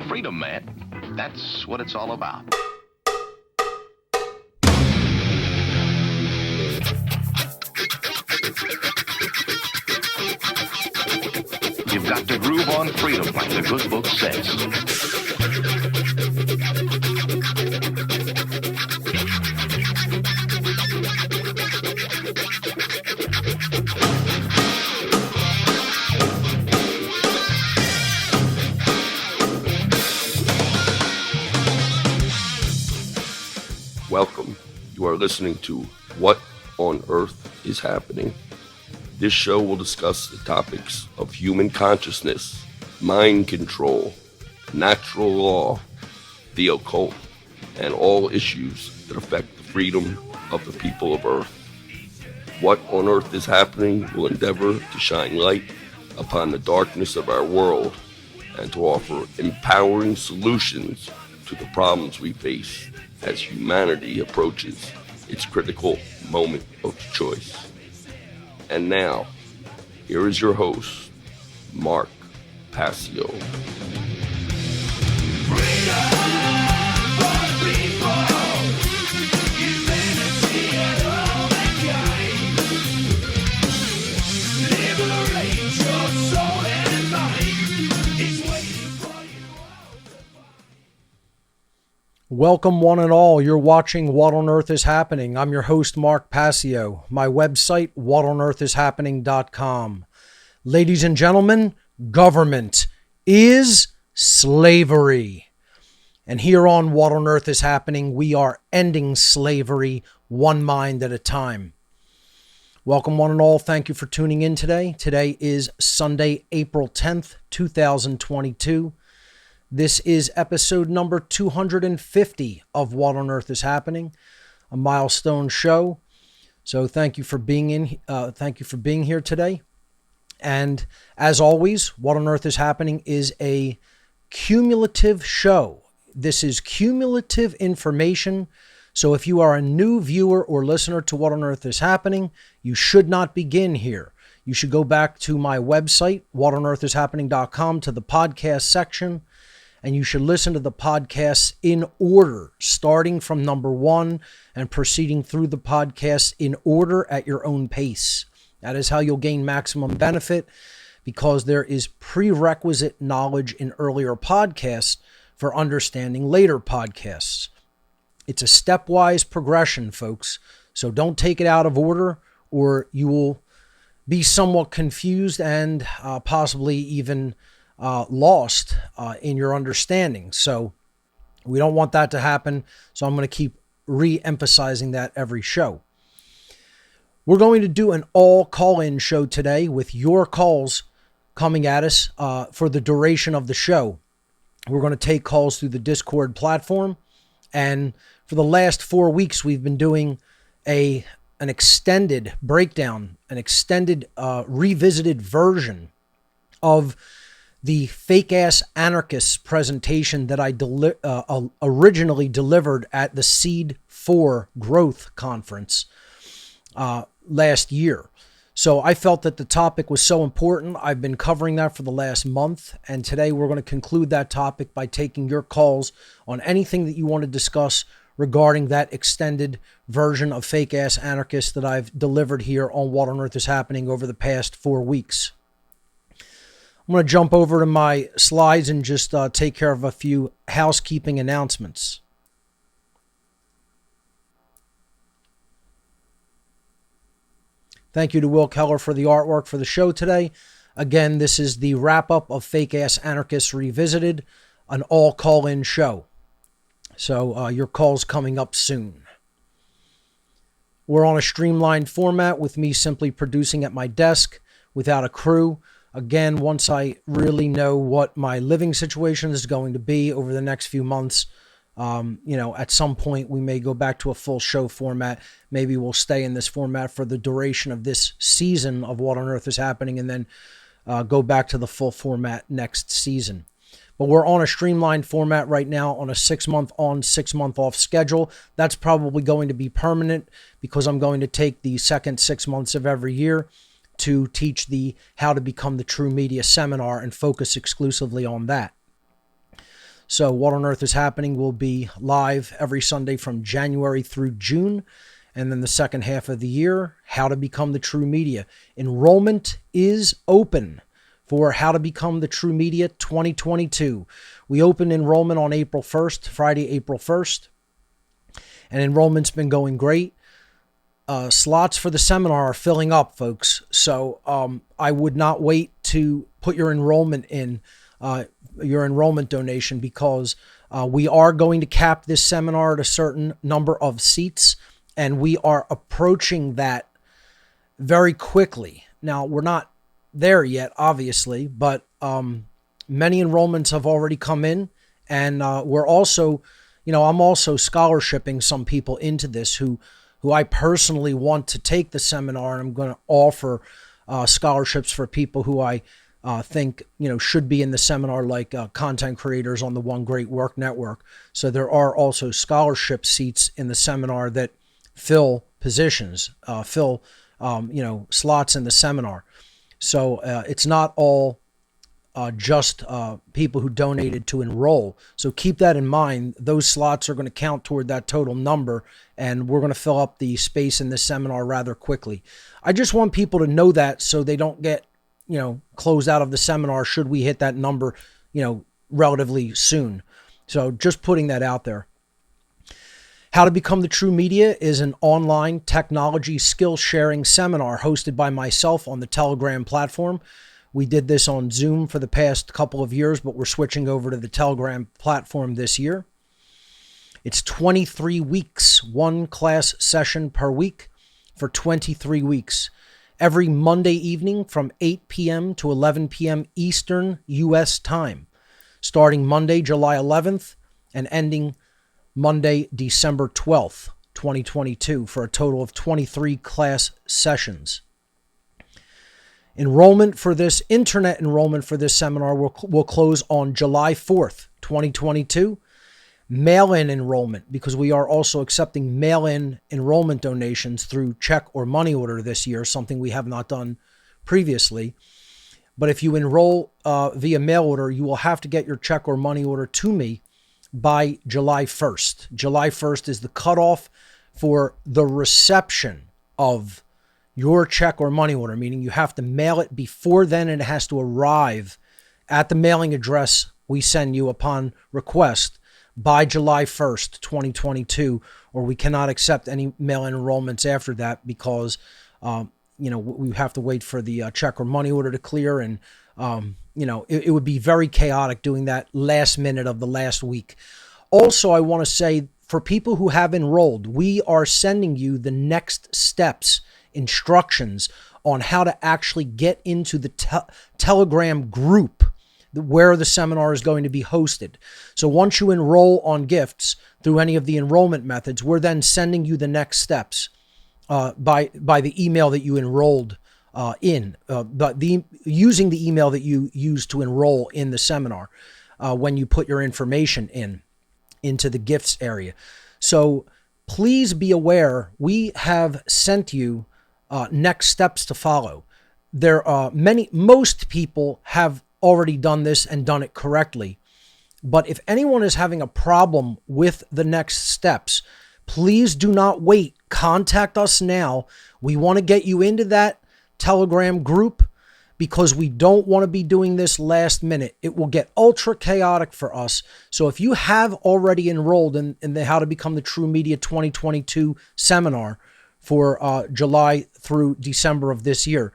Freedom, man. That's what it's all about. You've got to groove on freedom, like the good book says. Welcome. You are listening to What on Earth is Happening. This show will discuss the topics of human consciousness, mind control, natural law, the occult, and all issues that affect the freedom of the people of Earth. What on Earth is Happening will endeavor to shine light upon the darkness of our world and to offer empowering solutions to the problems we face as humanity approaches its critical moment of choice. And now, here is your host, Mark Passio. Welcome one and all. You're watching What on Earth is Happening. I'm your host, Mark Passio. My website, whatonearthishappening.com. Ladies and gentlemen, government is slavery. And here on What on Earth is Happening, we are ending slavery one mind at a time. Welcome one and all. Thank you for tuning in today. Today is Sunday, April 10th, 2022. This is episode number 250 of What on Earth is Happening, a milestone show. So thank you for being here today. And as always, What on Earth is Happening is a cumulative show. This is cumulative information. So if you are a new viewer or listener to What on Earth is Happening, you should not begin here. You should go back to my website, whatonearthishappening.com, to the podcast section. And you should listen to the podcasts in order, starting from number 1 and proceeding through the podcasts in order at your own pace. That is how you'll gain maximum benefit, because there is prerequisite knowledge in earlier podcasts for understanding later podcasts. It's a stepwise progression, folks. So don't take it out of order, or you will be somewhat confused and possibly even lost in your understanding. So we don't want that to happen. So I'm going to keep re-emphasizing that every show. We're going to do an all call-in show today with your calls coming at us for the duration of the show. We're going to take calls through the Discord platform. And for the last 4 weeks, we've been doing an extended breakdown, an extended revisited version of the fake-ass Anarchists presentation that I originally delivered at the Seed 4 Growth Conference last year. So I felt that the topic was so important. I've been covering that for the last month, and today we're going to conclude that topic by taking your calls on anything that you want to discuss regarding that extended version of fake-ass Anarchists that I've delivered here on What on Earth is Happening over the past 4 weeks. I'm going to jump over to my slides and just take care of a few housekeeping announcements. Thank you to Will Keller for the artwork for the show today. Again, this is the wrap-up of Fake Ass Anarchists Revisited, an all call-in show. So your call's coming up soon. We're on a streamlined format with me simply producing at my desk without a crew. Again, once I really know what my living situation is going to be over the next few months, at some point we may go back to a full show format. Maybe we'll stay in this format for the duration of this season of What on Earth is Happening, and then go back to the full format next season. But we're on a streamlined format right now on a 6-month on, 6-month off schedule. That's probably going to be permanent, because I'm going to take the second 6 months of every year to teach the How to Become the True Media seminar and focus exclusively on that. So What on Earth is Happening will be live every Sunday from January through June. And then the second half of the year, How to Become the True Media. Enrollment is open for How to Become the True Media 2022. We opened enrollment on April 1st, Friday, April 1st. And enrollment's been going great. Slots for the seminar are filling up, folks. So I would not wait to put your enrollment in, your enrollment donation, because we are going to cap this seminar at a certain number of seats. And we are approaching that very quickly. Now, we're not there yet, obviously, but many enrollments have already come in. And we're also, I'm also scholarshiping some people into this who I personally want to take the seminar. And I'm going to offer scholarships for people who I think, should be in the seminar, like content creators on the One Great Work Network. So there are also scholarship seats in the seminar that fill positions, slots in the seminar. So it's not all just people who donated to enroll. So keep that in mind. Those slots are going to count toward that total number, and we're going to fill up the space in this seminar rather quickly. I just want people to know that so they don't get, closed out of the seminar should we hit that number, relatively soon. So just putting that out there. How to Become the True Media is an online technology skill sharing seminar hosted by myself on the Telegram platform. We did this on Zoom for the past couple of years, but we're switching over to the Telegram platform this year. It's 23 weeks, one class session per week for 23 weeks. Every Monday evening from 8 p.m. to 11 p.m. Eastern U.S. time, starting Monday, July 11th and ending Monday, December 12th, 2022, for a total of 23 class sessions. Internet enrollment for this seminar will close on July 4th, 2022. Mail-in enrollment, because we are also accepting mail-in enrollment donations through check or money order this year, something we have not done previously. But if you enroll via mail order, you will have to get your check or money order to me by July 1st. July 1st is the cutoff for the reception of your check or money order, meaning you have to mail it before then, and it has to arrive at the mailing address we send you upon request by July 1st, 2022, or we cannot accept any mail-in enrollments after that because, we have to wait for the check or money order to clear, and it would be very chaotic doing that last minute of the last week. Also, I want to say, for people who have enrolled, we are sending you the next steps, instructions on how to actually get into the Telegram group where the seminar is going to be hosted. So once you enroll on gifts through any of the enrollment methods, we're then sending you the next steps by the email that you enrolled using the email that you used to enroll in the seminar when you put your information into the gifts area. So please be aware, we have sent you next steps to follow. Most people have already done this and done it correctly. But if anyone is having a problem with the next steps, please do not wait. Contact us now. We want to get you into that Telegram group because we don't want to be doing this last minute. It will get ultra chaotic for us. So if you have already enrolled in the How to Become the True Media 2022 seminar for July through December of this year,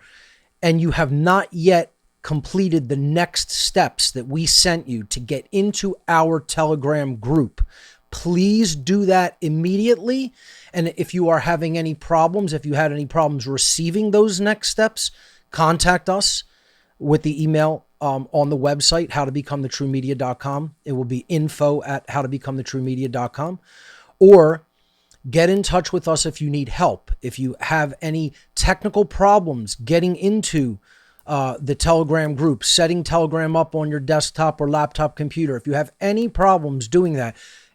and you have not yet completed the next steps that we sent you to get into our Telegram group, please do that immediately. And if you are having any problems, if you had any problems receiving those next steps, contact us with the email on the website, howtobecomethitruemedia.com. It will be info@howtobecomethitruemedia.com. Or get in touch with us if you need help. If you have any technical problems getting into the Telegram group, setting Telegram up on your desktop or laptop computer, if you have any problems doing that,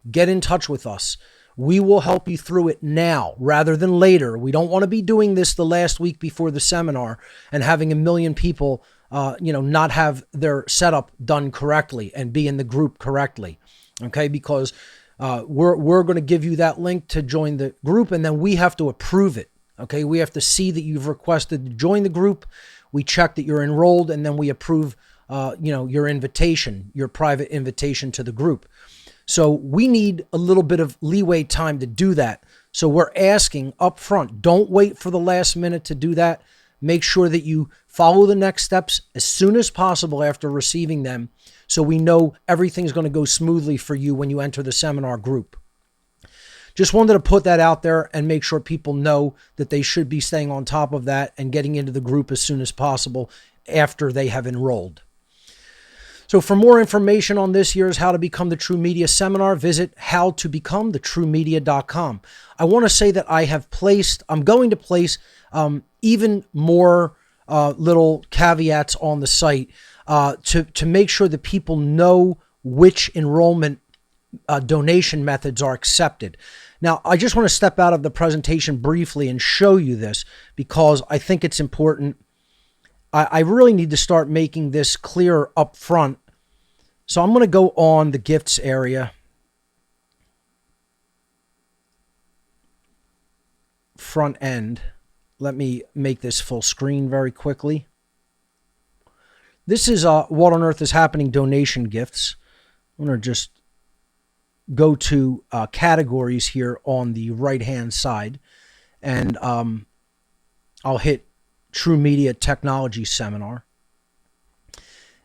get in touch with us. We will help you through it now rather than later. We don't want to be doing this the last week before the seminar and having a million people, not have their setup done correctly and be in the group correctly. Okay, because we're going to give you that link to join the group, and then we have to approve it. Okay, we have to see that you've requested to join the group. We check that you're enrolled, and then we approve, your invitation, your private invitation to the group. So we need a little bit of leeway time to do that. So we're asking up front, don't wait for the last minute to do that. Make sure that you follow the next steps as soon as possible after receiving them, so we know everything's going to go smoothly for you when you enter the seminar group. Just wanted to put that out there and make sure people know that they should be staying on top of that and getting into the group as soon as possible after they have enrolled. So for more information on this year's How to Become the True Media seminar, visit howtobecomethitruemedia.com. I want to say that I'm going to place even more little caveats on the site to make sure that people know which enrollment donation methods are accepted. Now, I just want to step out of the presentation briefly and show you this because I think it's important. I really need to start making this clear up front. So I'm going to go on the gifts area. Front end. Let me make this full screen very quickly. This is What on Earth is Happening donation gifts. I'm going to just go to categories here on the right-hand side, and I'll hit True Media Technology Seminar.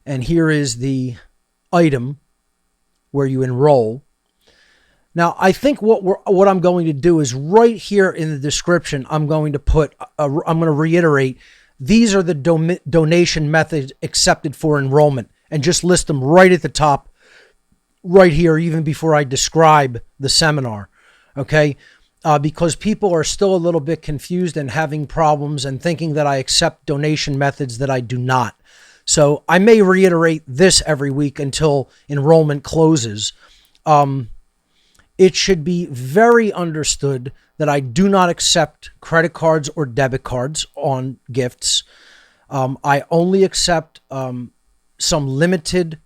And here is the item where you enroll. Now, I think what I'm going to do is right here in the description, I'm going to reiterate, these are the donation methods accepted for enrollment, and just list them right at the top, right here, even before I describe the seminar. Okay? Because people are still a little bit confused and having problems and thinking that I accept donation methods that I do not. So I may reiterate this every week until enrollment closes. It should be very understood that I do not accept credit cards or debit cards on gifts. I only accept some limited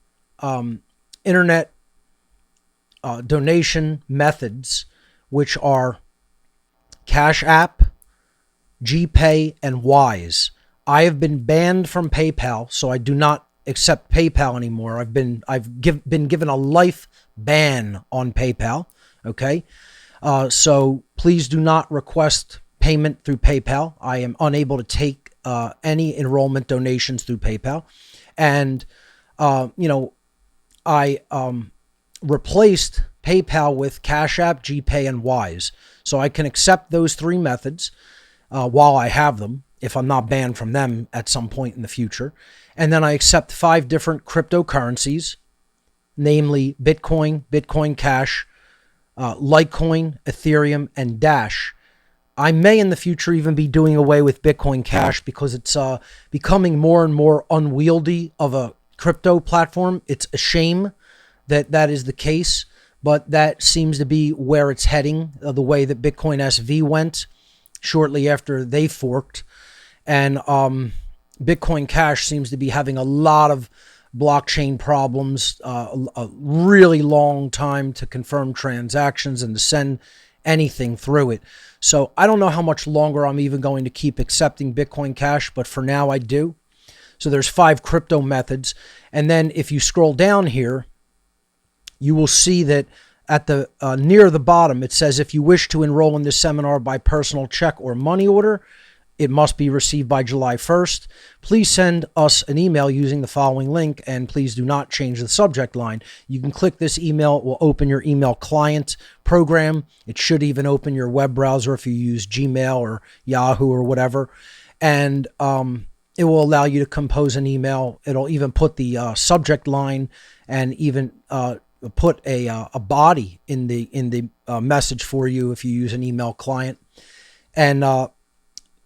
internet donation methods, which are Cash App, GPay, and Wise. I have been banned from PayPal, so I do not accept PayPal anymore. I've been given a life ban on PayPal. Okay, so please do not request payment through PayPal. I am unable to take any enrollment donations through PayPal, and I replaced PayPal with Cash App, GPay, and Wise, so I can accept those three methods while I have them, if I'm not banned from them at some point in the future. And then I accept 5 different cryptocurrencies, namely Bitcoin, Bitcoin Cash, Litecoin, Ethereum, and Dash. I may in the future even be doing away with Bitcoin Cash because it's becoming more and more unwieldy of a crypto platform. It's a shame that that is the case, but that seems to be where it's heading, the way that Bitcoin SV went shortly after they forked. And Bitcoin Cash seems to be having a lot of blockchain problems, a really long time to confirm transactions and to send anything through it. So I don't know how much longer I'm even going to keep accepting Bitcoin Cash, but for now I do. So there's 5 crypto methods. And then if you scroll down here, you will see that at the near the bottom, it says, if you wish to enroll in this seminar by personal check or money order, it must be received by July 1st. Please send us an email using the following link, and please do not change the subject line. You can click this email. It will open your email client program. It should even open your web browser if you use Gmail or Yahoo or whatever. And it will allow you to compose an email. It'll even put the subject line and even put a body in the message for you if you use an email client. And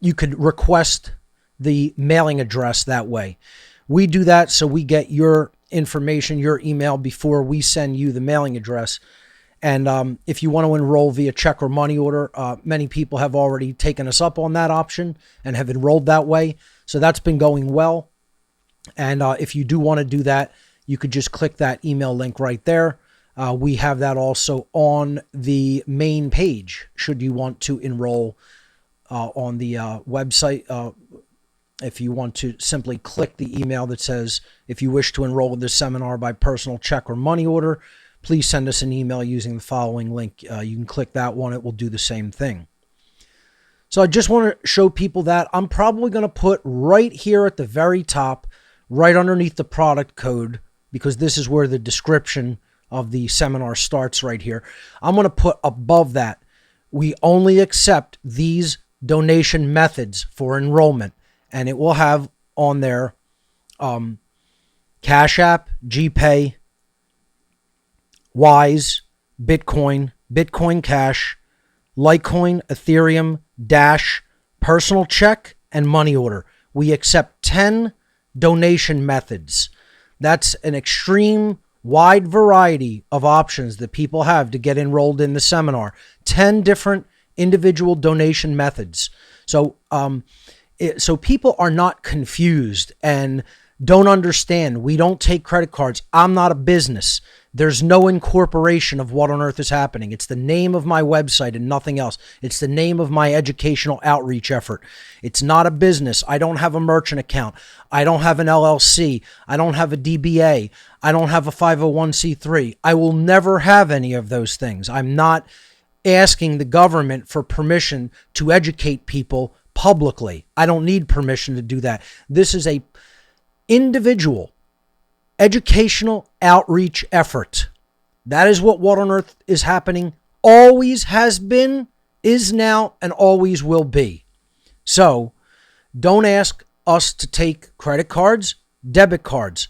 you could request the mailing address that way. We do that so we get your information, your email, before we send you the mailing address. And if you want to enroll via check or money order, many people have already taken us up on that option and have enrolled that way. So that's been going well. And if you do want to do that, you could just click that email link right there. We have that also on the main page should you want to enroll on the website. If you want to simply click the email that says, if you wish to enroll in this seminar by personal check or money order, please send us an email using the following link. You can click that one. It will do the same thing. So I just want to show people that I'm probably going to put right here at the very top, right underneath the product code, because this is where the description of the seminar starts right here. I'm going to put above that, we only accept these donation methods for enrollment. And it will have on there Cash App, GPay, Wise, Bitcoin, Bitcoin Cash, Litecoin, Ethereum, Dash, personal check, and money order. We accept 10 donation methods. That's an extreme wide variety of options that people have to get enrolled in the seminar. 10 different individual donation methods. So people are not confused and don't understand. We don't take credit cards. I'm not a business. There's no incorporation of What on Earth is Happening. It's the name of my website and nothing else. It's the name of my educational outreach effort. It's not a business. I don't have a merchant account. I don't have an LLC. I don't have a DBA. I don't have a 501c3. I will never have any of those things. I'm not asking the government for permission to educate people publicly. I don't need permission to do that. This is a individual educational outreach effort. That is what on Earth is Happening always has been, is now, and always will be. So don't ask us to take credit cards, debit cards.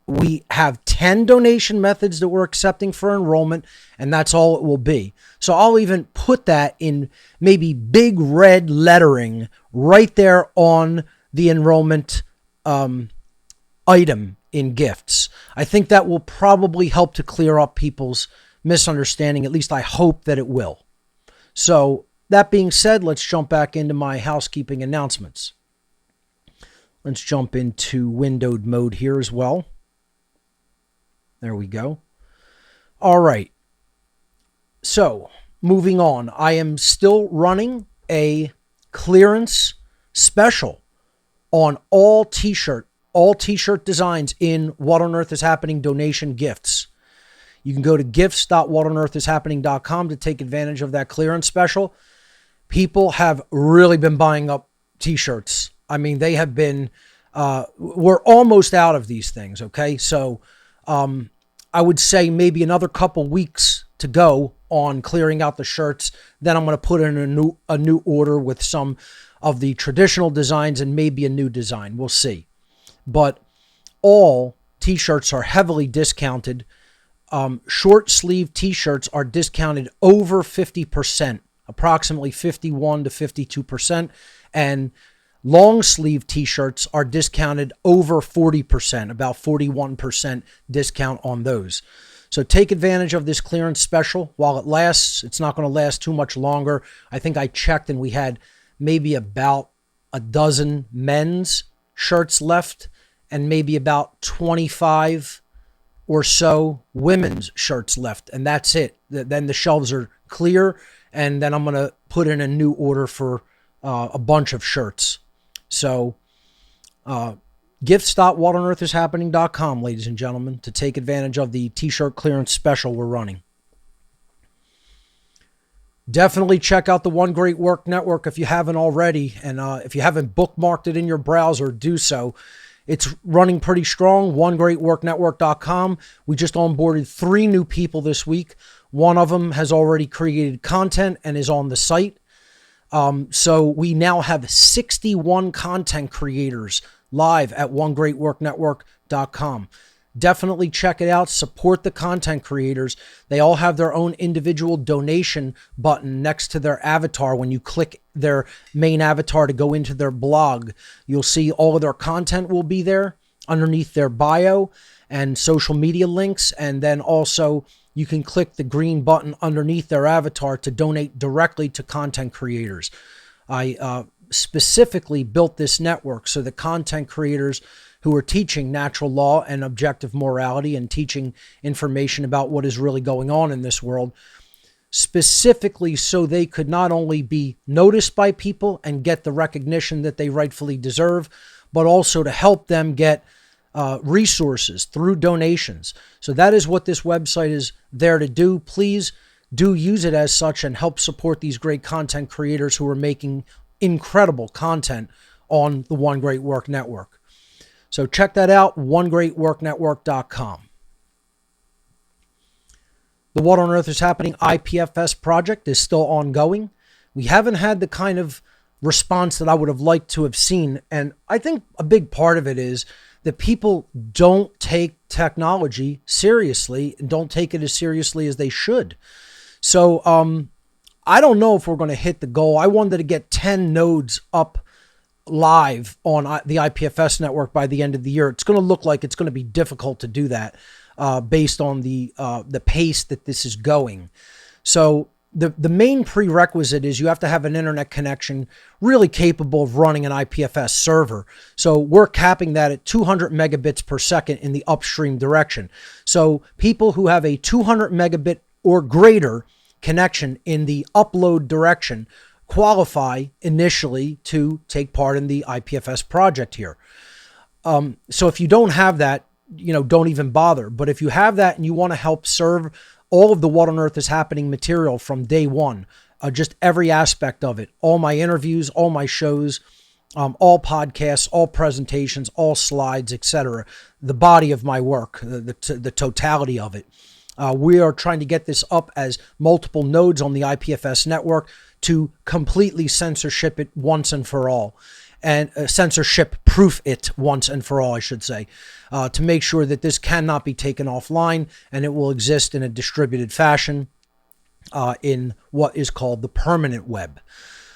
We have 10 donation methods that we're accepting for enrollment, and that's all it will be. So I'll even put that in maybe big red lettering right there on the enrollment item in gifts. I think that will probably help to clear up people's misunderstanding. At least I hope that it will. So that being said, let's jump back into my housekeeping announcements. Let's jump into windowed mode here as well. There we go. All right. So moving on, I am still running a clearance special on all t-shirt designs in What on Earth is Happening donation gifts. You can go to gifts.whatonearthishappening.com to take advantage of that clearance special. People have really been buying up t-shirts. I mean, they have been, we're almost out of these things. Okay. So, I would say maybe another couple weeks to go on clearing out the shirts. Then I'm going to put in a new order with some of the traditional designs and maybe a new design. We'll see. But all t-shirts are heavily discounted. Short sleeve t-shirts are discounted over 50%, approximately 51 to 52%. And long sleeve t-shirts are discounted over 40%, about 41% discount on those. So take advantage of this clearance special while it lasts. It's not going to last too much longer. I think I checked and we had maybe about a dozen men's shirts left and maybe about 25 or so women's shirts left. And that's it. Then the shelves are clear. And then I'm going to put in a new order for a bunch of shirts. So gifts.whatonearthishappening.com, ladies and gentlemen, to take advantage of the t-shirt clearance special we're running. Definitely check out the One Great Work Network if you haven't already. And if you haven't bookmarked it in your browser, do so. It's running pretty strong, onegreatworknetwork.com. We just onboarded 3 new people this week. One of them has already created content and is on the site. So we now have 61 content creators live at onegreatworknetwork.com. Definitely check it out. Support the content creators. They all have their own individual donation button next to their avatar. When you click their main avatar to go into their blog, you'll see all of their content will be there underneath their bio and social media links. And then also you can click the green button underneath their avatar to donate directly to content creators. I specifically built this network so the content creators who are teaching natural law and objective morality and teaching information about what is really going on in this world, specifically so they could not only be noticed by people and get the recognition that they rightfully deserve, but also to help them get resources through donations. So that is what this website is there to do. Please do use it as such and help support these great content creators who are making incredible content on the One Great Work Network. So check that out, onegreatworknetwork.com. The What on Earth is Happening IPFS project is still ongoing. We haven't had the kind of response that I would have liked to have seen. And I think a big part of it is that people don't take technology seriously and don't take it as seriously as they should. So I don't know if we're going to hit the goal. I wanted to get 10 nodes up live on the IPFS network by the end of the year. It's going to look like it's going to be difficult to do that based on the pace that this is going. So the main prerequisite is you have to have an internet connection really capable of running an IPFS server. So we're capping that at 200 megabits per second in the upstream direction. So people who have a 200 megabit or greater connection in the upload direction qualify initially to take part in the IPFS project here. So if you don't have that, don't even bother. But if you have that and you want to help serve all of the What on Earth is Happening material from day one, just every aspect of it, all my interviews, all my shows, all podcasts, all presentations, all slides, etc., the body of my work, the totality of it. We are trying to get this up as multiple nodes on the IPFS network to completely censorship it once and for all, and censorship proof it once and for all, I should say, to make sure that this cannot be taken offline and it will exist in a distributed fashion in what is called the permanent web.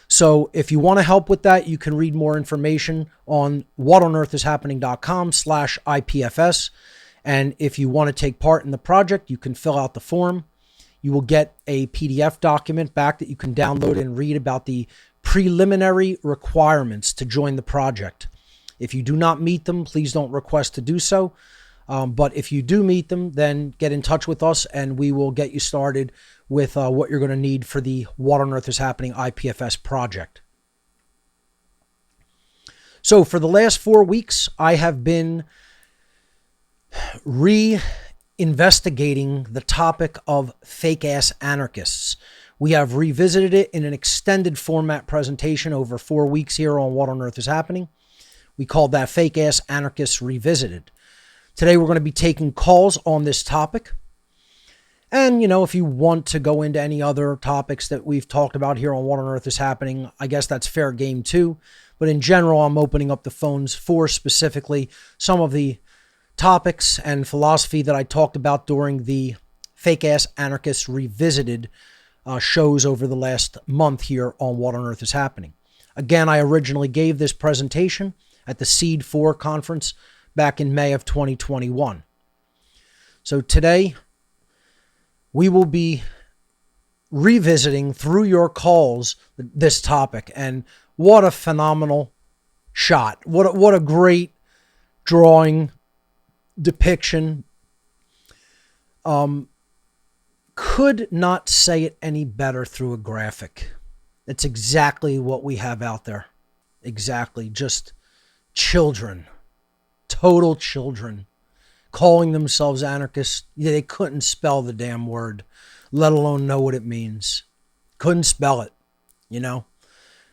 So if you want to help with that, you can read more information on whatonearthishappening.com/IPFS. And if you want to take part in the project, you can fill out the form. You will get a PDF document back that you can download and read about the preliminary requirements to join the project. If you do not meet them, please don't request to do so. But if you do meet them, then get in touch with us and we will get you started with what you're going to need for the What on Earth is Happening IPFS project. So for the last 4 weeks, I have been reinvestigating the topic of fake-ass anarchists. We have revisited it in an extended format presentation over 4 weeks here on What on Earth is Happening. We called that Fake-Ass Anarchists Revisited. Today we're going to be taking calls on this topic. And, if you want to go into any other topics that we've talked about here on What on Earth is Happening, I guess that's fair game too. But in general, I'm opening up the phones for specifically some of the topics and philosophy that I talked about during the Fake-Ass Anarchists Revisited shows over the last month here on What on Earth is Happening. Again, I originally gave this presentation at the Seed 4 conference back in May of 2021. So today, we will be revisiting through your calls this topic. And what a phenomenal shot. What a great drawing, depiction. Could not say it any better through a graphic. It's exactly what we have out there. Exactly. Just children. Total children. Calling themselves anarchists. They couldn't spell the damn word, let alone know what it means. Couldn't spell it,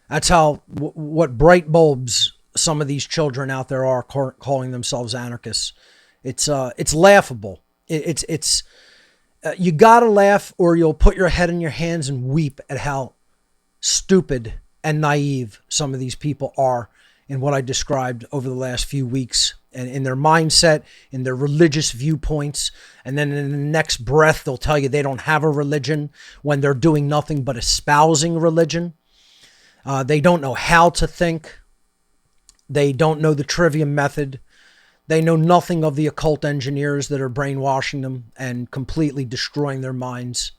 That's how, what bright bulbs some of these children out there are calling themselves anarchists. It's laughable. It's you gotta laugh or you'll put your head in your hands and weep at how stupid and naive some of these people are in what I described over the last few weeks, and in their mindset, in their religious viewpoints. And then in the next breath, they'll tell you they don't have a religion when they're doing nothing but espousing religion. They don't know how to think. They don't know the trivium method. They know nothing of the occult engineers that are brainwashing them and completely destroying their minds.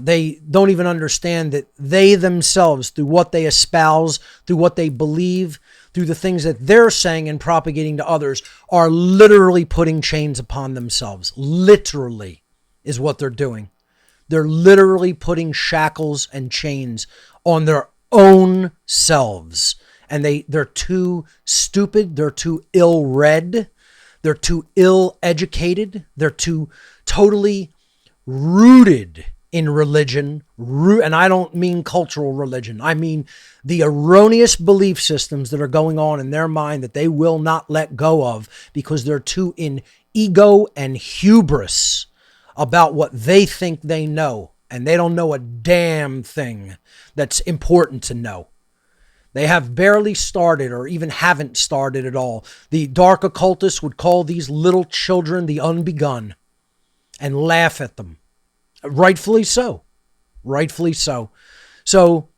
They don't even understand that they themselves, through what they espouse, through what they believe, through the things that they're saying and propagating to others, are literally putting chains upon themselves. Literally is what they're doing. They're literally putting shackles and chains on their own selves. And they're too stupid. They're too ill-read. They're too ill-educated. They're too totally rooted in religion. And I don't mean cultural religion. I mean the erroneous belief systems that are going on in their mind that they will not let go of because they're too in ego and hubris about what they think they know. And they don't know a damn thing that's important to know. They have barely started or even haven't started at all. The dark occultists would call these little children the unbegun and laugh at them. Rightfully so. Rightfully so. So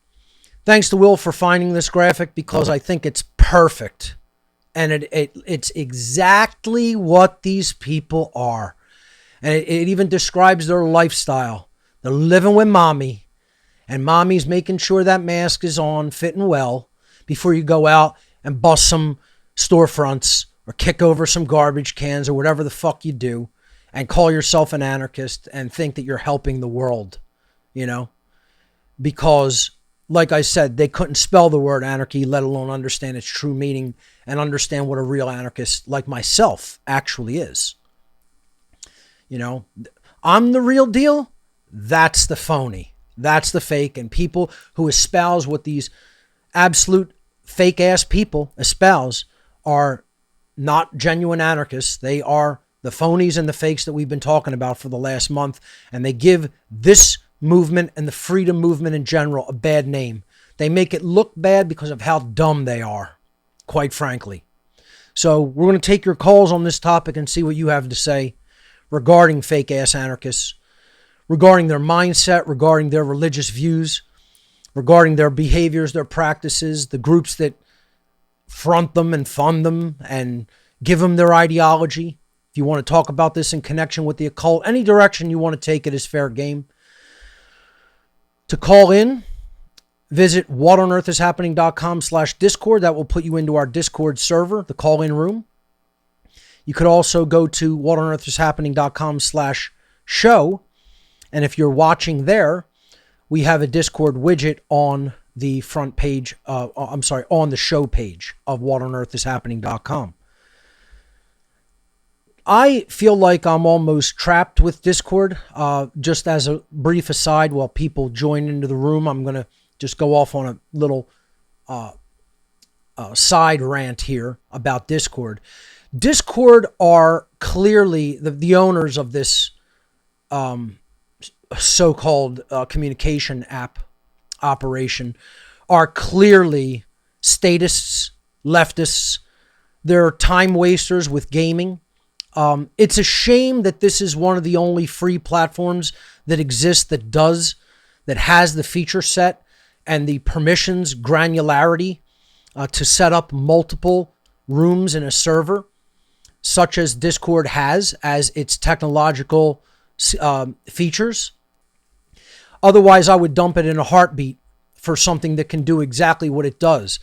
thanks to Will for finding this graphic because I think it's perfect. And it's exactly what these people are. And it even describes their lifestyle. They're living with mommy. And mommy's making sure that mask is on, fitting well, before you go out and bust some storefronts or kick over some garbage cans or whatever the fuck you do and call yourself an anarchist and think that you're helping the world, you know? Because, like I said, they couldn't spell the word anarchy, let alone understand its true meaning and understand what a real anarchist like myself actually is. You know, I'm the real deal. That's the phony. That's the fake. And people who espouse what these absolute fake ass people espouse are not genuine anarchists. They are the phonies and the fakes that we've been talking about for the last month. And they give this movement and the freedom movement in general a bad name. They make it look bad because of how dumb they are, quite frankly. So we're going to take your calls on this topic and see what you have to say regarding fake ass anarchists, regarding their mindset, regarding their religious views, regarding their behaviors, their practices, the groups that front them and fund them and give them their ideology. If you want to talk about this in connection with the occult, any direction you want to take it is fair game. To call in, visit whatonearthishappening.com/Discord. That will put you into our Discord server, the call-in room. You could also go to whatonearthishappening.com/show. And if you're watching there, we have a Discord widget on the front page, on the show page of whatonearthishappening.com. I feel like I'm almost trapped with Discord. Just as a brief aside, while people join into the room, I'm going to just go off on a little side rant here about Discord. Discord are clearly the owners of this so-called communication app operation are clearly statists, leftists. They're time wasters with gaming. It's a shame that this is one of the only free platforms that exists that has the feature set and the permissions granularity to set up multiple rooms in a server, such as Discord has as its technological features. Otherwise, I would dump it in a heartbeat for something that can do exactly what it does.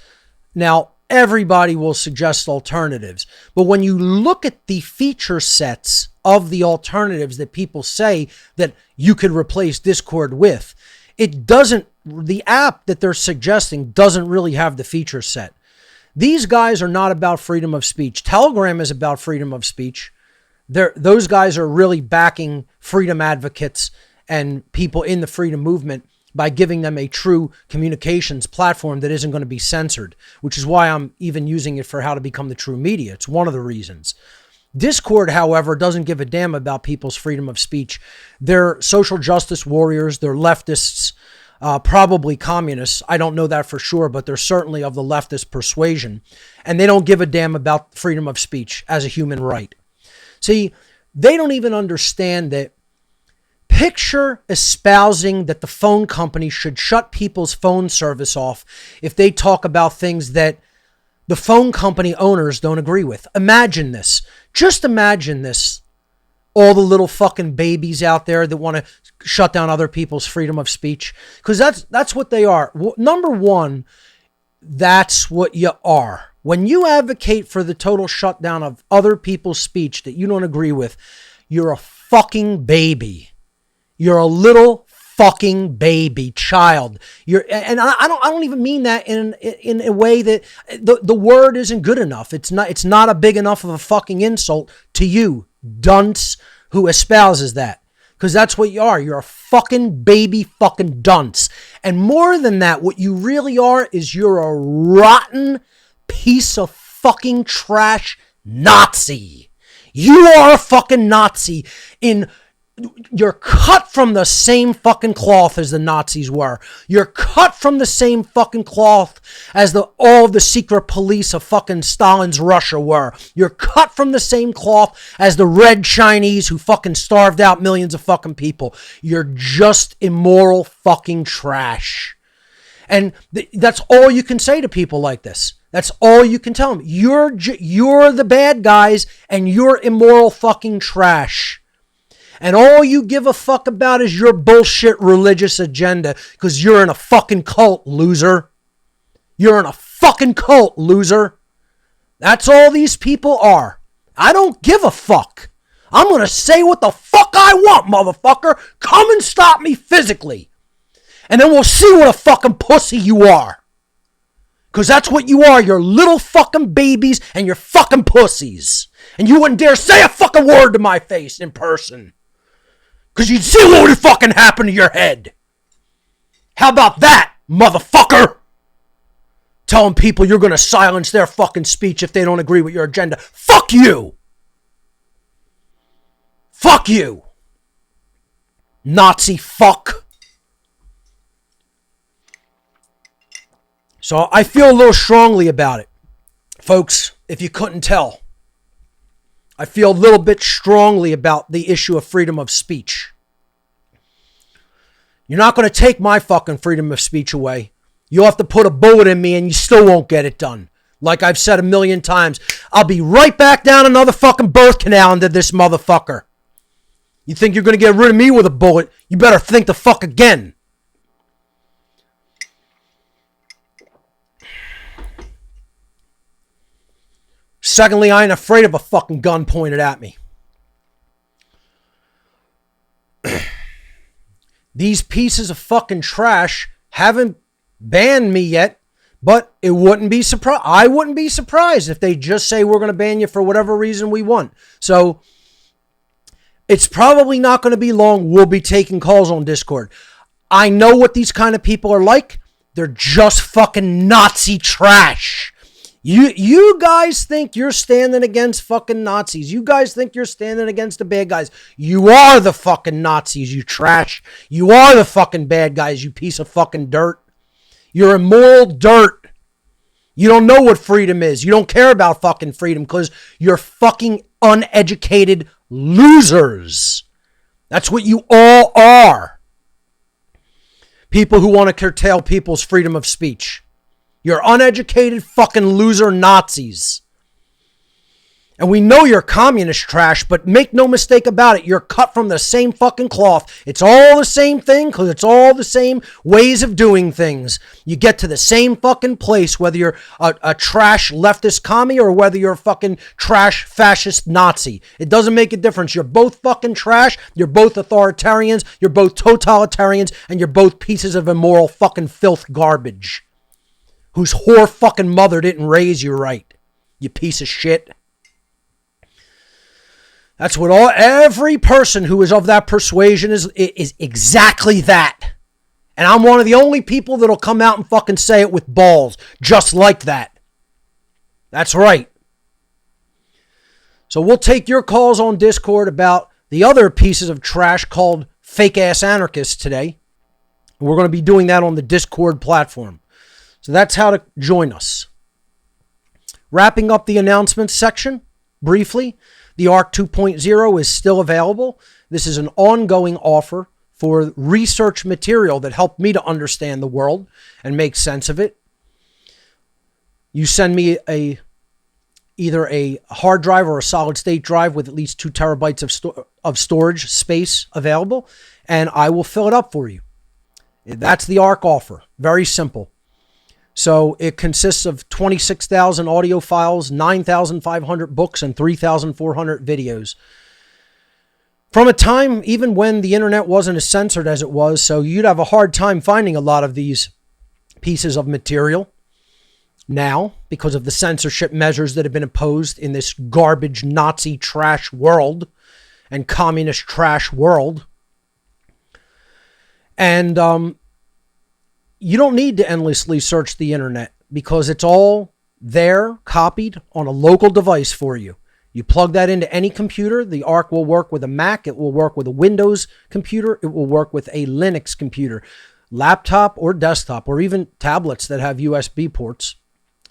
Now, everybody will suggest alternatives, but when you look at the feature sets of the alternatives that people say that you could replace Discord with, the app that they're suggesting doesn't really have the feature set. These guys are not about freedom of speech. Telegram is about freedom of speech. Those guys are really backing freedom advocates and people in the freedom movement by giving them a true communications platform that isn't going to be censored, which is why I'm even using it for how to become the true media. It's one of the reasons. Discord, however, doesn't give a damn about people's freedom of speech. They're social justice warriors. They're leftists, probably communists. I don't know that for sure, but they're certainly of the leftist persuasion. And they don't give a damn about freedom of speech as a human right. See, they don't even understand that. Picture espousing that the phone company should shut people's phone service off if they talk about things that the phone company owners don't agree with. Imagine this. Just imagine this all the little fucking babies out there that want to shut down other people's freedom of speech. Because that's what they are. Number one, that's what you are. When you advocate for the total shutdown of other people's speech that you don't agree with, you're a fucking baby. You're a little fucking baby child. I don't even mean that in a way that the word isn't good enough. It's not a big enough of a fucking insult to you, dunce, who espouses that. Because that's what you are. You're a fucking baby fucking dunce. And more than that, what you really are is you're a rotten piece of fucking trash Nazi. You are a fucking Nazi. You're cut from the same fucking cloth as the Nazis were. You're cut from the same fucking cloth as all the secret police of fucking Stalin's Russia were. You're cut from the same cloth as the red Chinese who fucking starved out millions of fucking people. You're just immoral fucking trash. And that's all you can say to people like this. That's all you can tell them. You're the bad guys and you're immoral fucking trash. And all you give a fuck about is your bullshit religious agenda because you're in a fucking cult, loser. You're in a fucking cult, loser. That's all these people are. I don't give a fuck. I'm going to say what the fuck I want, motherfucker. Come and stop me physically. And then we'll see what a fucking pussy you are. Because that's what you are. You're little fucking babies and you're fucking pussies. And you wouldn't dare say a fucking word to my face in person. Because you'd see what would fucking happen to your head. How about that, motherfucker? Telling people you're going to silence their fucking speech if they don't agree with your agenda. Fuck you. Fuck you. Nazi fuck. So I feel a little strongly about it. Folks, if you couldn't tell. I feel a little bit strongly about the issue of freedom of speech. You're not going to take my fucking freedom of speech away. You'll have to put a bullet in me and you still won't get it done. Like I've said a million times, I'll be right back down another fucking birth canal into this motherfucker. You think you're going to get rid of me with a bullet? You better think the fuck again. Secondly, I ain't afraid of a fucking gun pointed at me. These pieces of fucking trash haven't banned me yet, but I wouldn't be surprised if they just say we're going to ban you for whatever reason we want. So it's probably not going to be long. We'll be taking calls on Discord. I know what these kind of people are like. They're just fucking Nazi trash. You guys think you're standing against fucking Nazis. You guys think you're standing against the bad guys. You are the fucking Nazis, you trash. You are the fucking bad guys, you piece of fucking dirt. You're immoral dirt. You don't know what freedom is. You don't care about fucking freedom because you're fucking uneducated losers. That's what you all are. People who want to curtail people's freedom of speech. You're uneducated fucking loser Nazis. And we know you're communist trash, but make no mistake about it. You're cut from the same fucking cloth. It's all the same thing because it's all the same ways of doing things. You get to the same fucking place, whether you're a trash leftist commie or whether you're a fucking trash fascist Nazi. It doesn't make a difference. You're both fucking trash. You're both authoritarians. You're both totalitarians. And you're both pieces of immoral fucking filth garbage. Whose whore fucking mother didn't raise you right. You piece of shit. That's what every person who is of that persuasion is exactly that. And I'm one of the only people that'll come out and fucking say it with balls. Just like that. That's right. So we'll take your calls on Discord about the other pieces of trash called fake ass anarchists today. We're going to be doing that on the Discord platform. So that's how to join us. Wrapping up the announcements section, briefly, the ARC 2.0 is still available. This is an ongoing offer for research material that helped me to understand the world and make sense of it. You send me either a hard drive or a solid state drive with at least 2 terabytes of storage space available, and I will fill it up for you. That's the ARC offer. Very simple. So it consists of 26,000 audio files, 9,500 books, and 3,400 videos. From a time even when the internet wasn't as censored as it was, so you'd have a hard time finding a lot of these pieces of material. Now, because of the censorship measures that have been imposed in this garbage Nazi trash world and communist trash world. And you don't need to endlessly search the internet because it's all there, copied on a local device for you. You plug that into any computer. The ARC will work with a Mac. It will work with a Windows computer. It will work with a Linux computer, laptop or desktop, or even tablets that have USB ports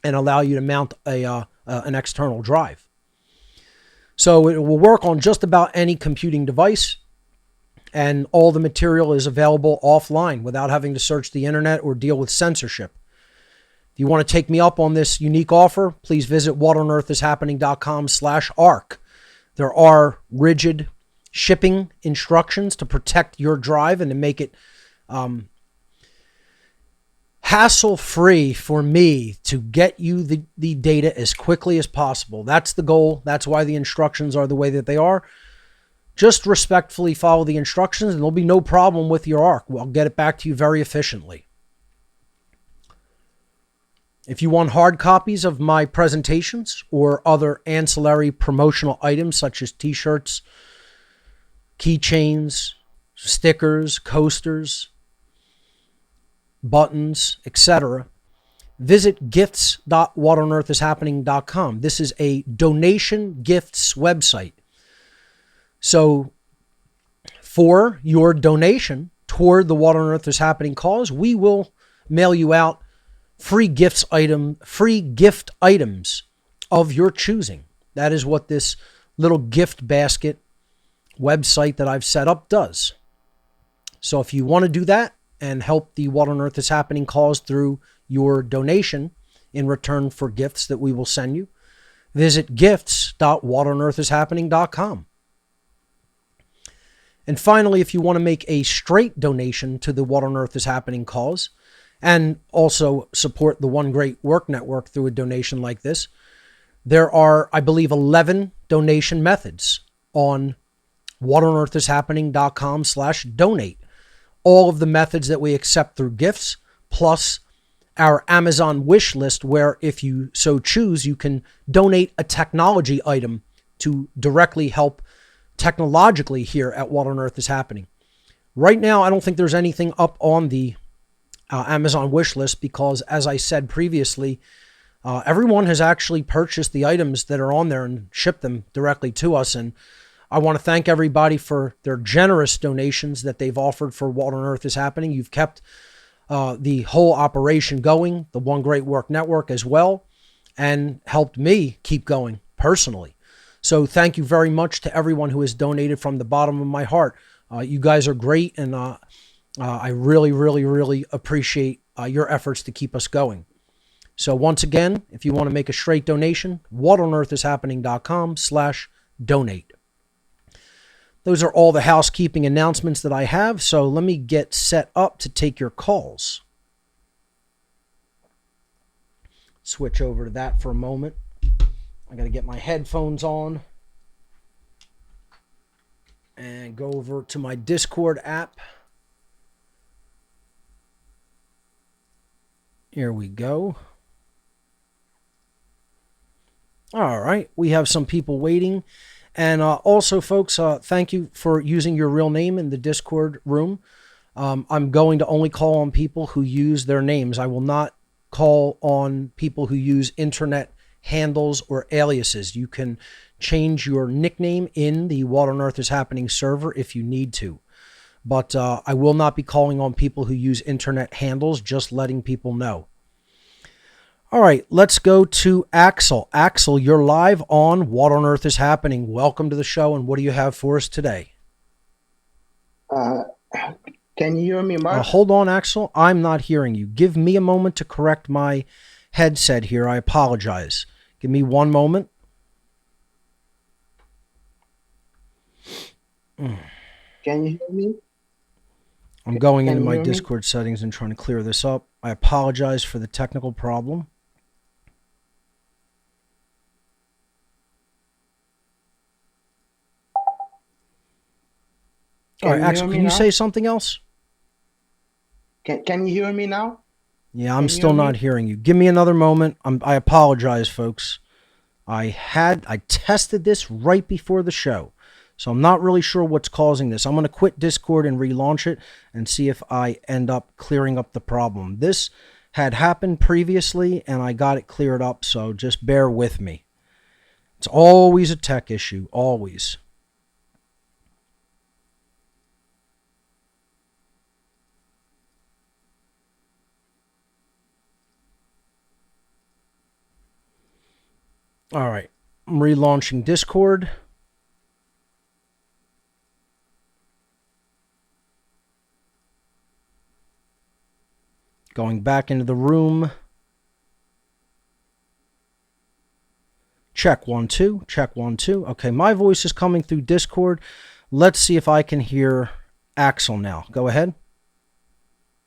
and allow you to mount an external drive. So it will work on just about any computing device, and all the material is available offline without having to search the internet or deal with censorship. If you want to take me up on this unique offer, please visit whatonearthishappening.com/ARC. There are rigid shipping instructions to protect your drive and to make it hassle-free for me to get you the data as quickly as possible. That's the goal. That's why the instructions are the way that they are. Just respectfully follow the instructions and there'll be no problem with your ARC. We'll get it back to you very efficiently. If you want hard copies of my presentations or other ancillary promotional items such as t-shirts, keychains, stickers, coasters, buttons, etc., visit gifts.whatonearthishappening.com. This is a donation gifts website. So for your donation toward the What on Earth is Happening cause, we will mail you out free gift items of your choosing. That is what this little gift basket website that I've set up does. So if you want to do that and help the What on Earth is Happening cause through your donation in return for gifts that we will send you, visit gifts.whatonearthishappening.com. And finally, if you want to make a straight donation to the What on Earth is Happening cause and also support the One Great Work Network through a donation like this, there are, I believe, 11 donation methods on whatonearthishappening.com/donate. All of the methods that we accept through gifts, plus our Amazon wish list, where if you so choose, you can donate a technology item to directly help technologically here at What on Earth is Happening. Right now, I don't think there's anything up on the Amazon wish list because, as I said previously, everyone has actually purchased the items that are on there and shipped them directly to us. And I want to thank everybody for their generous donations that they've offered for What on Earth is Happening. You've kept the whole operation going, the One Great Work Network as well, and helped me keep going personally. So thank you very much to everyone who has donated from the bottom of my heart. You guys are great, and I really, really, really appreciate your efforts to keep us going. So once again, if you want to make a straight donation, whatonearthishappening.com/donate. Those are all the housekeeping announcements that I have, so let me get set up to take your calls. Switch over to that for a moment. I got to get my headphones on and go over to my Discord app. Here we go. All right, we have some people waiting. And also, folks, thank you for using your real name in the Discord room. I'm going to only call on people who use their names. I will not call on people who use internet handles or aliases. You can change your nickname in the What on Earth is Happening server if you need to. But I will not be calling on people who use internet handles, just letting people know. All right, let's go to Axel. Axel, you're live on What on Earth is Happening. Welcome to the show, and what do you have for us today? Can you hear me, Mark? Hold on, Axel. I'm not hearing you. Give me a moment to correct my headset here. I apologize. Give me one moment. Can you hear me? I'm going Can into you my hear me? Discord settings and trying to clear this up. I apologize for the technical problem. All right, Can you hear Axel, me can you now? say something else? Can you hear me now? Yeah, I'm Can you still hear not me? hearing you. Give me another moment. I apologize, folks. I tested this right before the show, so I'm not really sure what's causing this. I'm going to quit Discord and relaunch it and see if I end up clearing up the problem. This had happened previously, and I got it cleared up, so just bear with me. It's always a tech issue, always. All right, I'm relaunching Discord. Going back into the room. Check 1 2. Check 1 2. Okay, my voice is coming through Discord. Let's see if I can hear Axel now. Go ahead.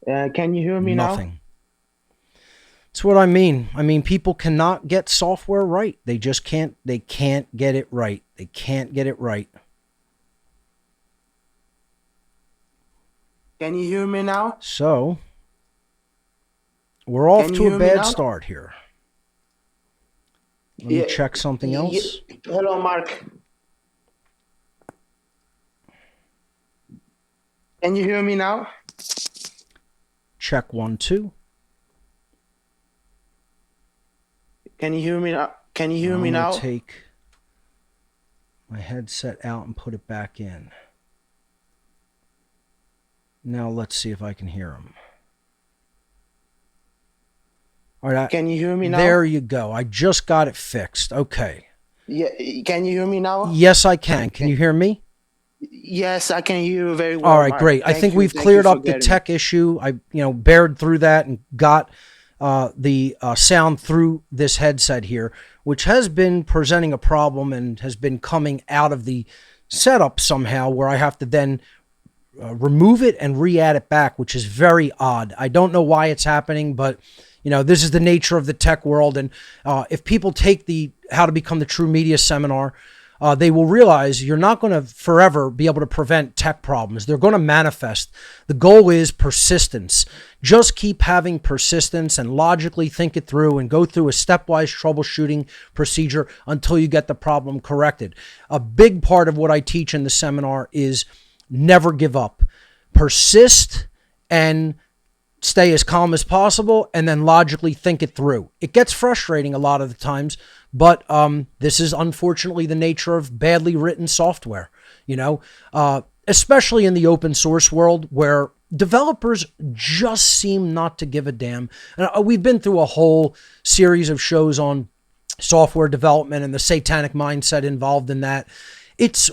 Can you hear me now? Nothing. That's what I mean. I mean, people cannot get software right. They just can't. They can't get it right. They can't get it right. Can you hear me now? So, we're off Can you to a hear me bad now? start here. Let me check something else. Hello, Mark. Can you hear me now? Check 1 2. Can you hear me now? Can you hear I'm me going now? to take my headset out and put it back in. Now let's see if I can hear him. All right. Can you hear me now? There you go. I just got it fixed. Okay. Yeah. Can you hear me now? Yes, I can. Can you hear me? Yes, I can hear you very well. All right, Mark. great. I Thank think you- we've thank cleared you for up the getting tech issue. I, bared through that and got the sound through this headset here, which has been presenting a problem and has been coming out of the setup somehow, where I have to then remove it and re-add it back, which is very odd. I don't know why it's happening, but this is the nature of the tech world. And if people take the How to Become the True Media seminar, they will realize you're not going to forever be able to prevent tech problems. They're going to manifest. The goal is persistence. Just keep having persistence and logically think it through and go through a stepwise troubleshooting procedure until you get the problem corrected. A big part of what I teach in the seminar is never give up. Persist and stay as calm as possible, and then logically think it through. It gets frustrating a lot of the times, but this is unfortunately the nature of badly written software, especially in the open source world, where developers just seem not to give a damn. And we've been through a whole series of shows on software development and the satanic mindset involved in that. It's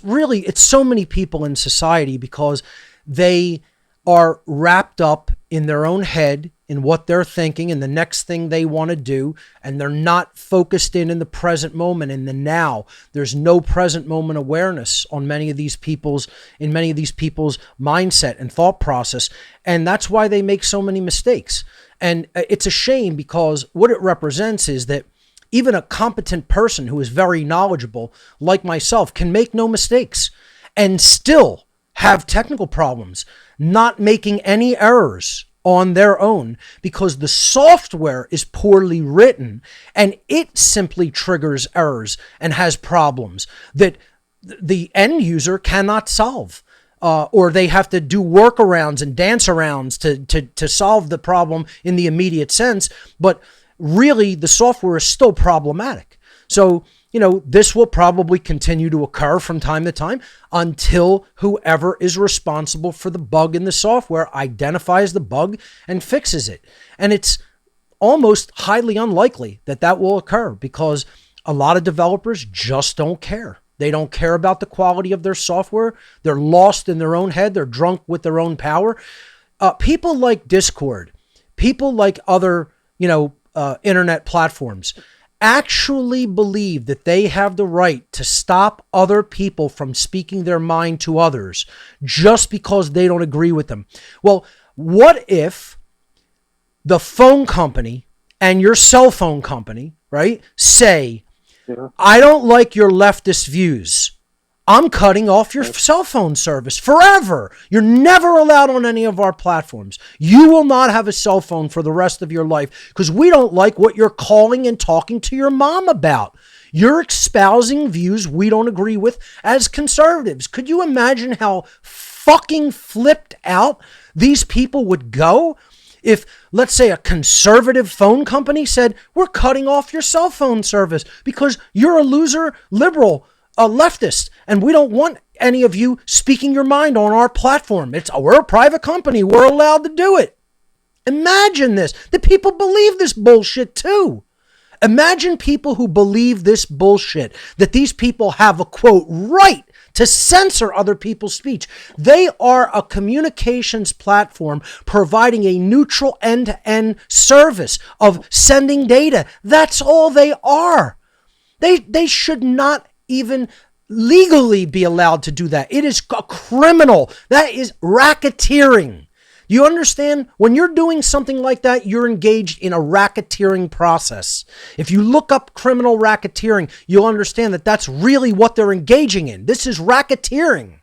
so many people in society because they are wrapped up in their own head, in what they're thinking and the next thing they want to do, and they're not focused in the present moment, in the now. There's no present moment awareness in many of these people's mindset and thought process, and that's why they make so many mistakes. And it's a shame, because what it represents is that even a competent person who is very knowledgeable, like myself, can make no mistakes and still have technical problems, not making any errors on their own, because the software is poorly written and it simply triggers errors and has problems that the end user cannot solve. Or they have to do workarounds and dance arounds to solve the problem in the immediate sense. But really, the software is still problematic. So, this will probably continue to occur from time to time until whoever is responsible for the bug in the software identifies the bug and fixes it. And it's almost highly unlikely that will occur, because a lot of developers just don't care. They don't care about the quality of their software. They're lost in their own head. They're drunk with their own power. People like Discord, people like other, internet platforms, actually believe that they have the right to stop other people from speaking their mind to others just because they don't agree with them. Well, what if the phone company and your cell phone company, right, say, I don't like your leftist views. I'm cutting off your cell phone service forever. You're never allowed on any of our platforms. You will not have a cell phone for the rest of your life because we don't like what you're calling and talking to your mom about. You're espousing views we don't agree with as conservatives. Could you imagine how fucking flipped out these people would go if, let's say, a conservative phone company said, we're cutting off your cell phone service because you're a loser liberal, a leftist, and we don't want any of you speaking your mind on our platform. We're a private company. We're allowed to do it. Imagine this. The people believe this bullshit too. Imagine people who believe this bullshit, that these people have a, quote, right to censor other people's speech. They are a communications platform providing a neutral end-to-end service of sending data. That's all they are. They should not even legally be allowed to do that. It is a criminal. That is racketeering. You understand? When you're doing something like that, you're engaged in a racketeering process. If you look up criminal racketeering, you'll understand that that's really what they're engaging in. This is racketeering.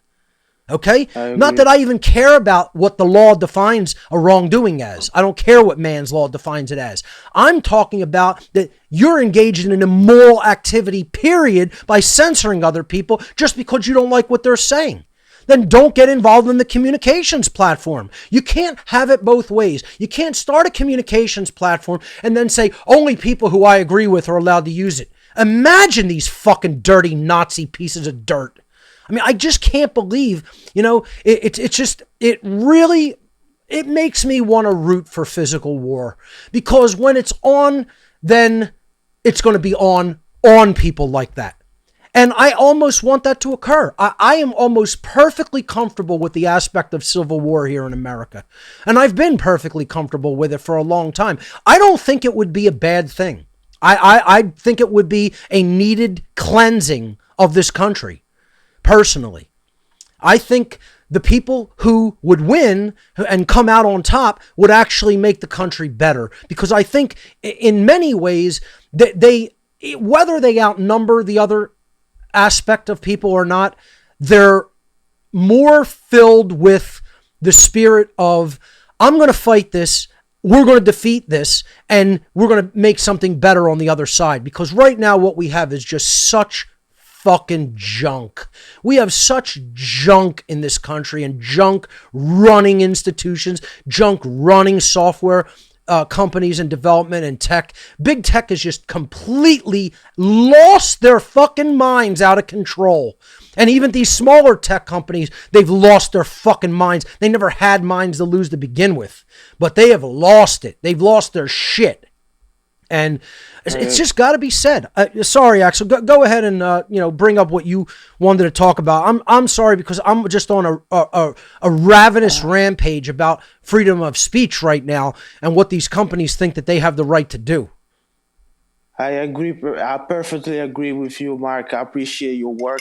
Okay? Not that I even care about what the law defines a wrongdoing as. I don't care what man's law defines it as. I'm talking about that you're engaged in an immoral activity, period, by censoring other people just because you don't like what they're saying. Then don't get involved in the communications platform. You can't have it both ways. You can't start a communications platform and then say only people who I agree with are allowed to use it. Imagine these fucking dirty Nazi pieces of dirt. I mean, I just can't believe, it really makes me want to root for physical war, because when it's on, then it's going to be on people like that. And I almost want that to occur. I am almost perfectly comfortable with the aspect of civil war here in America. And I've been perfectly comfortable with it for a long time. I don't think it would be a bad thing. I think it would be a needed cleansing of this country, personally. I think the people who would win and come out on top would actually make the country better. Because I think in many ways, whether they outnumber the other aspect of people or not, they're more filled with the spirit of, I'm going to fight this, we're going to defeat this, and we're going to make something better on the other side. Because right now what we have is just such fucking junk. We have such junk in this country, and junk running institutions, junk running software companies and development and tech. Big tech has just completely lost their fucking minds out of control. And even these smaller tech companies, they've lost their fucking minds. They never had minds to lose to begin with, but they have lost it. They've lost their shit. And it's just got to be said. Sorry, Axel. Go ahead and bring up what you wanted to talk about. I'm sorry, because I'm just on a ravenous rampage about freedom of speech right now and what these companies think that they have the right to do. I agree. I perfectly agree with you, Mark. I appreciate your work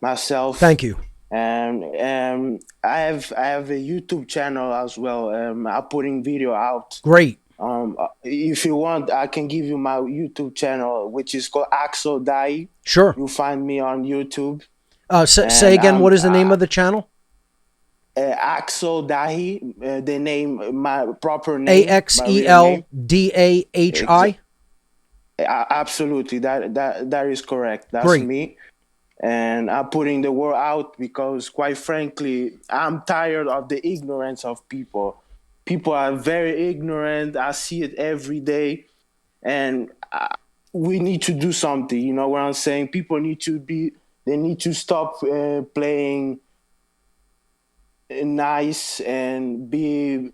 myself. Thank you. And I have a YouTube channel as well. I'm putting video out. Great. If you want, I can give you my YouTube channel, which is called Axel Dai. Sure. You'll find me on YouTube. Say again, what is the name of the channel? Axel Dahi, the name, my proper name. AXELDAHI? Absolutely. That is correct. That's Great. me. And I'm putting the word out because, quite frankly, I'm tired of the ignorance of people. People are very ignorant. I see it every day. And we need to do something. You know what I'm saying? People need to stop playing nice and be.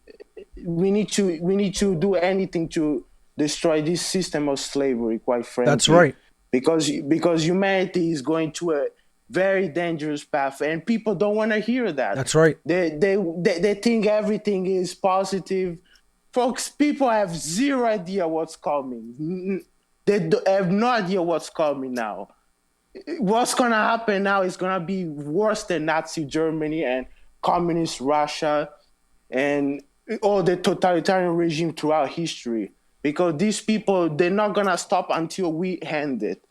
We need to do anything to destroy this system of slavery, quite frankly. That's right. Because humanity is going to a very dangerous path, and people don't want to hear that. That's right. They think everything is positive. Folks, people have zero idea what's coming. They have no idea what's coming now. What's gonna happen now is gonna be worse than Nazi Germany and communist Russia and all the totalitarian regime throughout history. Because these people, they're not gonna stop until we end it.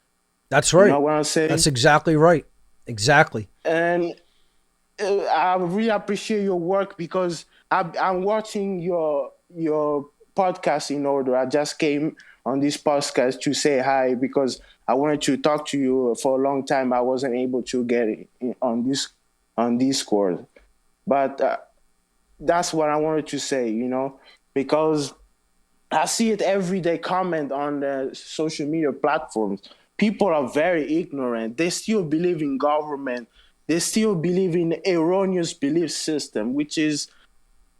That's You right. know what I'm saying? That's exactly right. Exactly. And I really appreciate your work because I'm watching your podcast in order. I just came on this podcast to say hi because I wanted to talk to you for a long time. I wasn't able to get on Discord, but that's what I wanted to say. Because I see it every day. Comment on the social media platforms. People are very ignorant. They still believe in government. They still believe in erroneous belief system, which is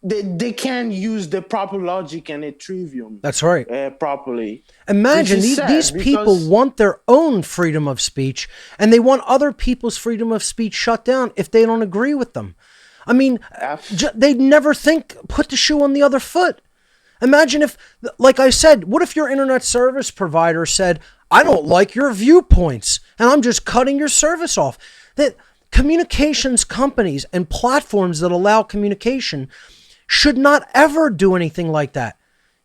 they can't use the proper logic and a trivium. That's right. Properly. Imagine Which is these sad people because- want their own freedom of speech, and they want other people's freedom of speech shut down if they don't agree with them. I mean, they'd never put the shoe on the other foot. Imagine if, like I said, what if your internet service provider said, I don't like your viewpoints, and I'm just cutting your service off? That communications companies and platforms that allow communication should not ever do anything like that.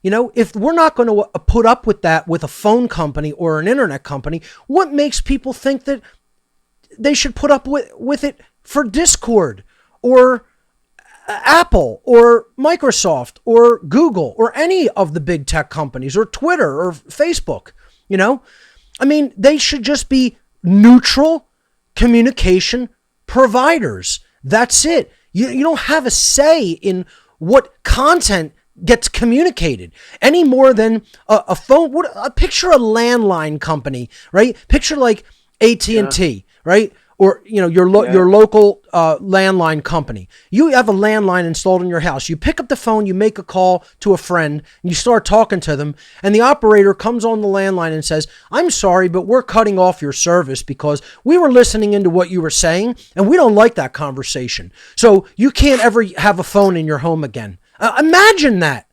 If we're not going to put up with that with a phone company or an internet company, what makes people think that they should put up with it for Discord or Apple or Microsoft or Google or any of the big tech companies or Twitter or Facebook? I mean, they should just be neutral communication providers. That's it. You don't have a say in what content gets communicated any more than a phone. Picture a landline company, right? Picture like AT&T, right? Or your local landline company. You have a landline installed in your house. You pick up the phone, you make a call to a friend, and you start talking to them, and the operator comes on the landline and says, "I'm sorry, but we're cutting off your service because we were listening into what you were saying, and we don't like that conversation. So you can't ever have a phone in your home again." Imagine that.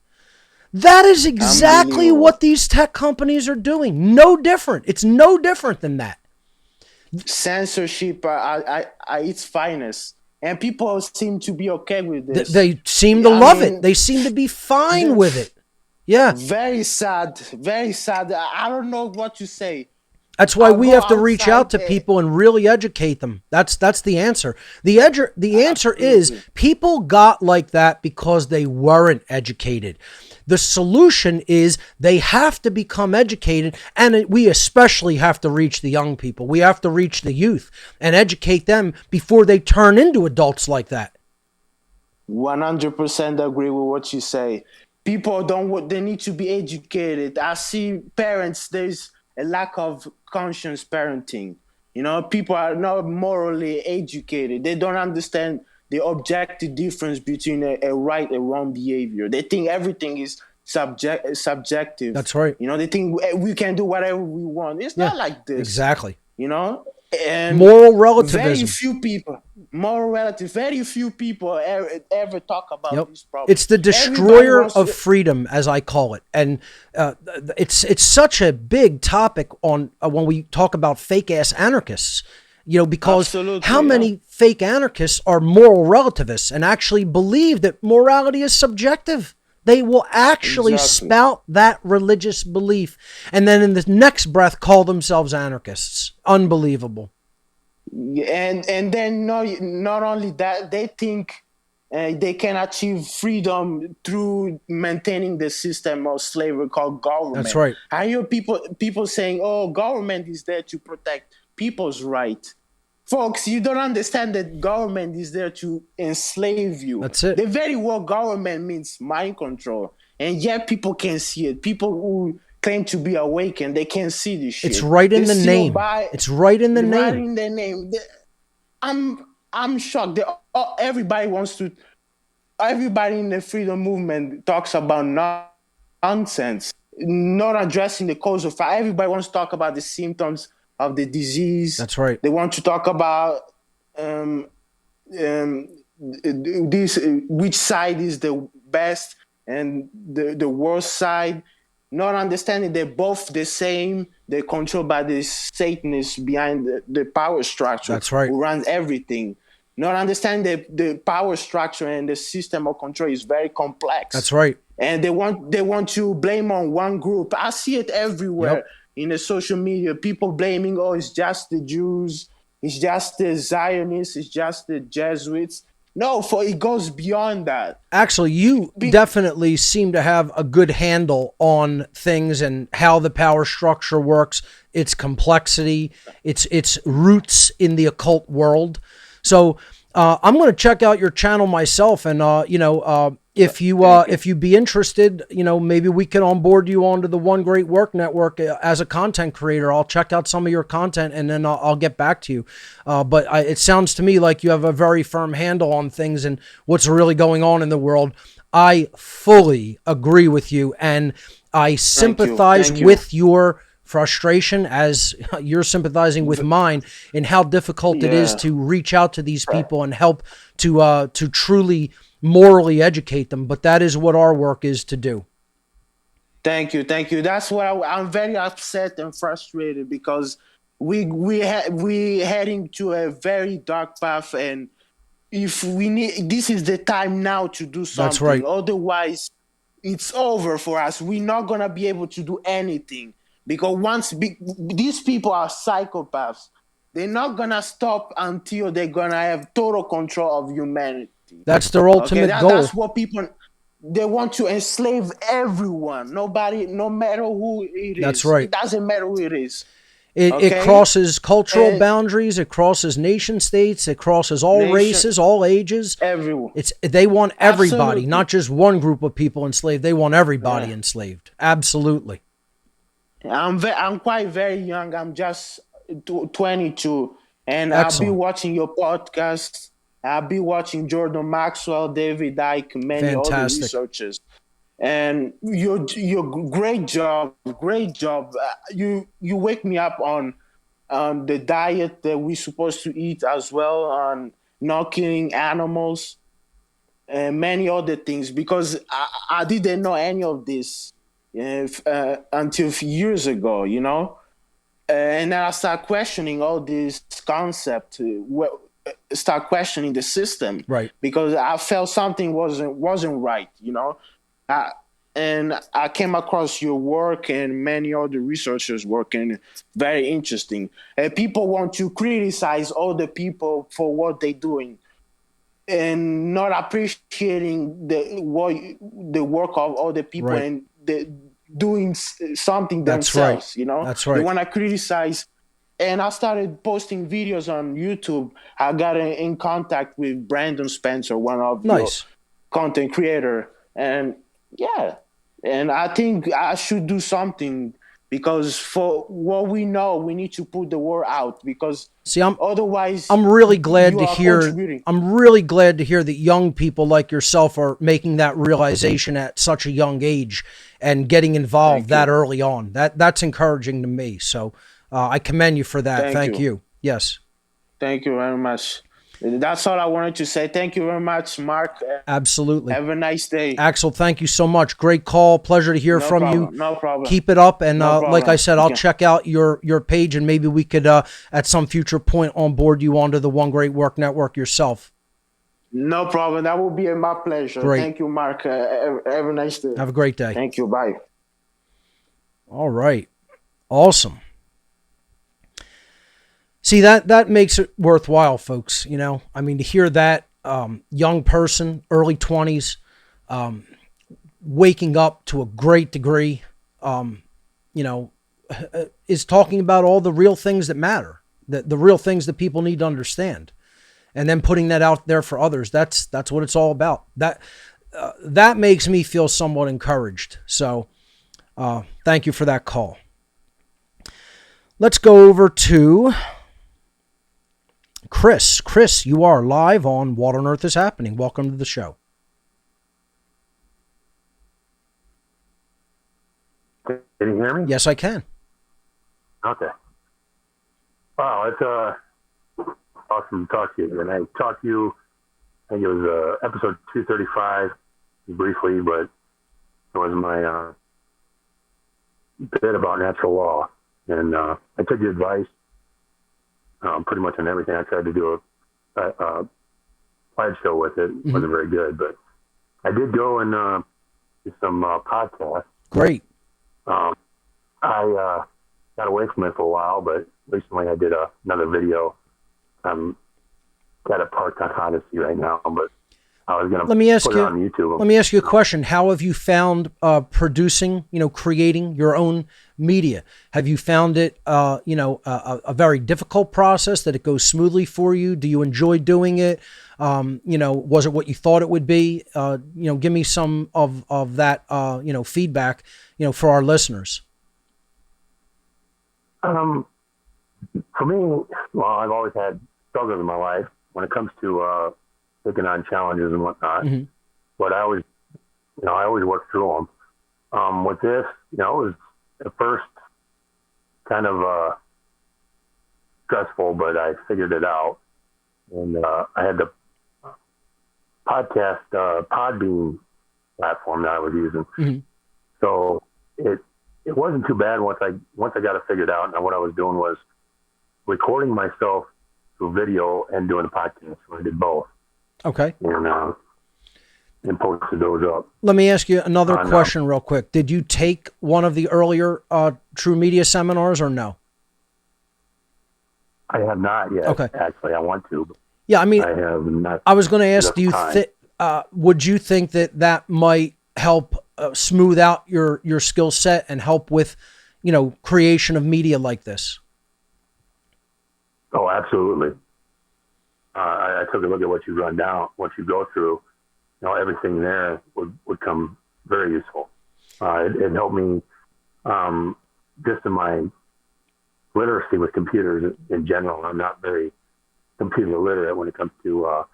That is exactly what these tech companies are doing. No different. It's no different than that. Censorship at its finest, and people seem to be okay with this. They seem to love it. They seem to be fine with it. Yeah. Very sad. Very sad. I don't know what to say. That's why we have to reach out to people and really educate them. That's the answer. The answer is people got like that because they weren't educated. The solution is they have to become educated, and we especially have to reach the young people. We have to reach the youth and educate them before they turn into adults like that. 100% agree with what you say. People they need to be educated. I see parents, there's a lack of conscious parenting. People are not morally educated. They don't understand the objective difference between a right and wrong behavior. They think everything is subjective. That's right. They think we can do whatever we want. It's not like this. Exactly. And moral relativism. Very few people ever talk about this problem. It's the destroyer of freedom, as I call it, and it's such a big topic on when we talk about fake ass anarchists. Because how many fake anarchists are moral relativists and actually believe that morality is subjective? They will actually spout that religious belief and then in the next breath call themselves anarchists. Unbelievable. And then not only that, they think they can achieve freedom through maintaining the system of slavery called government. That's right. I hear people saying, "Oh, government is there to protect people's rights." Folks, you don't understand that government is there to enslave you. That's it. The very word government means mind control. And yet people can see it. People who claim to be awakened, they can't see this shit. It's right in the name. It's right in the name. Right in the name. I'm shocked. Everybody in the freedom movement talks about nonsense, not addressing the cause of fire. Everybody wants to talk about the symptoms of the disease. That's right. They want to talk about this, which side is the best and the worst side. not understanding they're both the same. They're controlled by this Satanists behind the power structure. That's right. Who runs everything. Not understanding the power structure and the system of control is very complex. That's right. And they want to blame on one group. I see it everywhere. Yep. In the social media. People blaming, oh, it's just the Jews, it's just the Zionists, it's just the Jesuits. No, for it goes beyond that. Actually, you definitely seem to have a good handle on things and how the power structure works, its complexity, its roots in the occult world. So I'm going to check out your channel myself, and if you be interested, maybe we can onboard you onto the One Great Work Network as a content creator. I'll check out some of your content, and then I'll get back to you. But it sounds to me like you have a very firm handle on things and what's really going on in the world. I fully agree with you, and I sympathize with your frustration as you're sympathizing with mine, and how difficult it is to reach out to these people and help to truly morally educate them. But that is what our work is to do. Thank you. That's what I'm very upset and frustrated, because we heading to a very dark path, and if we need, this is the time now to do something. That's right. Otherwise, it's over for us. We're not gonna be able to do anything, because these people are psychopaths. They're not gonna stop until they're gonna have total control of humanity. That's their ultimate goal. That's what people, they want to enslave everyone. Nobody, no matter who it is. That's right. It doesn't matter who it is. It crosses cultural boundaries. It crosses nation states. It crosses all races, all ages. Everyone. They want everybody, Absolutely. not just one group of people enslaved. They want everybody enslaved. Absolutely. I'm quite very young. I'm just 22, and Excellent. I'll be watching your podcast. I'll be watching Jordan Maxwell, David Icke, many other researchers. And your great job. You wake me up on the diet that we're supposed to eat, as well on not killing animals and many other things, because I didn't know any of this until a few years ago, and then I start questioning all these concepts. Start questioning the system, right? Because I felt something wasn't right, and I came across your work and many other researchers' work, and very interesting. People want to criticize other people for what they're doing, and not appreciating the work of other people, right, and doing something themselves. Right. That's right. They want to criticize. And I started posting videos on YouTube. I got in contact with Brandon Spencer, one of your content creator. And and I think I should do something, because for what we know, we need to put the word out, because otherwise I'm really glad to hear that young people like yourself are making that realization at such a young age and getting involved that early on. That's encouraging to me. So I commend you for that. Thank you. Yes. Thank you very much. That's all I wanted to say. Thank you very much, Mark. Absolutely. Have a nice day. Axel, thank you so much. Great call. Pleasure to hear from you. No problem. Keep it up. And like I said, I'll check out your page, and maybe we could, at some future point, onboard you onto the One Great Work Network yourself. No problem. That will be my pleasure. Great. Thank you, Mark. Have a nice day. Have a great day. Thank you. Bye. All right. Awesome. See, that makes it worthwhile, folks. I mean, to hear that young person, early 20s, waking up to a great degree, is talking about all the real things that matter, the real things that people need to understand, and then putting that out there for others. That's what it's all about. That makes me feel somewhat encouraged. So thank you for that call. Let's go over to Chris. Chris, you are live on What on Earth is Happening. Welcome to the show. Can you hear me? Yes, I can. Okay. Wow, it's awesome to talk to you. And I talked to you, I think it was episode 235 briefly, but it was my bit about natural law, and I took your advice pretty much on everything. I tried to do a slideshow with it. It wasn't very good, but I did go and do some podcasts. Great. I got away from it for a while, but recently I did another video. I'm got it parked on Odyssey right now, but I was going to put it on YouTube. Let me ask you a question. How have you found producing, creating your own media? Have you found it, a very difficult process, that it goes smoothly for you? Do you enjoy doing it? Was it what you thought it would be? Give me some of that, feedback, for our listeners. For me, well, I've always had struggles in my life when it comes to taking on challenges and whatnot. But I always work through them. With this, it was at first kind of stressful, but I figured it out. And I had the podcast Podbean platform that I was using. So it wasn't too bad once I got it figured out. And what I was doing was recording myself through video and doing a podcast. So I did both. Okay. And posted those up. Let me ask you another question real quick. Did you take one of the earlier True Media seminars or no? I have not yet. Okay. Actually, I want to. Yeah, I mean, I have not. I was going to ask, would you think that might help smooth out your skill set and help with, creation of media like this? Oh, absolutely. I took a look at what you run down, what you go through. Everything there would come very useful. It helped me just in my literacy with computers in general. I'm not very computer literate when it comes to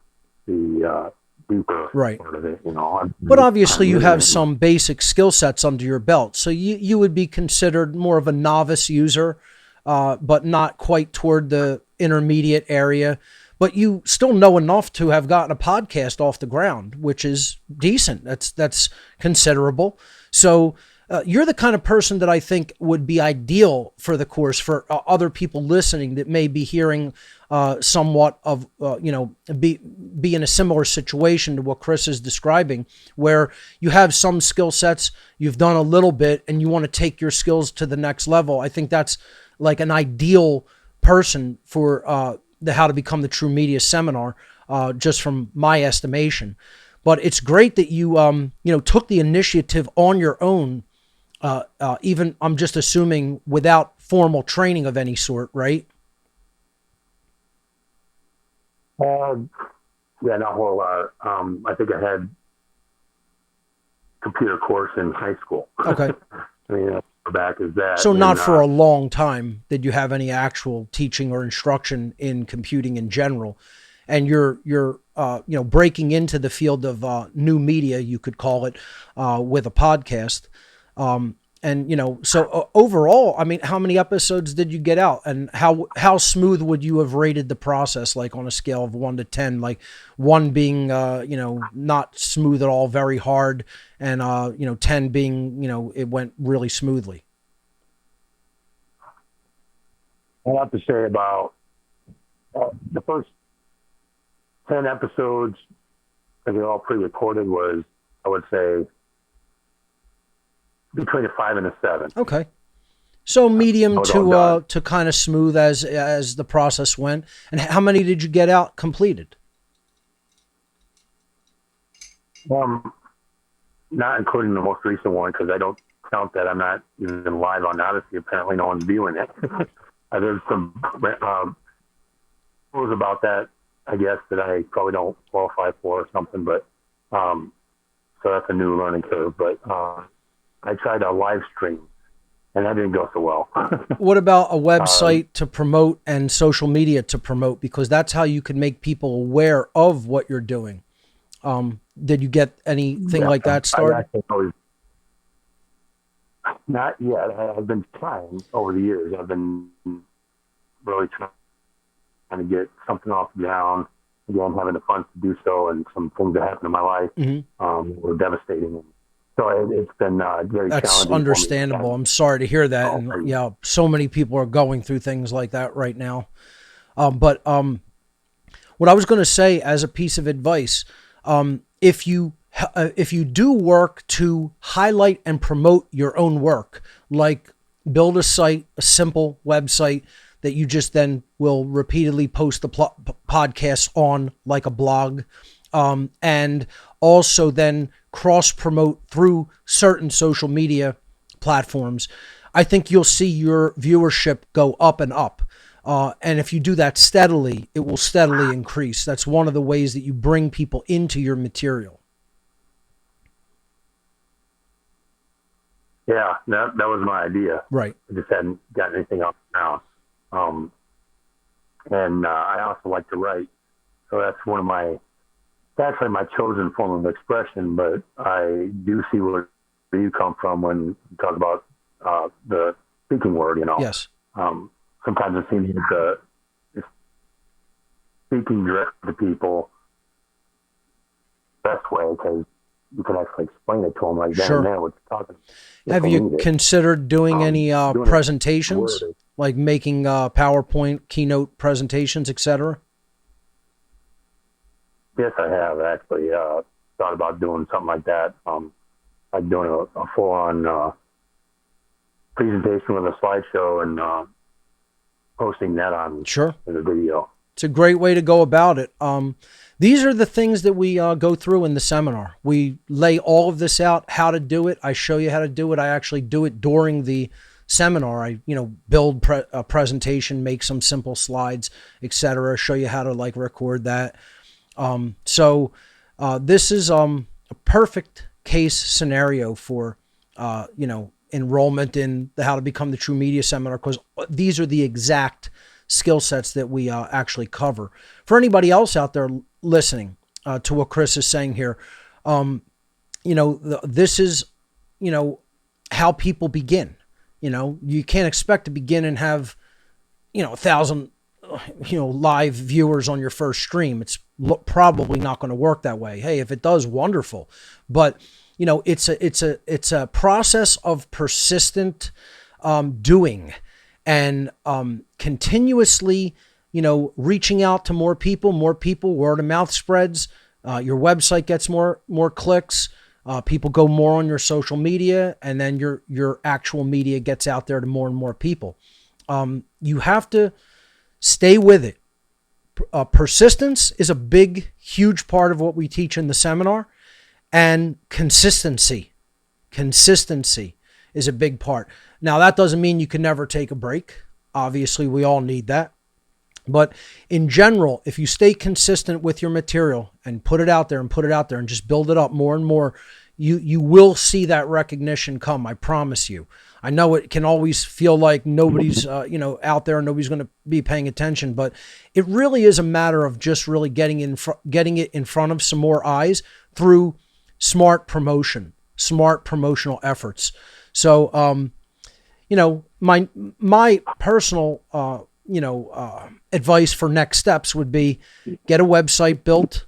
the deeper part of it. But obviously you have some basic skill sets under your belt, so you would be considered more of a novice user, but not quite toward the intermediate area. But you still know enough to have gotten a podcast off the ground, which is decent. That's considerable. So you're the kind of person that I think would be ideal for the course for other people listening that may be hearing somewhat of, be in a similar situation to what Chris is describing, where you have some skill sets, you've done a little bit, and you want to take your skills to the next level. I think that's like an ideal person for the How to Become the True Media seminar, just from my estimation. But it's great that you, took the initiative on your own, even, I'm just assuming, without formal training of any sort, right? Yeah, not a whole lot. I think I had computer course in high school. Okay. I mean, back as that. So not for a long time did you have any actual teaching or instruction in computing in general, and you're breaking into the field of new media, you could call it, with a podcast, so overall, I mean, how many episodes did you get out, and how smooth would you have rated the process, like on a scale of 1 to 10, like 1 being not smooth at all, very hard, and 10 being it went really smoothly? I have to say about the first 10 episodes, because they're all pre-recorded, was, I would say, between a 5 and a 7. Okay. So medium to kind of smooth as the process went. And how many did you get out completed? Not including the most recent one, because I don't count that. I'm not even live on Odyssey. Apparently no one's viewing it. There's some rules about that, I guess, that I probably don't qualify for or something. But so that's a new learning curve. But I tried a live stream, and that didn't go so well. What about a website to promote and social media to promote? Because that's how you can make people aware of what you're doing. Did you get anything like that started? Not yet. I've been trying over the years. I've been really trying to get something off the ground. Again, having the funds to do so, and some things that happened in my life were devastating. So it's been very That's challenging. understandable. I'm sorry to hear that. Oh, And yeah, so many people are going through things like that right now. But what I was going to say as a piece of advice, if you do work to highlight and promote your own work, like build a site, a simple website that you just then will repeatedly post the podcasts on, like a blog, and also then cross promote through certain social media platforms, I think you'll see your viewership go up and up. And if you do that steadily, it will steadily increase. That's one of the ways that you bring people into your material. Yeah, that was my idea. Right. I just hadn't gotten anything else now. And I also like to write. So that's actually my chosen form of expression, but I do see where you come from when you talk about the speaking word, Yes. Sometimes it seems like speaking direct to people best way, because you can actually explain it to them like then and there what you're talking about. Have you considered doing any presentations, like making PowerPoint, keynote presentations, etc.? Yes, I have actually thought about doing something like that. Like doing a full-on presentation with a slideshow and posting that on in the video. It's a great way to go about it. These are the things that we go through in the seminar. We lay all of this out, how to do it. I show you how to do it. I actually do it during the seminar. I, build a presentation, make some simple slides, etc. Show you how to record that. So this is a perfect case scenario for, enrollment in the How to Become the True Media seminar, because these are the exact skill sets that we actually cover. For anybody else out there listening to what Chris is saying here, this is, how people begin. You can't expect to begin and have, 1,000, live viewers on your first stream. It's probably not going to work that way. Hey, if it does, wonderful. But, it's a process of persistent doing and continuously, reaching out to more people, word of mouth spreads. Your website gets more clicks. People go more on your social media, and then your actual media gets out there to more and more people. You have to stay with it. Persistence is a big, huge part of what we teach in the seminar, and consistency is a big part. Now, that doesn't mean you can never take a break. Obviously, we all need that. But in general, if you stay consistent with your material and put it out there and just build it up more and more, you will see that recognition come. I promise you. I know it can always feel like nobody's out there and nobody's going to be paying attention, but it really is a matter of just really getting it in front of some more eyes through smart promotional efforts. So, my personal, advice for next steps would be get a website built,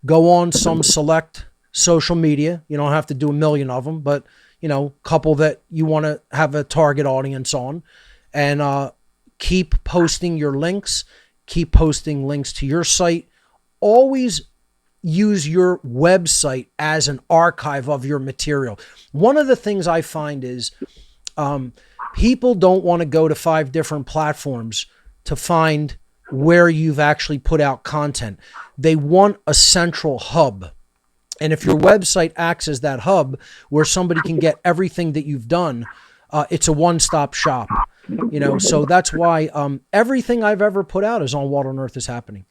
go on some select social media. You don't have to do a million of them, but, couple that you want to have a target audience on, and keep posting your links, keep posting links to your site. Always use your website as an archive of your material. One of the things I find is people don't want to go to 5 different platforms to find where you've actually put out content. They want a central hub. And if your website acts as that hub where somebody can get everything that you've done, it's a one-stop shop. So that's why everything I've ever put out is on What on Earth is Happening.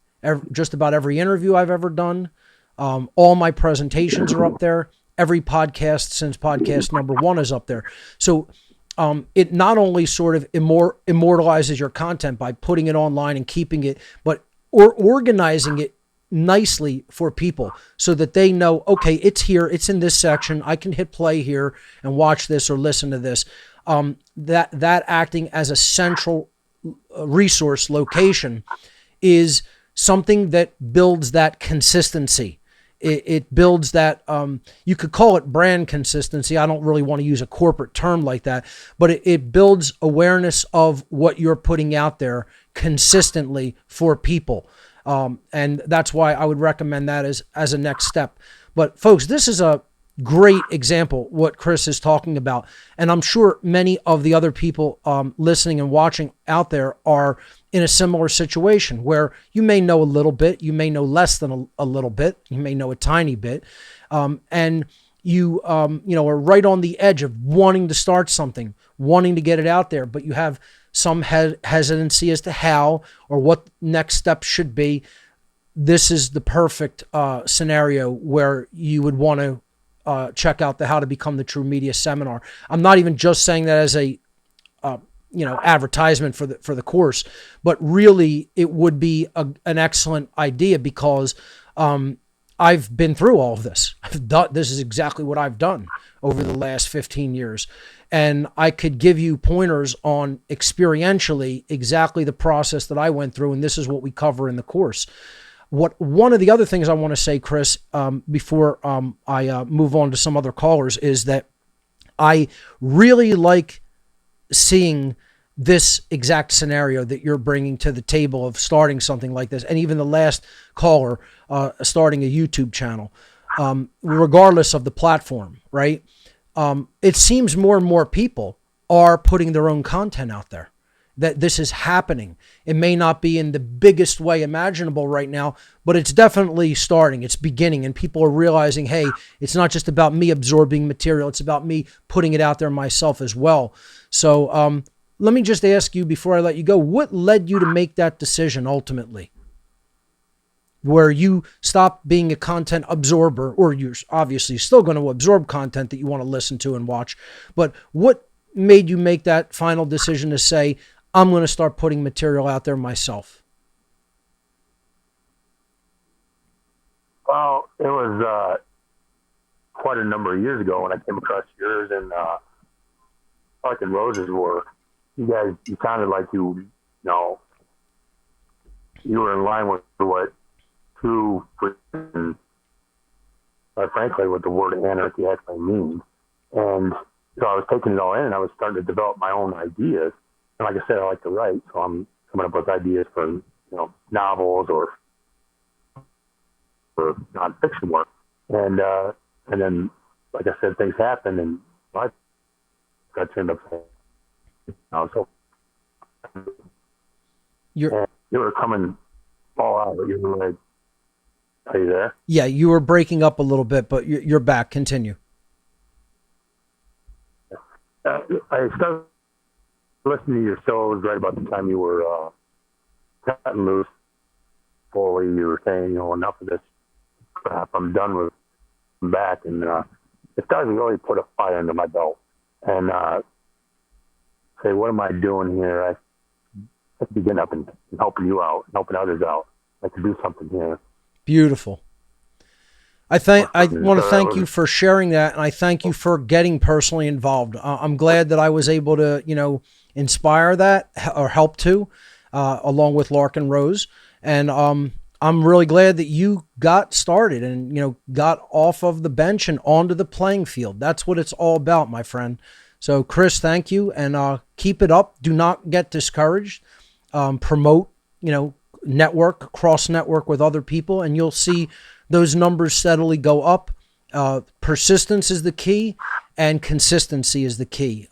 Just about every interview I've ever done, all my presentations are up there. Every podcast since podcast number 1 is up there. So it not only sort of immortalizes your content by putting it online and keeping it, but organizing it nicely for people so that they know, okay, it's here, it's in this section, I can hit play here and watch this or listen to this. That acting as a central resource location is something that builds that consistency. it builds that, you could call it brand consistency. I don't really want to use a corporate term like that, but it builds awareness of what you're putting out there consistently for people. And that's why I would recommend that as a next step. But folks, this is a great example what Chris is talking about. And I'm sure many of the other people listening and watching out there are in a similar situation where you may know a little bit, you may know less than a little bit, you may know a tiny bit. And you are right on the edge of wanting to start something, wanting to get it out there, but you have some hesitancy as to how or what next steps should be. This is the perfect scenario where you would want to check out the How to Become the True Media seminar. I'm not even just saying that as a advertisement for the course, but really it would be an excellent idea because I've been through all of this. This is exactly what I've done over the last 15 years. And I could give you pointers on experientially exactly the process that I went through. And this is what we cover in the course. One of the other things I want to say, Chris, before I move on to some other callers, is that I really like seeing this exact scenario that you're bringing to the table of starting something like this. And even the last caller, starting a YouTube channel, regardless of the platform, right? It seems more and more people are putting their own content out there, that this is happening. It may not be in the biggest way imaginable right now, but it's definitely starting. It's beginning, and people are realizing, hey, it's not just about me absorbing material. It's about me putting it out there myself as well. So let me just ask you before I let you go, what led you to make that decision ultimately? Where you stop being a content absorber, or you're obviously still going to absorb content that you want to listen to and watch, but what made you make that final decision to say, I'm going to start putting material out there myself? Well, it was quite a number of years ago when I came across yours and Park and Rose's work. You sounded like you were in line with what true, frankly, what the word anarchy actually means. And so I was taking it all in, and I was starting to develop my own ideas. And like I said, I like to write, so I'm coming up with ideas for novels or nonfiction work. And then, like I said, things happened, and I got turned upside down. So you were coming all out. You were like, are you there? Yeah, you were breaking up a little bit, but you're back. Continue. I started listening to your shows right about the time you were cutting loose fully. You were saying, enough of this crap. I'm done with it. Back, and it started to really put a fire under my belt. And say, what am I doing here? I have to be getting up and helping you out, helping others out. I have to do something here. Beautiful. I want to thank you for sharing that, and I thank you for getting personally involved. I'm glad that I was able to, inspire that or help to, along with Lark and Rose. And I'm really glad that you got started and, got off of the bench and onto the playing field. That's what it's all about, my friend. So, Chris, thank you, and keep it up. Do not get discouraged. Promote, network, cross-network with other people, and you'll see those numbers steadily go up. Persistence is the key, and consistency is the key.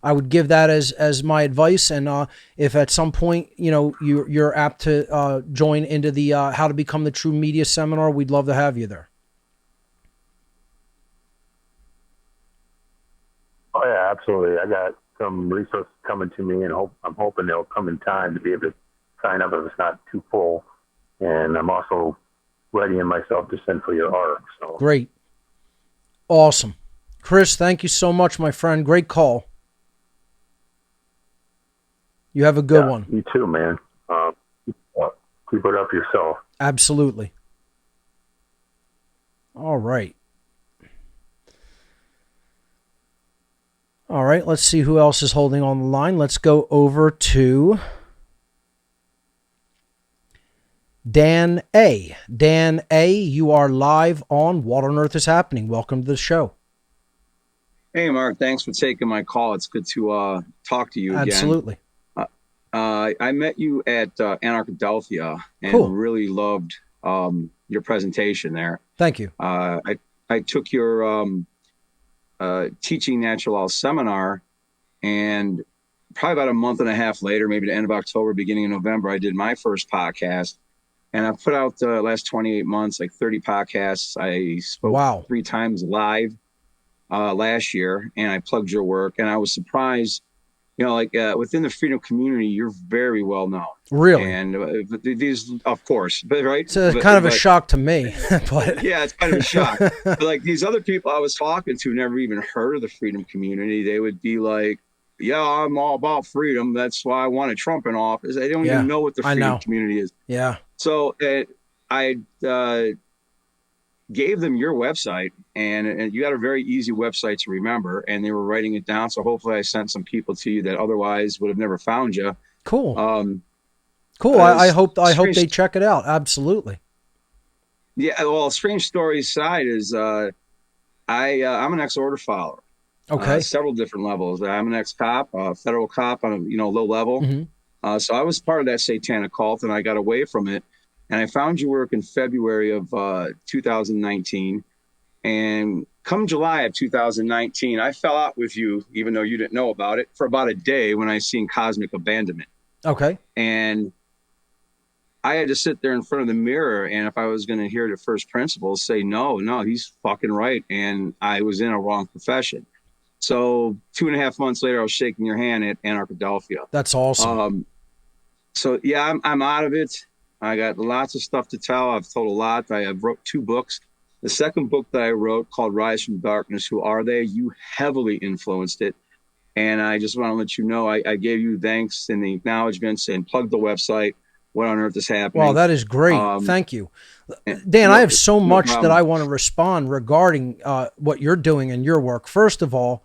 I would give that as my advice. And if at some point you're apt to join into the How to Become the True Media seminar, we'd love to have you there. Oh yeah, absolutely. I got some resources coming to me, and I'm hoping they'll come in time to be able to sign up if it's not too full. And I'm also readying myself to send for your arc. So great, awesome, Chris. Thank you so much, my friend. Great call. You have a good one. You too, man. Keep it up yourself. Absolutely. All right. All right, let's see who else is holding on the line. Let's go over to Dan A. Dan A., you are live on What on Earth is Happening. Welcome to the show. Hey, Mark, thanks for taking my call. It's good to talk to you again. Absolutely. I met you at Anarchists and Cool. really loved your presentation there. Thank you. I took your Teaching Natural Law seminar, and probably about a month and a half later, maybe the end of October, beginning of November, I did my first podcast. And I've put out the last 28 months, like 30 podcasts. I spoke 3 times live last year, and I plugged your work. And I was surprised, within the freedom community, you're very well known. Really? And these, of course, but right. It's kind of a shock to me. But yeah, it's kind of a shock. But like these other people I was talking to never even heard of the freedom community. They would be like, yeah, I'm all about freedom. That's why I wanted Trump in office. They don't even know what the freedom community is. Yeah. So I gave them your website, and you got a very easy website to remember, and they were writing it down. So hopefully I sent some people to you that otherwise would have never found you. Cool. Cool. I hope they check it out. Absolutely. Yeah. Well, strange story aside is I'm an ex-order follower. Okay. Several different levels. I'm an ex-cop, federal cop on a low level. Mm-hmm. So I was part of that satanic cult, and I got away from it. And I found your work in February of 2019. And come July of 2019, I fell out with you, even though you didn't know about it, for about a day when I seen Cosmic Abandonment. Okay. And I had to sit there in front of the mirror, and if I was going to hear the first principles, say, no, he's fucking right. And I was in a wrong profession. So 2.5 months later, I was shaking your hand at Anarchists. That's awesome. So yeah, I'm out of it. I got lots of stuff to tell. I've told a lot. I have wrote 2 books. The second book that I wrote, called Rise from Darkness, Who Are They? You heavily influenced it. And I just want to let you know, I gave you thanks in the acknowledgments and plugged the website. What on earth is happening? Well, that is great. Thank you. Dan, I have so much that I want to respond regarding what you're doing in your work. First of all,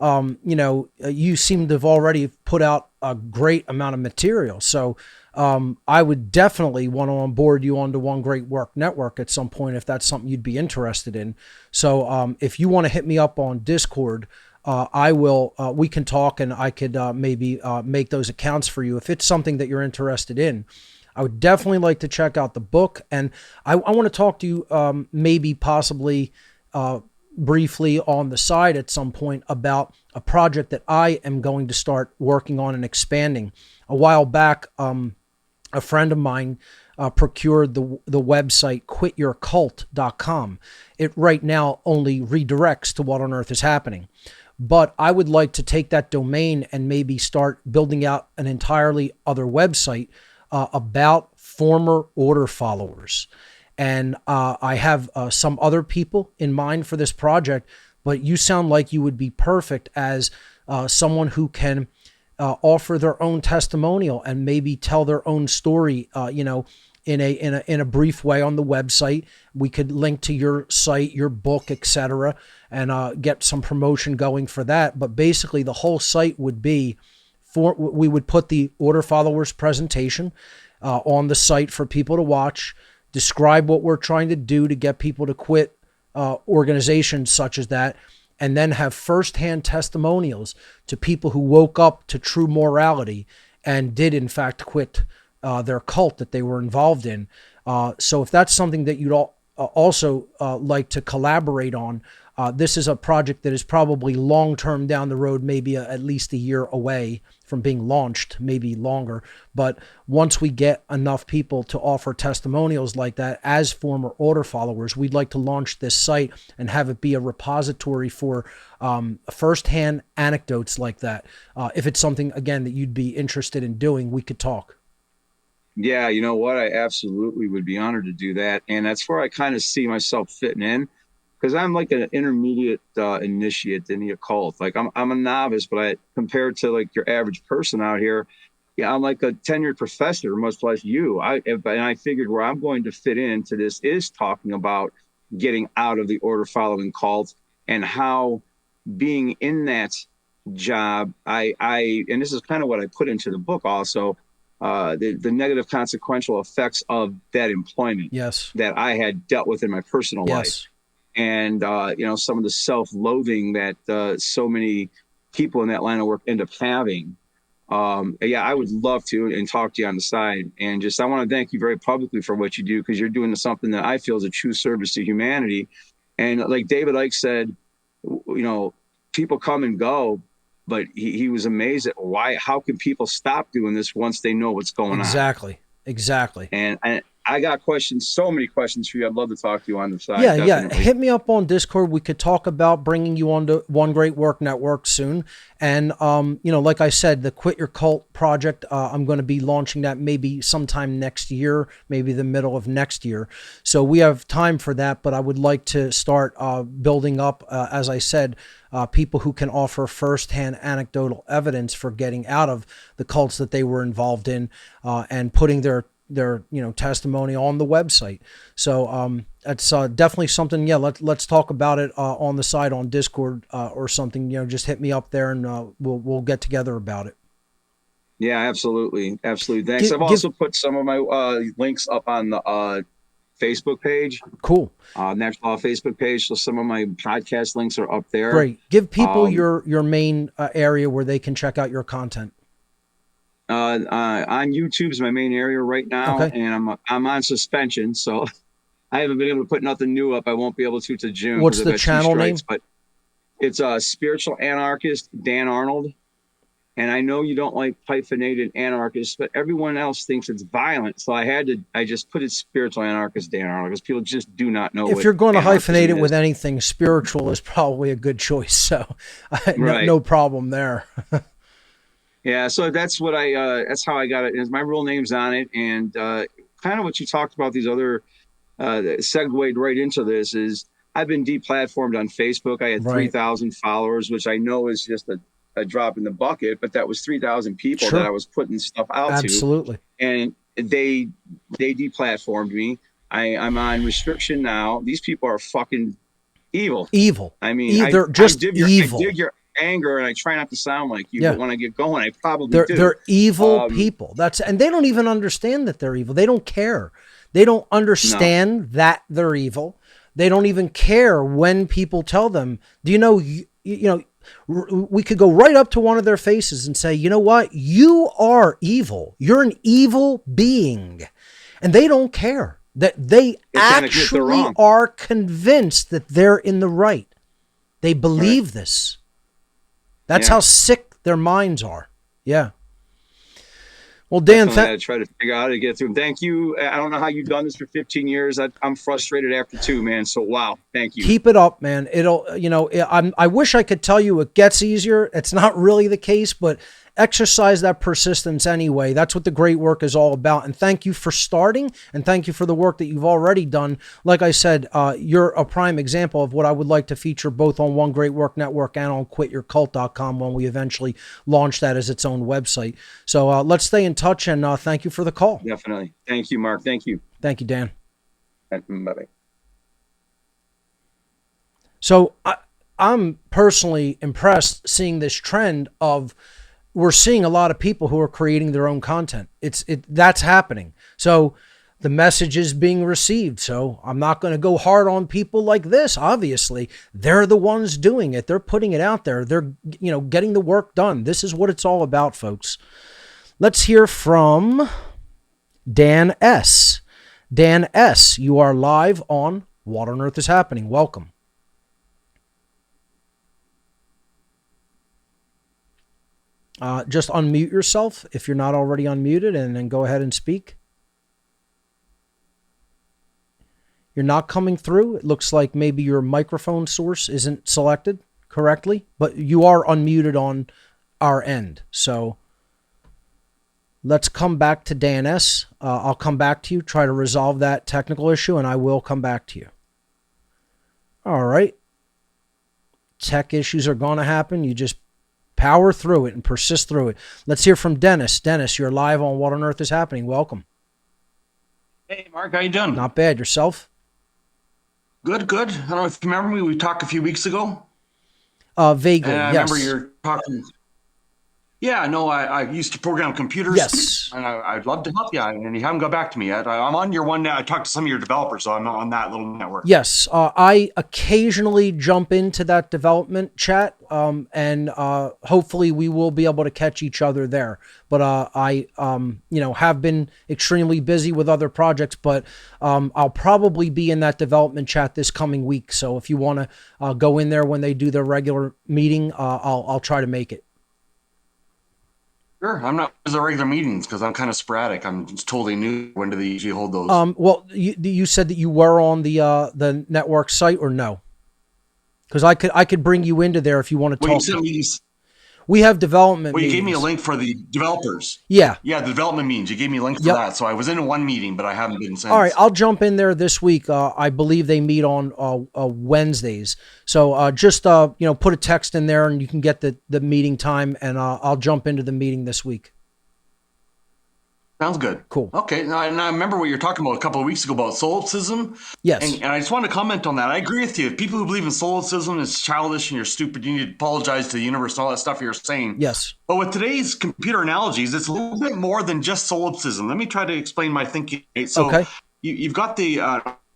you seem to have already put out a great amount of material. So I would definitely want to onboard you onto One Great Work Network at some point if that's something you'd be interested in. So if you want to hit me up on Discord, I will. We can talk, and I could maybe make those accounts for you if it's something that you're interested in. I would definitely like to check out the book, and I want to talk to you maybe possibly briefly on the side at some point about a project that I am going to start working on and expanding. A while back, a friend of mine procured the website quityourcult.com. It right now only redirects to What on Earth is Happening. But I would like to take that domain and maybe start building out an entirely other website about former order followers. And I have some other people in mind for this project, but you sound like you would be perfect as someone who can offer their own testimonial and maybe tell their own story, in a brief way on the website. We could link to your site, your book, etc., and get some promotion going for that. But basically, the whole site would be we would put the order followers presentation on the site for people to watch, describe what we're trying to do to get people to quit organizations such as that, and then have firsthand testimonials to people who woke up to true morality and did in fact quit their cult that they were involved in. So if that's something that you'd also like to collaborate on, this is a project that is probably long-term down the road, maybe at least a year away from being launched, maybe longer. But once we get enough people to offer testimonials like that as former order followers, we'd like to launch this site and have it be a repository for firsthand anecdotes like that. If it's something, again, that you'd be interested in doing, we could talk. Yeah, you know what? I absolutely would be honored to do that. And that's where I kind of see myself fitting in, because I'm like an intermediate initiate in the occult. Like I'm a novice, but compared to like your average person out here, yeah, I'm like a tenured professor, much like you. And I figured where I'm going to fit into this is talking about getting out of the order following cult and how being in that job, and this is kind of what I put into the book also. the negative consequential effects of that employment Yes. that I had dealt with in my personal life. And, some of the self-loathing that so many people in that line of work end up having. I would love to and talk to you on the side. And I want to thank you very publicly for what you do, because you're doing something that I feel is a true service to humanity. And like David Icke said, people come and go, but he was amazed at how can people stop doing this once they know what's going on. Exactly. And I got questions, so many questions for you. I'd love to talk to you on the side. Yeah, definitely. Hit me up on Discord. We could talk about bringing you onto One Great Work Network soon. And, like I said, the Quit Your Cult project, I'm going to be launching that maybe sometime next year, maybe the middle of next year. So we have time for that, but I would like to start building up, as I said, people who can offer firsthand anecdotal evidence for getting out of the cults that they were involved in, and putting their testimony on the website. So that's definitely something. Yeah, let's talk about it on the side on Discord or something. Just hit me up there and we'll get together about it. Yeah, absolutely. Thanks. I've also put some of my links up on the Facebook page. Cool. Natural Law Facebook page. So some of my podcast links are up there. Great. Give people your main area where they can check out your content. On YouTube is my main area right now, and I'm on suspension, so I haven't been able to put nothing new up. I won't be able to June. What's the channel name? But it's Spiritual Anarchist Dan Arnold, and I know you don't like hyphenated anarchists, but everyone else thinks it's violent, so I just put it Spiritual Anarchist Dan Arnold, because people just do not know. If you're going to hyphenate it with anything, spiritual is probably a good choice. So no problem there. Yeah, so that's what that's how I got it. My real name's on it, and kind of what you talked about, these other segued right into this, is I've been deplatformed on Facebook. I had 3,000 followers, which I know is just a drop in the bucket, but that was 3,000 people that I was putting stuff out to. Absolutely. And they deplatformed me. I'm on restriction now. These people are fucking evil. I mean, they're just evil. I dig your anger, and I try not to sound like you, but when I get going, I probably do. They're evil people. And they don't even understand that they're evil. They don't care. They don't understand that they're evil. They don't even care when people tell them. Do you know? We could go right up to one of their faces and say, you know what? You are evil. You're an evil being, and they don't care. That they actually are convinced that they're in the right. They believe this. That's how sick their minds are. Yeah. Well, Dan, I try to figure out how to get through. Thank you. I don't know how you've done this for 15 years. I'm frustrated after 2, man. So, wow. Thank you. Keep it up, man. I wish I could tell you it gets easier. It's not really the case, but exercise that persistence anyway. That's what the great work is all about. And thank you for starting, and thank you for the work that you've already done. Like I said, you're a prime example of what I would like to feature both on One Great Work Network and on quityourcult.com when we eventually launch that as its own website. So let's stay in touch, and thank you for the call. Definitely. Thank you, Mark. Thank you. Thank you, Dan. Bye-bye. So I'm personally impressed seeing this trend of we're seeing a lot of people who are creating their own content. That's happening. So the message is being received. So I'm not going to go hard on people like this. Obviously, they're the ones doing it. They're putting it out there. They're, getting the work done. This is what it's all about, folks. Let's hear from Dan S. Dan S., you are live on What on Earth is Happening. Welcome. Just unmute yourself if you're not already unmuted, and then go ahead and speak. You're not coming through. It looks like maybe your microphone source isn't selected correctly, but you are unmuted on our end. So let's come back to Dan S. I'll come back to you, try to resolve that technical issue, and I will come back to you. All right. Tech issues are going to happen. You just power through it and persist through it. Let's hear from Dennis. Dennis, you're live on What on Earth is Happening. Welcome. Hey, Mark, how you doing? Not bad. Yourself? Good. I don't know if you remember me. We talked a few weeks ago. Vaguely, I yes. remember you're talking. Yeah, no, I used to program computers. Yes. And I'd love to help you, and you haven't got back to me yet. I'm on your one now. I talked to some of your developers, so I'm on that little network. Yes, I occasionally jump into that development chat, and hopefully we will be able to catch each other there. But I have been extremely busy with other projects, but I'll probably be in that development chat this coming week. So if you want to go in there when they do their regular meeting, I'll try to make it. Sure, I'm not as the regular meetings because I'm kind of sporadic. I'm just totally new. When do they usually hold those? Well, you said that you were on the network site, or no? Because I could bring you into there if you want to Well, talk. you sent me these. We have development Well, you meetings. gave me a link for the developers. Yeah. Yeah, the development meetings. You gave me a link for Yep. that. So I was in one meeting, but I haven't been since. All right, I'll jump in there this week. I believe they meet on Wednesdays. So just put a text in there and you can get the meeting time, and I'll jump into the meeting this week. Sounds good. Cool. Okay. Now, and I remember what you were talking about a couple of weeks ago about solipsism. Yes. And I just want to comment on that. I agree with you. If people who believe in solipsism is childish and you're stupid, you need to apologize to the universe and all that stuff you're saying. Yes. But with today's computer analogies, it's a little bit more than just solipsism. Let me try to explain my thinking. So Okay. You've got the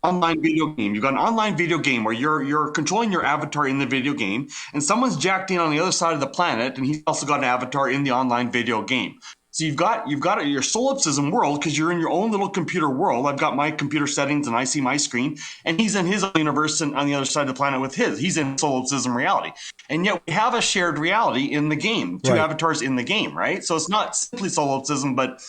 online video game. You've got an online video game where you're controlling your avatar in the video game, and someone's jacked in on the other side of the planet, and he's also got an avatar in the online video game. So you've got your solipsism world because you're in your own little computer world. I've got my computer settings and I see my screen, and he's in his own universe and on the other side of the planet with his. He's in solipsism reality. And yet we have a shared reality in the game, two Right. avatars in the game, right? So it's not simply solipsism, but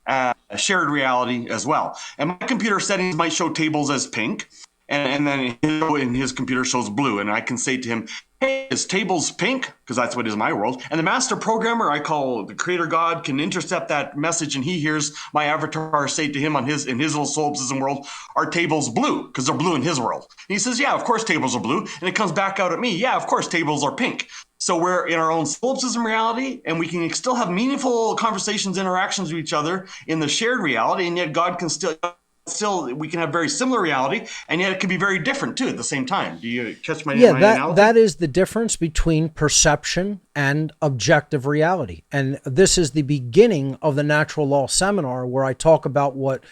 a shared reality as well. And my computer settings might show tables as pink, and then in his computer shows blue. And I can say to him, hey, is tables pink? Because that's what is my world. And the master programmer, I call the creator God, can intercept that message, and he hears my avatar say to him in his little solipsism world, are tables blue? Because they're blue in his world. And he says, yeah, of course tables are blue. And it comes back out at me, yeah, of course tables are pink. So we're in our own solipsism reality, and we can still have meaningful conversations, interactions with each other in the shared reality, and yet God can still we can have very similar reality, and yet it can be very different too at the same time. Do you catch my analogy? That is the difference between perception and objective reality. And this is the beginning of the natural law seminar, where I talk about what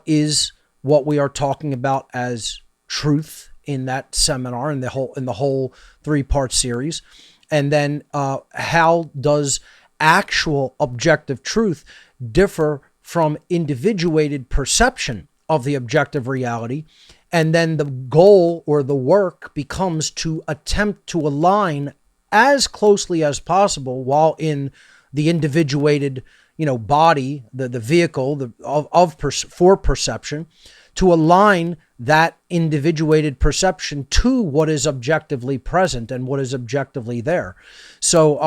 we are talking about as truth in that seminar, in the whole 3-part series. And then how does actual objective truth differ from individuated perception of the objective reality. And then the goal or the work becomes to attempt to align as closely as possible, while in the individuated, body, the vehicle for perception, to align that individuated perception to what is objectively present and what is objectively there. So,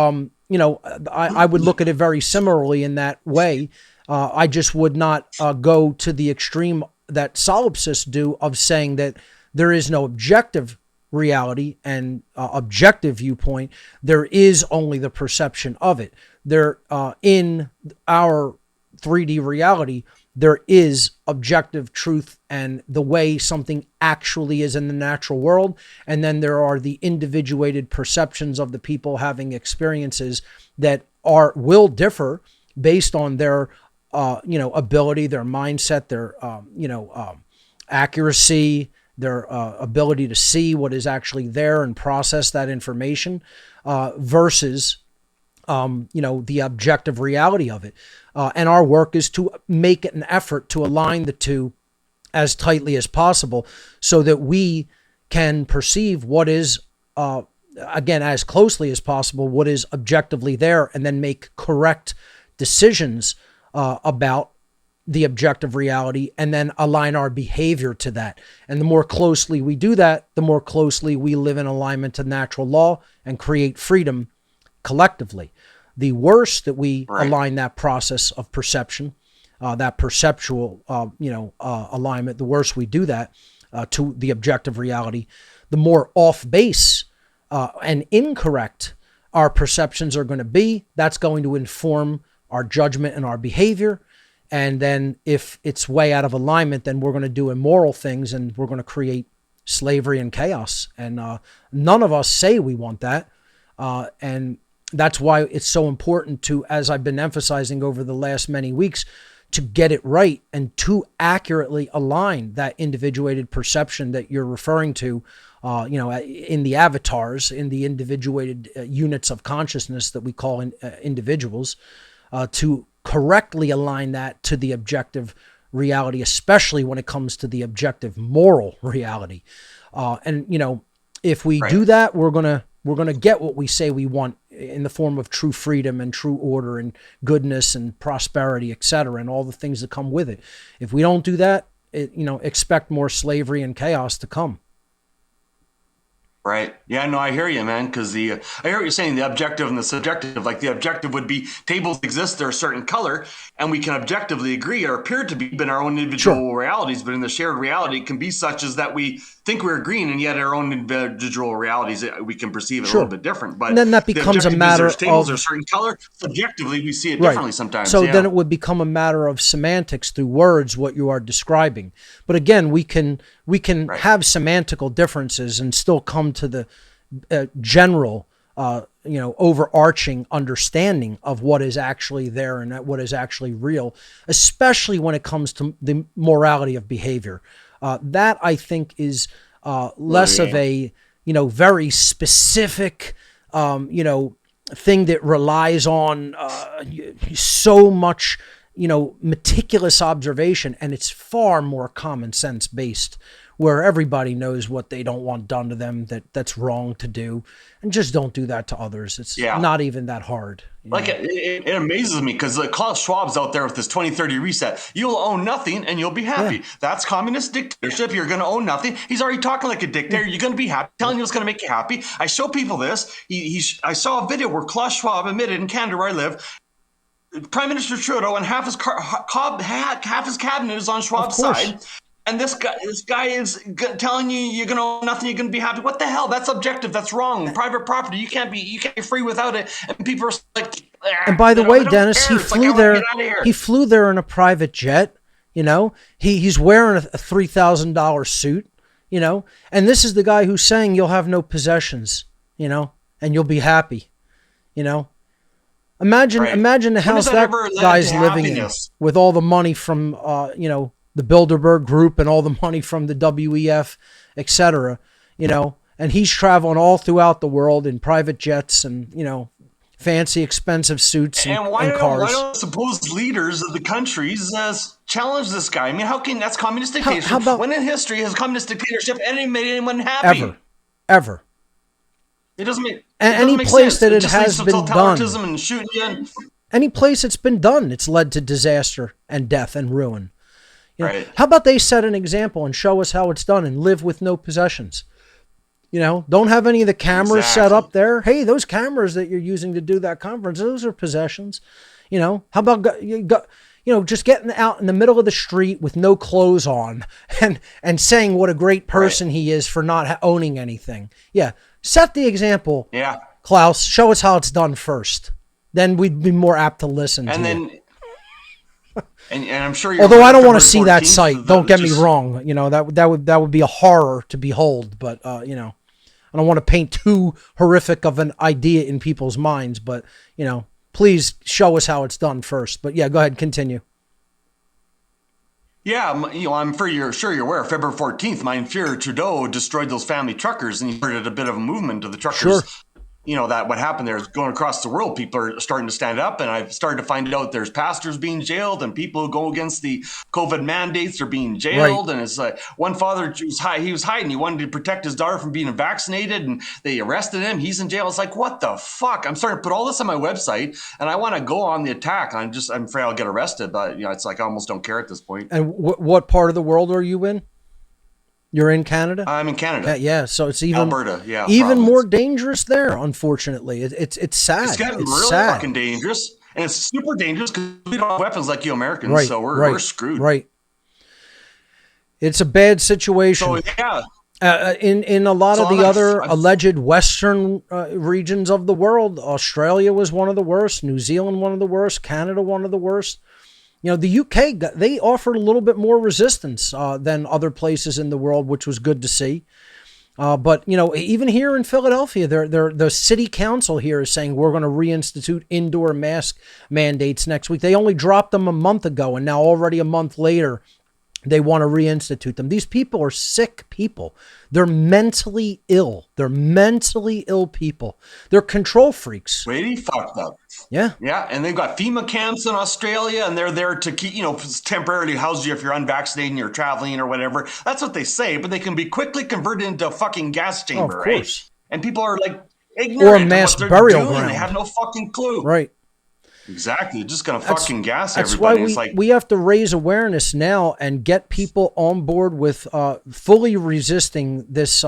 I would look at it very similarly in that way. I just would not go to the extreme that solipsists do of saying that there is no objective reality and objective viewpoint. There is only the perception of it. There, in our 3D reality, there is objective truth and the way something actually is in the natural world. And then there are the individuated perceptions of the people having experiences that will differ based on their ability, their mindset, their, accuracy, their ability to see what is actually there and process that information versus, the objective reality of it. And our work is to make an effort to align the two as tightly as possible so that we can perceive what is, again, as closely as possible, what is objectively there, and then make correct decisions about the objective reality, and then align our behavior to that. And the more closely we do that, the more closely we live in alignment to natural law and create freedom collectively. The worse that we align that process of perception, that perceptual, alignment, the worse we do that to the objective reality, the more off base and incorrect our perceptions are going to be. That's going to inform our judgment and our behavior. And then if it's way out of alignment, then we're going to do immoral things and we're going to create slavery and chaos. And none of us say we want that. And That's why it's so important to, as I've been emphasizing over the last many weeks, to get it right and to accurately align that individuated perception that you're referring to, in the avatars, in the individuated units of consciousness that we call individuals, to correctly align that to the objective reality, especially when it comes to the objective moral reality. If we do that, we're gonna get what we say we want in the form of true freedom and true order and goodness and prosperity, etc., and all the things that come with it. If we don't do that, expect more slavery and chaos to come. Right. Yeah, no, I hear you, man. Because I hear what you're saying, the objective and the subjective. Like the objective would be tables exist, they're a certain color, and we can objectively agree or appear to be in our own individual realities. But in the shared reality, it can be such as that we think we're agreeing, and yet our own individual realities, we can perceive it a little bit different. But and then that becomes a matter of tables are a certain color. Subjectively, we see it differently sometimes. So then it would become a matter of semantics through words, what you are describing. But again, we can have semantical differences and still come to the general, overarching understanding of what is actually there and what is actually real, especially when it comes to the morality of behavior. That I think is less of a, very specific, thing that relies on so much, meticulous observation, and it's far more common sense based, where everybody knows what they don't want done to them, that's wrong to do, and just don't do that to others. It's not even that hard. Like it amazes me because Klaus Schwab's out there with this 2030 reset. You'll own nothing and you'll be happy. Yeah. That's communist dictatorship. You're going to own nothing. He's already talking like a dictator. You're going to be happy, telling you what's going to make you happy. I show people this. I saw a video where Klaus Schwab admitted in Canada, where I live, Prime Minister Trudeau and half his cabinet is on Schwab's side. And this guy is telling you you're going to own nothing, you're going to be happy. What the hell? That's objective. That's wrong. Private property. You can't be free without it. And people are like, and by the way, Dennis, he flew there. He flew there in a private jet. He's wearing a $3,000 suit. And this is the guy who's saying you'll have no possessions. And you'll be happy. Imagine the house that guy's living in with all the money from the Bilderberg Group and all the money from the WEF, etc. And he's traveling all throughout the world in private jets and fancy expensive suits and cars. Why don't supposed leaders of the countries challenge this guy? I mean, how can that's communist dictatorship? How about, when in history has communist dictatorship made anyone happy? Ever. It doesn't make any place that it has been done. And shooting you. Any place it's been done, it's led to disaster and death and ruin. Right. How about they set an example and show us how it's done and live with no possessions? Don't have any of the cameras set up there. Hey, those cameras that you're using to do that conference, those are possessions. How about just getting out in the middle of the street with no clothes on and saying what a great person he is for not owning anything. Yeah. Set the example. Yeah. Klaus, show us how it's done first. Then we'd be more apt to listen to you. And I'm sure although I don't want to see that site, don't get me wrong. That would be a horror to behold. But I don't want to paint too horrific of an idea in people's minds. But please show us how it's done first. But yeah, go ahead, continue. Yeah, I'm sure you're aware. February 14th, my inferior Trudeau destroyed those family truckers, and he started a bit of a movement of the truckers. Sure. That what happened there is going across the world. People are starting to stand up, and I've started to find out there's pastors being jailed, and people who go against the COVID mandates are being jailed. Right. And it's like one father he was hiding. He wanted to protect his daughter from being vaccinated, and they arrested him. He's in jail. It's like, what the fuck? I'm starting to put all this on my website, and I want to go on the attack. I'm afraid I'll get arrested, but it's like I almost don't care at this point. And what part of the world are you in? You're in Canada? I'm in Canada. Yeah, so it's even Alberta, even more dangerous there. Unfortunately, it's sad. It's getting really fucking dangerous, and it's super dangerous because we don't have weapons like you Americans, right, so we're screwed. Right. It's a bad situation. So yeah. In a lot of the other alleged Western regions of the world, Australia was one of the worst, New Zealand one of the worst, Canada one of the worst. The UK, they offered a little bit more resistance than other places in the world, which was good to see. But even here in Philadelphia, the city council here is saying we're going to reinstitute indoor mask mandates next week. They only dropped them a month ago, and now already a month later, they want to reinstitute them. These people are sick people. They're mentally ill. They're mentally ill people. They're control freaks. Really fucked up. Yeah. Yeah. And they've got FEMA camps in Australia, and they're there to keep, temporarily house you if you're unvaccinated and you're traveling or whatever. That's what they say, but they can be quickly converted into a fucking gas chamber, of course. Right? And people are like ignorant or a mass of what they're burial doing. ground. They have no fucking clue. Right. Exactly. Just going to fucking gas that's everybody. Why we have to raise awareness now and get people on board with fully resisting this,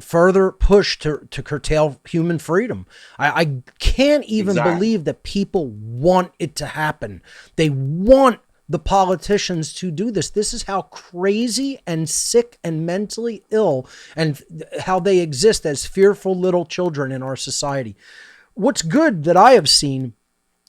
further push to curtail human freedom. I can't even believe that people want it to happen. They want the politicians to do this. This is how crazy and sick and mentally ill and how they exist as fearful little children in our society. What's good that I have seen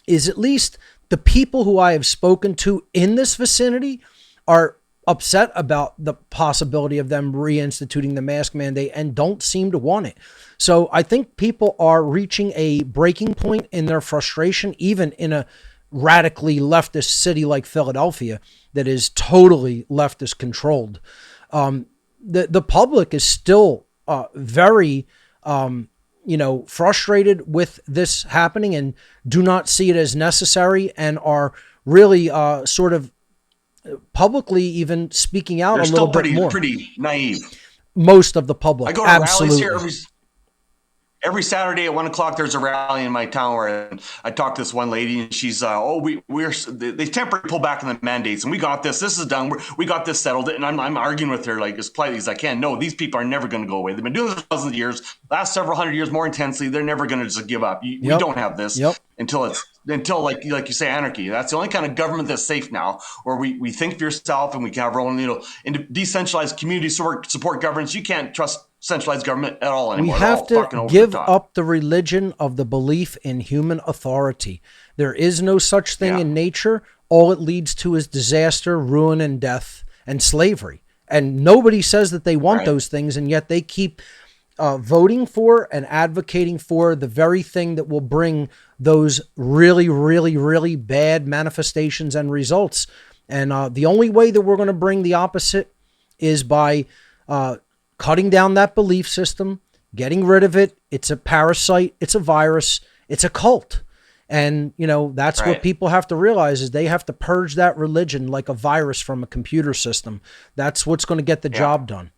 is at least the people who I have spoken to in this vicinity are upset about the possibility of them reinstituting the mask mandate and don't seem to want it. So I think people are reaching a breaking point in their frustration, even in a radically leftist city like Philadelphia that is totally leftist controlled. The public is still very frustrated with this happening and do not see it as necessary and are really sort of publicly even speaking out. They're a little still bit more. Pretty naive. Most of the public. I go to absolutely. rallies here every Saturday at 1:00. There's a rally in my town where I talked to this one lady, and she's they temporarily pull back on the mandates, and we got this. This is done. We got this settled. And I'm arguing with her like as politely as I can. No, these people are never going to go away. They've been doing this for thousands of years, last several hundred years more intensely. They're never going to just give up. We don't have this until like you say, anarchy. That's the only kind of government that's safe now, where we think for yourself and we can have our own decentralized community support governance. You can't trust centralized government at all anymore. We have to give up the religion of the belief in human authority. There is no such thing in nature. All it leads to is disaster, ruin, and death, and slavery. And nobody says that they want those things, and yet they keep voting for and advocating for the very thing that will bring those really, really, really bad manifestations and results. And the only way that we're going to bring the opposite is by cutting down that belief system, getting rid of it. It's a parasite. It's a virus. It's a cult. And, that's what people have to realize is they have to purge that religion like a virus from a computer system. That's what's going to get the job done.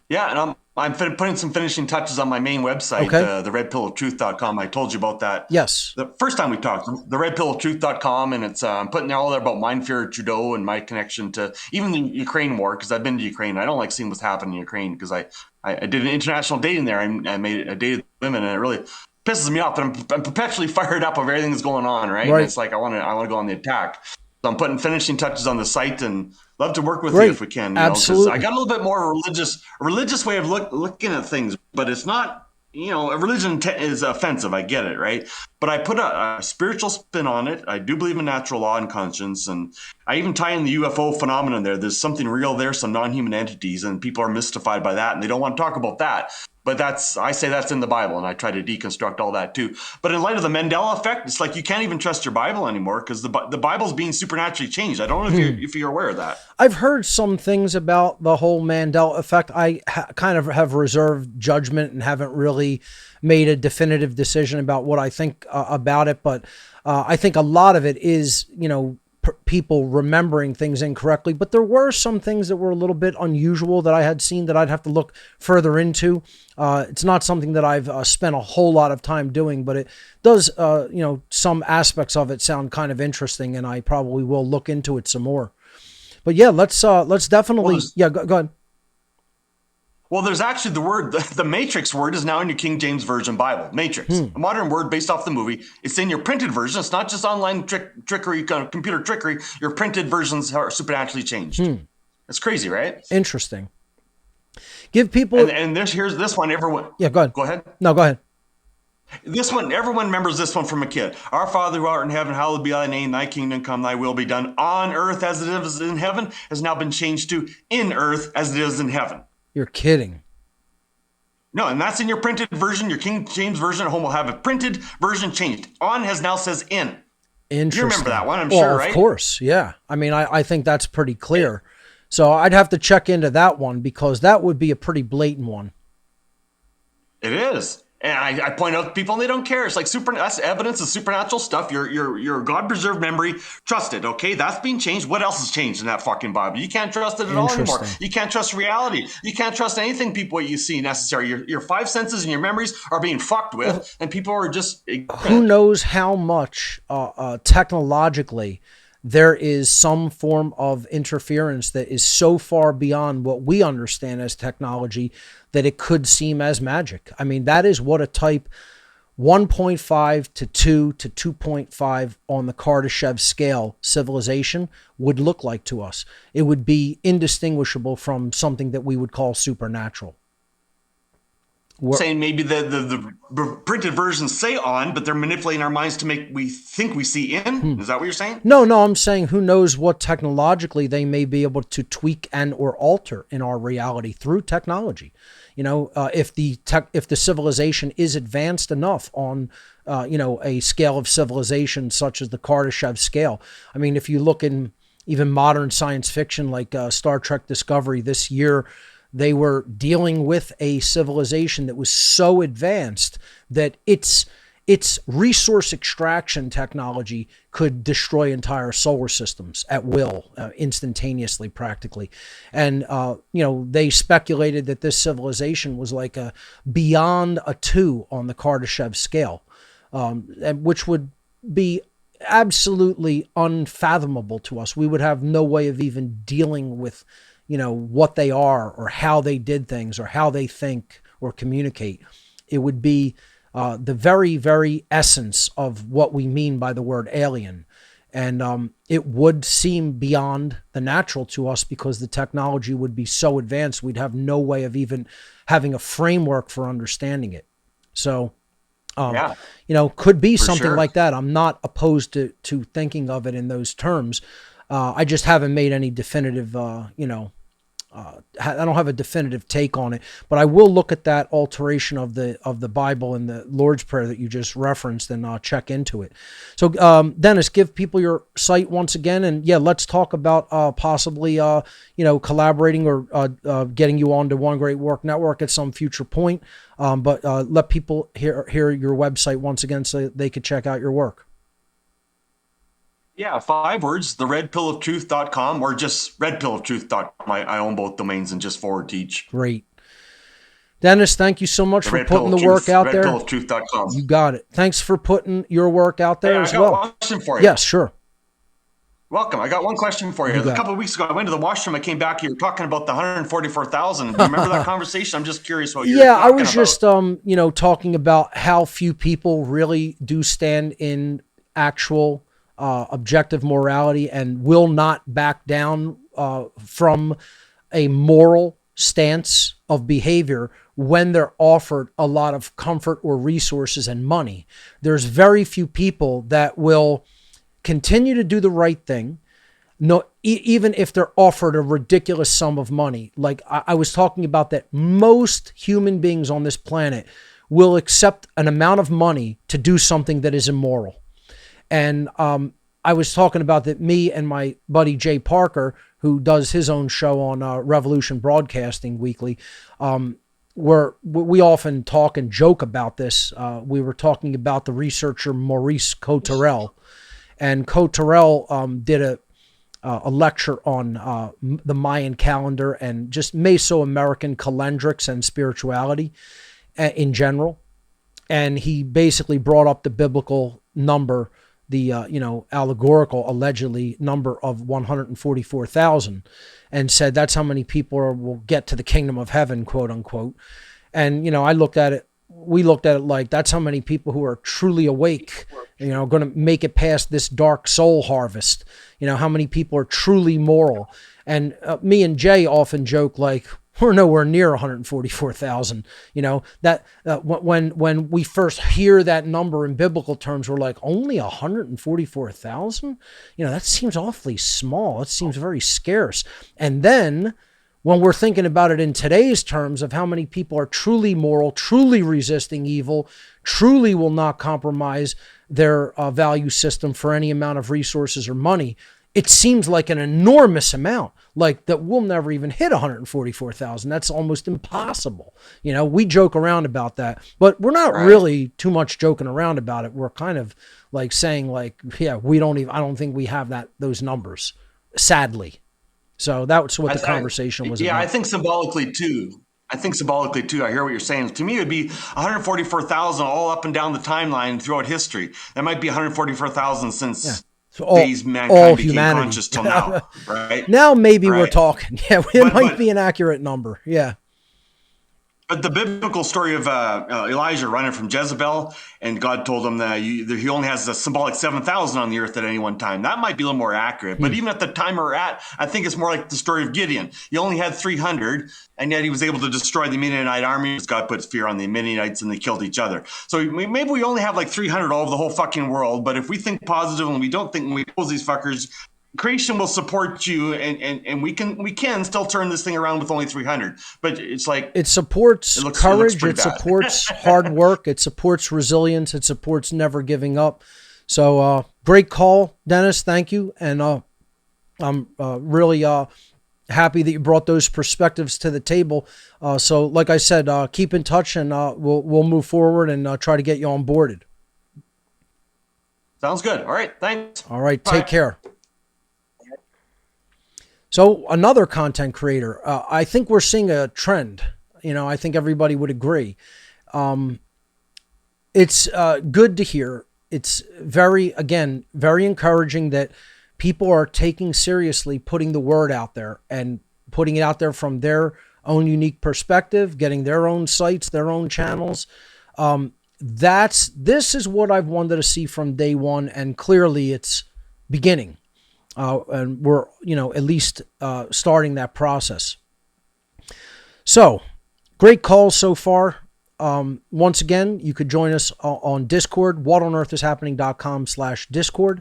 Yeah, and I'm putting some finishing touches on my main website, the redpilloftruth.com. I told you about that. Yes. The first time we talked, the redpilloftruth.com, and it's I'm putting all there about Mein Führer Trudeau and my connection to even the Ukraine war, because I've been to Ukraine. I don't like seeing what's happening in Ukraine because I did an international dating there. I dated women, and it really pisses me off. But I'm perpetually fired up of everything that's going on, right? And it's like I want to go on the attack. So I'm putting finishing touches on the site and love to work with you if we can. Absolutely. I got a little bit more religious way of looking at things, but it's not, a religion is offensive. I get it, right? But I put a spiritual spin on it. I do believe in natural law and conscience. And I even tie in the UFO phenomenon there. There's something real there, some non-human entities, and people are mystified by that, and they don't want to talk about that. But I say that's in the Bible, and I try to deconstruct all that too. But in light of the Mandela effect, it's like you can't even trust your Bible anymore because the Bible's being supernaturally changed. I don't know if you're aware of that. I've heard some things about the whole Mandela effect. I kind of have reserved judgment and haven't really made a definitive decision about what I think about it. But I think a lot of it is, people remembering things incorrectly, but there were some things that were a little bit unusual that I had seen that I'd have to look further into. It's not something that I've spent a whole lot of time doing, but it does, some aspects of it sound kind of interesting, and I probably will look into it some more. But yeah, let's definitely, go ahead. Well, there's actually the Matrix word is now in your King James Version Bible. Matrix, a modern word based off the movie. It's in your printed version. It's not just online trickery, computer trickery. Your printed versions are supernaturally changed. It's crazy, right? Interesting. Give people... And here's this one, everyone... Yeah, go ahead. Go ahead. No, go ahead. This one, everyone remembers this one from a kid. Our Father who art in heaven, hallowed be thy name. Thy kingdom come, thy will be done on earth as it is in heaven, has now been changed to in earth as it is in heaven. You're kidding. No, and that's in your printed version. Your King James version at home will have a printed version changed. On has now says in. Interesting. You remember that one, I'm well, sure, right? Of course, yeah. I mean, I think that's pretty clear. So I'd have to check into that one because that would be a pretty blatant one. It is. And I point out to people and they don't care. It's like that's evidence of supernatural stuff. Your God-preserved memory, trust it, okay? That's being changed. What else has changed in that fucking Bible? You can't trust it at all anymore. You can't trust reality. You can't trust anything what you see necessary. Your five senses and your memories are being fucked with, and people are just... Who knows how much technologically there is some form of interference that is so far beyond what we understand as technology that it could seem as magic. I mean, that is what a type 1.5 to 2 to 2.5 on the Kardashev scale civilization would look like to us. It would be indistinguishable from something that we would call supernatural. Saying maybe the printed versions say on, but they're manipulating our minds to make we think we see in. Is that what you're saying? No, I'm saying who knows what technologically they may be able to tweak and or alter in our reality through technology. You know, if the civilization is advanced enough on a scale of civilization such as the Kardashev scale. I mean, if you look in even modern science fiction like Star Trek Discovery this year, they were dealing with a civilization that was so advanced that its resource extraction technology could destroy entire solar systems at will, instantaneously, practically. And, they speculated that this civilization was like beyond a 2 on the Kardashev scale, which would be absolutely unfathomable to us. We would have no way of even dealing with what they are or how they did things or how they think or communicate. It would be the very, very essence of what we mean by the word alien. And it would seem beyond the natural to us because the technology would be so advanced, we'd have no way of even having a framework for understanding it. So, could be something like that. I'm not opposed to thinking of it in those terms. I just haven't made any definitive, I don't have a definitive take on it, but I will look at that alteration of the Bible and the Lord's Prayer that you just referenced and check into it. So, Dennis, give people your site once again, and let's talk about possibly, collaborating or getting you onto One Great Work Network at some future point. But let people hear your website once again so they could check out your work. Yeah, 5 words, theredpillaftruth.com or just redpillaftruth.com. I own both domains and just forward to each. Great. Dennis, thank you so much for putting the work out there. Redpillaftruth.com. You got it. Thanks for putting your work out there as well. I got one question for you. Yes, sure. Welcome. I got one question for you. A couple of weeks ago, I went to the washroom. I came back. You were talking about the 144,000. Do you remember that conversation? I'm just curious what you're talking about. Yeah, I was just, talking about how few people really do stand in actual objective morality and will not back down from a moral stance of behavior when they're offered a lot of comfort or resources and money. There's very few people that will continue to do the right thing, even if they're offered a ridiculous sum of money. Like I was talking about that most human beings on this planet will accept an amount of money to do something that is immoral. And I was talking about that me and my buddy Jay Parker, who does his own show on Revolution Broadcasting Weekly, we often talk and joke about this. We were talking about the researcher Maurice Cotterell. And Cotterell did a lecture on the Mayan calendar and just Mesoamerican calendrics and spirituality in general. And he basically brought up the biblical number, the allegorical allegedly number of 144,000, and said that's how many people will get to the kingdom of heaven, quote unquote. And we looked at it like that's how many people who are truly awake, going to make it past this dark soul harvest. How many people are truly moral. And me and Jay often joke like, we're nowhere near 144,000. When we first hear that number in biblical terms, we're like, only 144,000? That seems awfully small. It seems very scarce. And then when we're thinking about it in today's terms of how many people are truly moral, truly resisting evil, truly will not compromise their value system for any amount of resources or money, it seems like an enormous amount, like that we'll never even hit 144,000. That's almost impossible. You know, we joke around about that, but we're not really too much joking around about it. We're kind of like saying like, yeah, I don't think we have those numbers, sadly. So that's what the conversation was about. Yeah, I think symbolically too. I hear what you're saying. To me, it would be 144,000 all up and down the timeline throughout history. That might be 144,000 since So days mankind became conscious till now, right? Now maybe we're talking. Yeah, it might be an accurate number. Yeah. But the biblical story of Elijah running from Jezebel, and God told him that he only has a symbolic 7,000 on the earth at any one time. That might be a little more accurate. But even at the time we're at, I think it's more like the story of Gideon. He only had 300, and yet he was able to destroy the Midianite army because God put fear on the Midianites and they killed each other. So maybe we only have like 300 all over the whole fucking world. But if we think positive and we don't think when we pose these fuckers, creation will support you, and we can still turn this thing around with only 300. But it's like it supports courage, it supports hard work, it supports resilience, it supports never giving up. So great call, Dennis. Thank you, and I'm really happy that you brought those perspectives to the table. So, like I said, keep in touch, and we'll move forward and try to get you onboarded. Sounds good. All right, thanks. All right, take care. So another content creator, I think we're seeing a trend. You know, I think everybody would agree. It's good to hear. It's very encouraging that people are taking seriously putting the word out there and putting it out there from their own unique perspective, getting their own sites, their own channels. This is what I've wanted to see from day one, and clearly it's beginning. And we're, at least starting that process. So, great calls so far. Once again, you could join us on Discord, whatonearthishappening.com/Discord.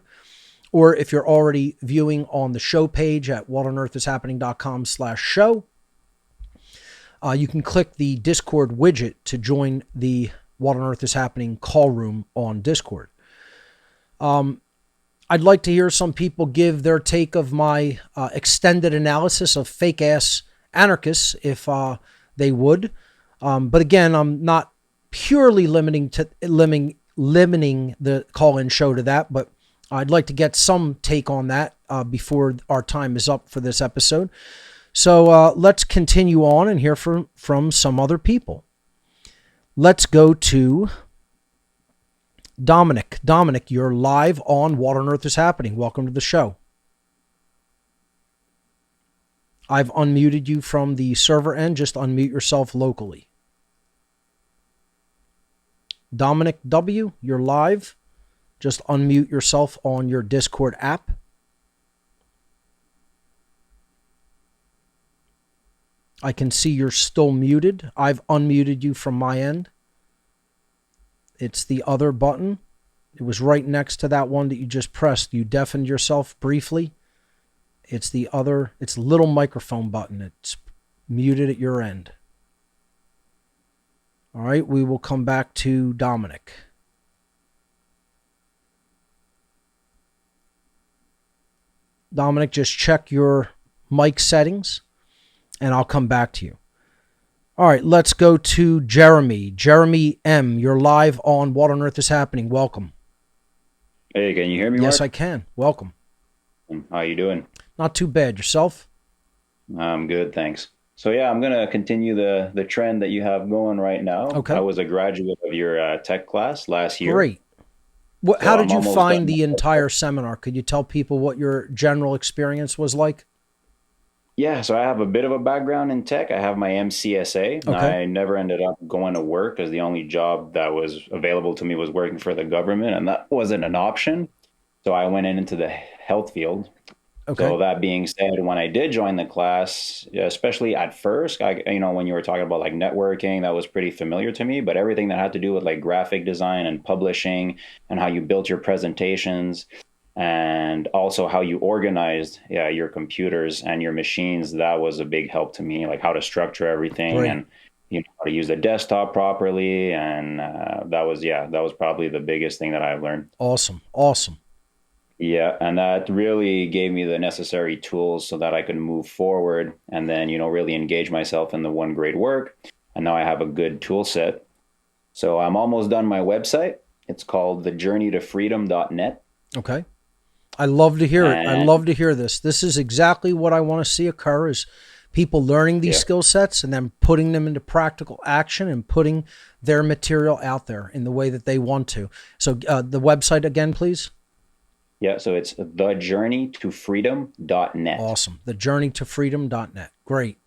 Or if you're already viewing on the show page at whatonearthishappening.com/show, you can click the Discord widget to join the What on Earth is Happening call room on Discord. I'd like to hear some people give their take of my extended analysis of fake-ass anarchists, if they would. But again, I'm not purely limiting the call-in show to that, but I'd like to get some take on that before our time is up for this episode. So let's continue on and hear from some other people. Let's go to Dominic. Dominic, you're live on What on Earth is Happening. Welcome to the show. I've unmuted you from the server end. Just unmute yourself locally. Dominic W., you're live. Just unmute yourself on your Discord app. I can see you're still muted. I've unmuted you from my end. It's the other button. It was right next to that one that you just pressed. You deafened yourself briefly. It's the little microphone button. It's muted at your end. All right, we will come back to Dominic. Dominic, just check your mic settings, and I'll come back to you. All right, let's go to Jeremy. Jeremy M., you're live on What on Earth is Happening. Welcome. Hey, can you hear me, Mark? Yes, I can. Welcome. How you doing? Not too bad. Yourself? I'm good, thanks. So yeah, I'm going to continue the trend that you have going right now. Okay. I was a graduate of your tech class last year. Great. How did you find the entire seminar? Could you tell people what your general experience was like? Yeah, so I have a bit of a background in tech. I have my MCSA. Okay. I never ended up going to work because the only job that was available to me was working for the government, and that wasn't an option. So I went into the health field. Okay. So that being said, when I did join the class, especially at first, when you were talking about like networking, that was pretty familiar to me. But everything that had to do with like graphic design and publishing and how you built your presentations, and also how you organized your computers and your machines. That was a big help to me, like how to structure everything. Great. And how to use the desktop properly. And that was probably the biggest thing that I've learned. Awesome. Awesome. Yeah, and that really gave me the necessary tools so that I could move forward and then, really engage myself in the one great work. And now I have a good tool set. So I'm almost done my website. It's called thejourneytofreedom.net. Okay. I love to hear it. I love to hear this. This is exactly what I want to see occur, is people learning these skill sets and then putting them into practical action and putting their material out there in the way that they want to. So the website again, please. Yeah, so it's thejourneytofreedom.net. Awesome. Thejourneytofreedom.net. Great.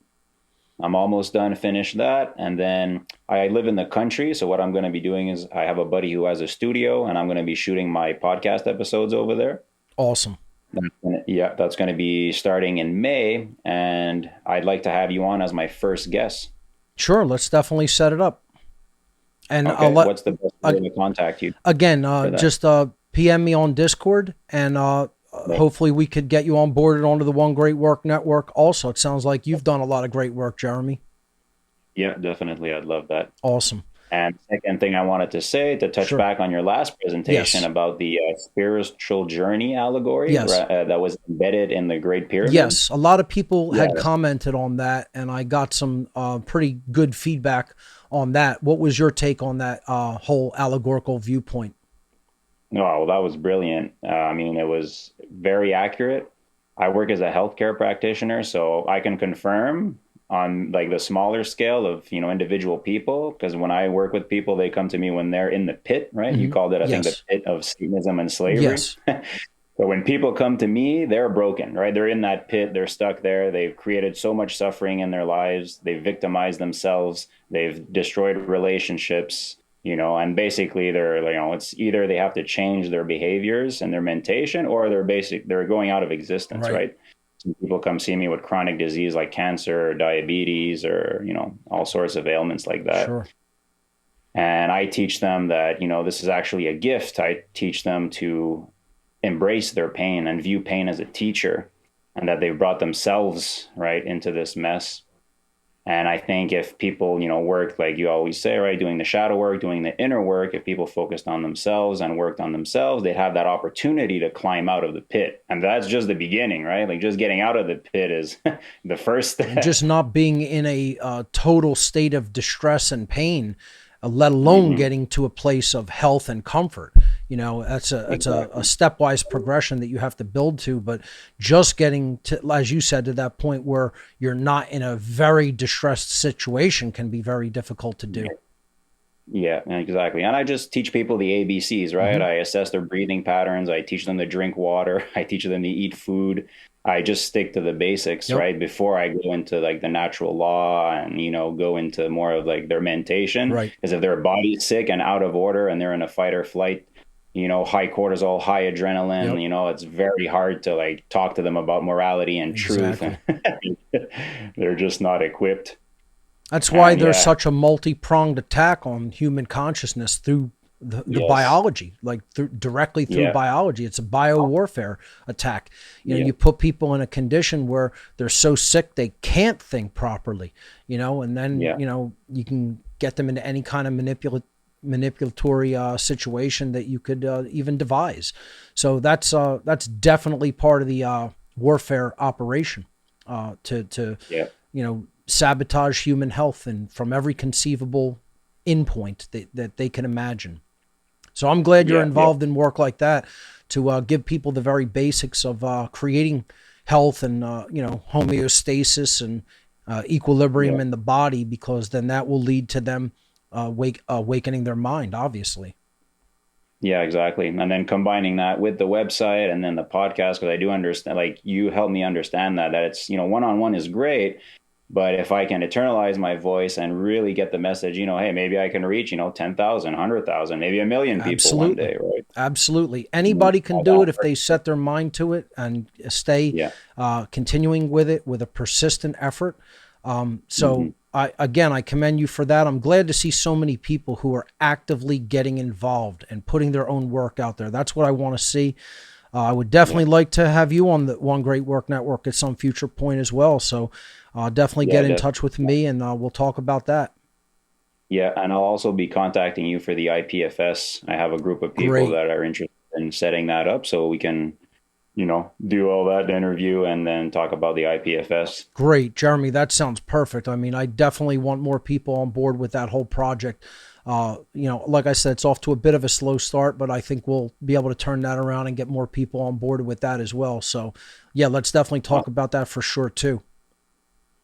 I'm almost done, finish that. And then I live in the country. So what I'm going to be doing is I have a buddy who has a studio, and I'm going to be shooting my podcast episodes over there. Awesome. That's going to be starting in May. And I'd like to have you on as my first guest. Sure. Let's definitely set it up. And okay. What's the best way to contact you? Again, just PM me on Discord, and hopefully we could get you onboarded onto the One Great Work Network. Also, it sounds like you've done a lot of great work, Jeremy. Yeah, definitely. I'd love that. Awesome. And second thing I wanted to say, to touch back on your last presentation about the spiritual journey allegory that was embedded in the Great Pyramid. Yes, a lot of people had commented on that, and I got some pretty good feedback on that. What was your take on that whole allegorical viewpoint? Oh, well, that was brilliant. I mean, it was very accurate. I work as a healthcare practitioner, so I can confirm on like the smaller scale of, individual people, because when I work with people, they come to me when they're in the pit, right? Mm-hmm. You called it, I think, the pit of Satanism and slavery. Yes. But when people come to me, they're broken, right? They're in that pit. They're stuck there. They've created so much suffering in their lives. They've victimized themselves. They've destroyed relationships. And basically they're, it's either they have to change their behaviors and their mentation, or they're going out of existence, right? Some people come see me with chronic disease like cancer or diabetes or, all sorts of ailments like that. Sure. And I teach them that, this is actually a gift. I teach them to embrace their pain and view pain as a teacher, and that they've brought themselves right into this mess. And I think if people, work, like you always say, right, doing the shadow work, doing the inner work, if people focused on themselves and worked on themselves, they'd have that opportunity to climb out of the pit. And that's just the beginning, right? Like just getting out of the pit is the first step. And just not being in a total state of distress and pain, let alone getting to a place of health and comfort. That's a stepwise progression that you have to build to, but just getting to, as you said, to that point where you're not in a very distressed situation can be very difficult to do. Yeah, exactly. And I just teach people the ABCs, right? Mm-hmm. I assess their breathing patterns. I teach them to drink water. I teach them to eat food. I just stick to the basics, right? Before I go into like the natural law and, go into more of like their mentation. Right. Because if their body's sick and out of order and they're in a fight or flight, high cortisol, high adrenaline, it's very hard to like talk to them about morality and truth. And they're just not equipped. That's why there's such a multi-pronged attack on human consciousness through the biology, like directly through biology. It's a biowarfare attack. You put people in a condition where they're so sick they can't think properly, and then, you can get them into any kind of manipulatory situation that you could even devise. So that's definitely part of the warfare operation to sabotage human health and from every conceivable endpoint that they can imagine. So I'm glad you're involved in work like that to give people the very basics of creating health and homeostasis and equilibrium in the body, because then that will lead to them awakening their mind, obviously. Yeah, exactly. And then combining that with the website and then the podcast, because I do understand, like you help me understand that it's, one-on-one is great, but if I can eternalize my voice and really get the message, hey, maybe I can reach, 10,000, 100,000, maybe 1 million people one day, right? Absolutely. Anybody can do it if they set their mind to it and stay continuing with it with a persistent effort. I commend you for that. I'm glad to see so many people who are actively getting involved and putting their own work out there. That's what I want to see. I would definitely like to have you on the One Great Work Network at some future point as well. So definitely get in touch with me, and we'll talk about that. Yeah, and I'll also be contacting you for the IPFS. I have a group of people that are interested in setting that up, so we can, do all that interview and then talk about the IPFS. Great, Jeremy. That sounds perfect. I mean, I definitely want more people on board with that whole project. Like I said, it's off to a bit of a slow start, but I think we'll be able to turn that around and get more people on board with that as well. So, yeah, let's definitely talk about that for sure too.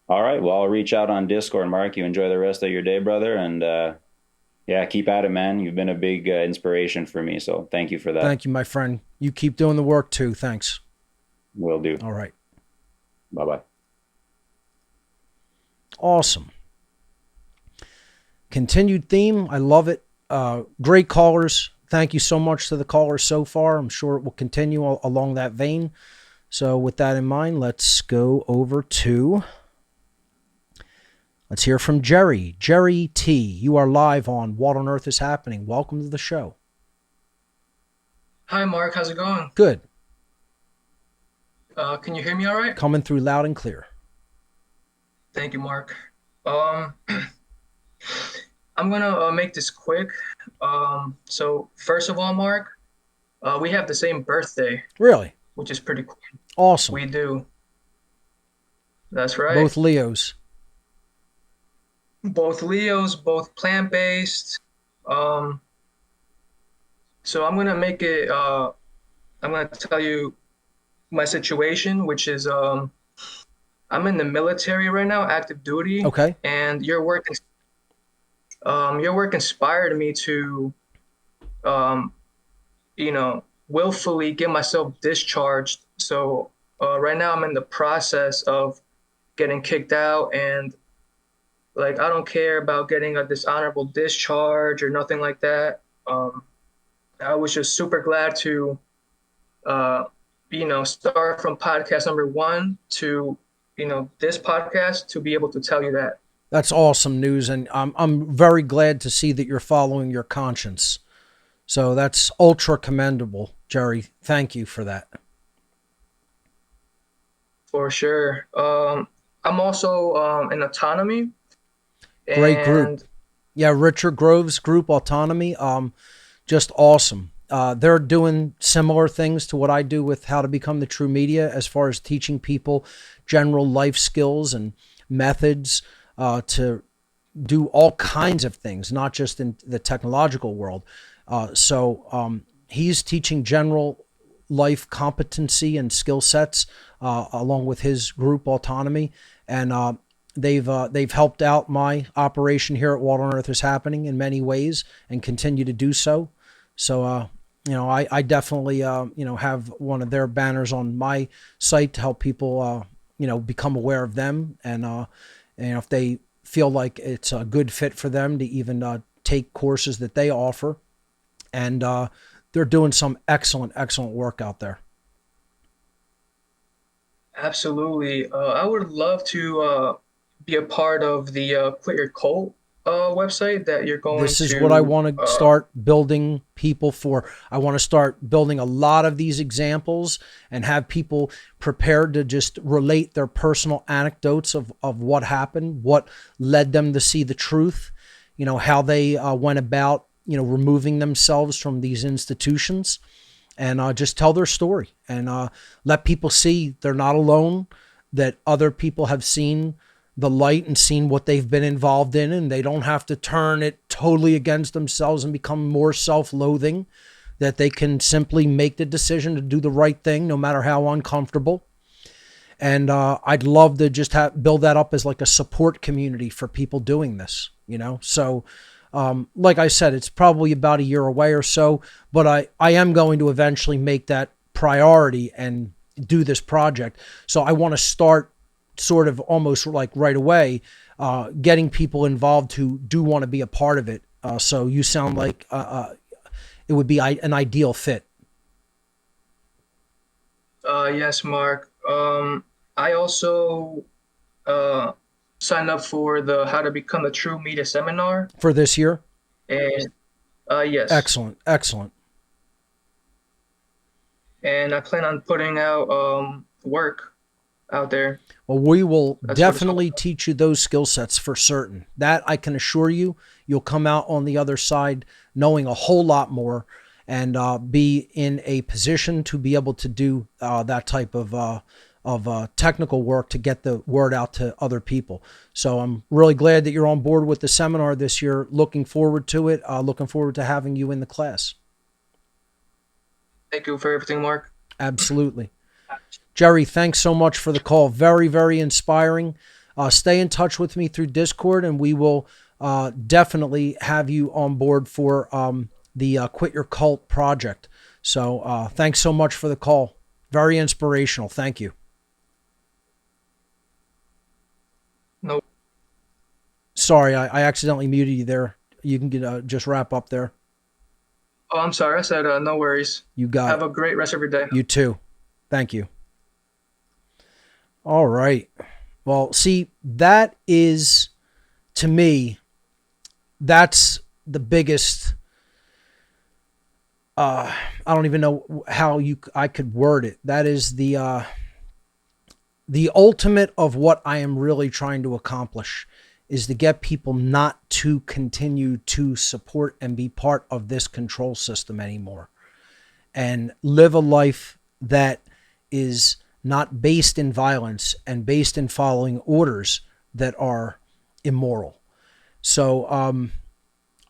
All right. Well, I'll reach out on Discord, Mark. You enjoy the rest of your day, brother. And keep at it, man. You've been a big inspiration for me. So thank you for that. Thank you, my friend. You keep doing the work too. Thanks. Will do. All right. Bye-bye. Awesome. Continued theme. I love it. Great callers. Thank you so much to the callers so far. I'm sure it will continue along that vein. So with that in mind, let's go over to... Let's hear from Jerry. Jerry T. You are live on What on Earth is Happening. Welcome to the show. Hi, Mark. How's it going? Good. Can you hear me all right? Coming through loud and clear. Thank you, Mark. I'm going to make this quick. So first of all, Mark, we have the same birthday. Really? Which is pretty cool. Awesome. We do. That's right. Both Leos. Both Leos, both plant-based. So I'm going to make it, I'm going to tell you my situation, which is I'm in the military right now, active duty. Okay. And your work inspired me to, willfully get myself discharged. So right now I'm in the process of getting kicked out, and I don't care about getting a dishonorable discharge or nothing like that. I was just super glad to, start from podcast number 1 to, this podcast, to be able to tell you that. That's awesome news. And I'm very glad to see that you're following your conscience. So that's ultra commendable, Jerry. Thank you for that. For sure. I'm also in Autonomy. Great group. Yeah, Richard Grove's group, Autonomy, just awesome. They're doing similar things to what I do with How to Become the True Media, as far as teaching people general life skills and methods to do all kinds of things, not just in the technological world. So he's teaching general life competency and skill sets along with his group, Autonomy, and they've helped out my operation here at What on Earth is Happening in many ways, and continue to do so. So, I definitely, have one of their banners on my site to help people, become aware of them. And if they feel like it's a good fit for them to even take courses that they offer. And they're doing some excellent work out there. Absolutely. I would love to be a part of the Quit Your Cult website that you're going to... This is what I want to start building people for. I want to start building a lot of these examples and have people prepared to just relate their personal anecdotes of what happened, what led them to see the truth, how they went about, removing themselves from these institutions, and just tell their story and let people see they're not alone, that other people have seen the light and seen what they've been involved in, and they don't have to turn it totally against themselves and become more self-loathing, that they can simply make the decision to do the right thing no matter how uncomfortable. And I'd love to just build that up as like a support community for people doing this, So like I said, it's probably about a year away or so, but I am going to eventually make that priority and do this project. So I want to start sort of almost like right away, getting people involved who do want to be a part of it. So you sound like it would be an ideal fit. Yes, Mark. I also signed up for the How to Become a True Media seminar. For this year? And yes. Excellent. and I plan on putting out work out there. Well, we will That's what it's definitely teach you those skill sets for certain. That I can assure you. You'll come out on the other side knowing a whole lot more and be in a position to be able to do that type of technical work to get the word out to other people. So I'm really glad that you're on board with the seminar this year. Looking forward to it. Looking forward to having you in the class. Thank you for everything, Mark. Absolutely. Jerry, thanks so much for the call. Very, very inspiring. Stay in touch with me through Discord, and we will definitely have you on board for the Quit Your Cult project. So thanks so much for the call. Very inspirational. Thank you. No. Sorry, I accidentally muted you there. You can just wrap up there. Oh, I'm sorry. I said no worries. You got Have a great rest of your day. You too. Thank you. All right. Well, see, that is, to me, that's the biggest, I don't even know how I could word it. That is the ultimate of what I am really trying to accomplish, is to get people not to continue to support and be part of this control system anymore and live a life that is not based in violence and based in following orders that are immoral. So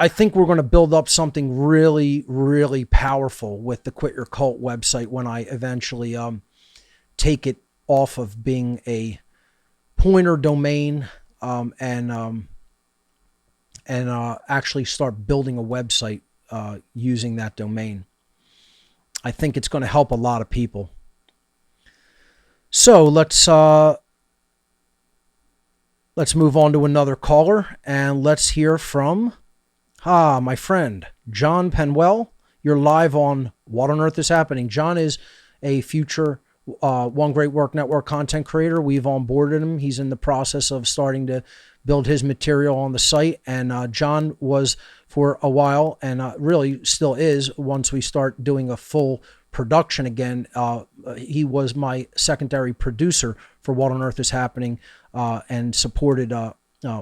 I think we're going to build up something really, really powerful with the Quit Your Cult website when I eventually take it off of being a pointer domain and actually start building a website using that domain. I think it's going to help a lot of people. So let's move on to another caller, and let's hear from my friend John Penwell. You're live on What on Earth is Happening. John is a future One Great Work Network content creator. We've onboarded him. He's in the process of starting to build his material on the site. And John was for a while, and really still is once we start doing a full production again. He was my secondary producer for What on Earth is Happening and supported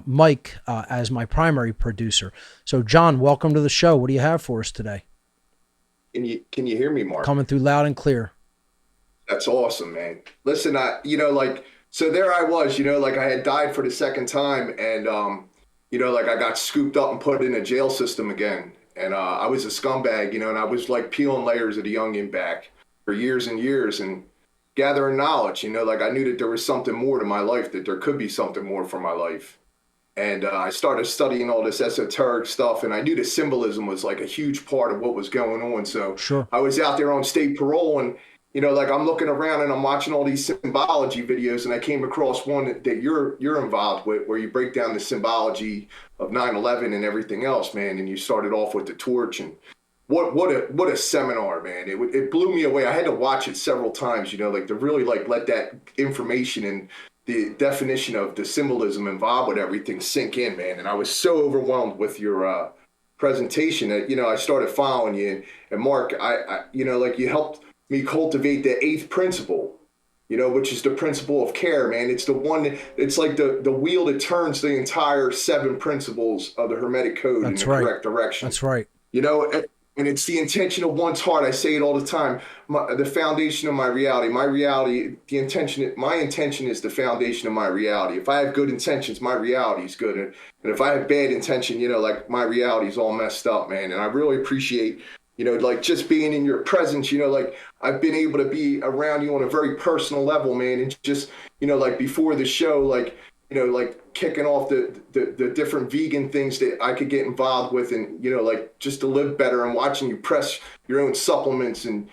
Mike as my primary producer. So John, welcome to the show. What do you have for us today? Can you hear me, Mark? Coming through loud and clear. That's awesome, man. Listen, so there I was, I had died for the second time, and I got scooped up and put in a jail system again. And I was a scumbag, and I was like peeling layers of the onion back for years and years and gathering knowledge, I knew that there was something more to my life, that there could be something more for my life. And I started studying all this esoteric stuff, and I knew the symbolism was like a huge part of what was going on. So sure. I was out there on state parole, and I'm looking around and I'm watching all these symbology videos, and I came across one that you're involved with, where you break down the symbology of 9/11 and everything else, man. And you started off with the torch, and what a seminar, man. It blew me away. I had to watch it several times, to really let that information and the definition of the symbolism involved with everything sink in, man. And I was so overwhelmed with your presentation that, I started following you. And Mark, I you helped me cultivate the 8th principle, which is the principle of care, man. It's the one, it's like the wheel that turns the entire 7 principles of the Hermetic Code in the correct direction. That's right. And it's the intention of one's heart. I say it all the time. The foundation of my reality. My intention is the foundation of my reality. If I have good intentions, my reality is good. And if I have bad intention, my reality is all messed up, man. And I really appreciate, just being in your presence, I've been able to be around you on a very personal level, man. And just, before the show, kicking off the different vegan things that I could get involved with, and just to live better, and watching you press your own supplements and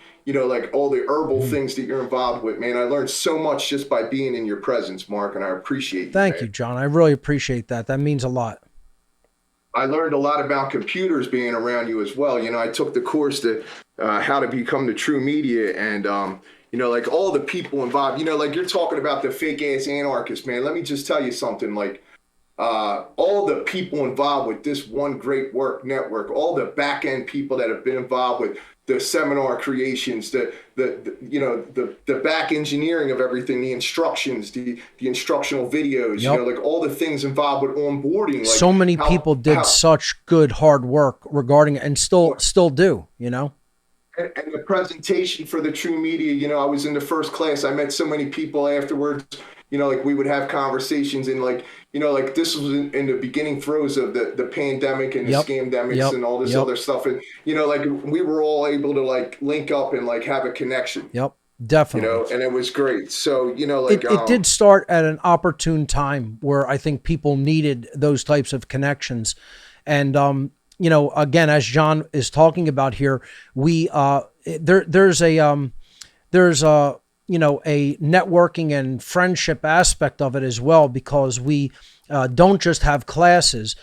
all the herbal things that you're involved with, man. I learned so much just by being in your presence, Mark, and I appreciate you. Thank you, John. I really appreciate that. That means a lot. I learned a lot about computers being around you as well. I took the course to how to become the true media, and all the people involved, you're talking about the fake ass anarchists, man. Let me just tell you something, all the people involved with this One Great Work Network, all the back end people that have been involved with the seminar creations, the back engineering of everything, the instructions, the instructional videos, Yep. like all the things involved with onboarding. Like so many people did such good hard work regarding it, and still do, And the presentation for the True Media, I was in the first class. I met so many people afterwards. Like we would have conversations, and like this was in the beginning throes of the pandemic and the scamdemics and all this other stuff. And like we were all able to like link up and like have a connection. Yep, definitely. And it was great. So it did start at an opportune time where I think people needed those types of connections, and again, as John is talking about here, we there's a a networking and friendship aspect of it as well, because we don't just have classes.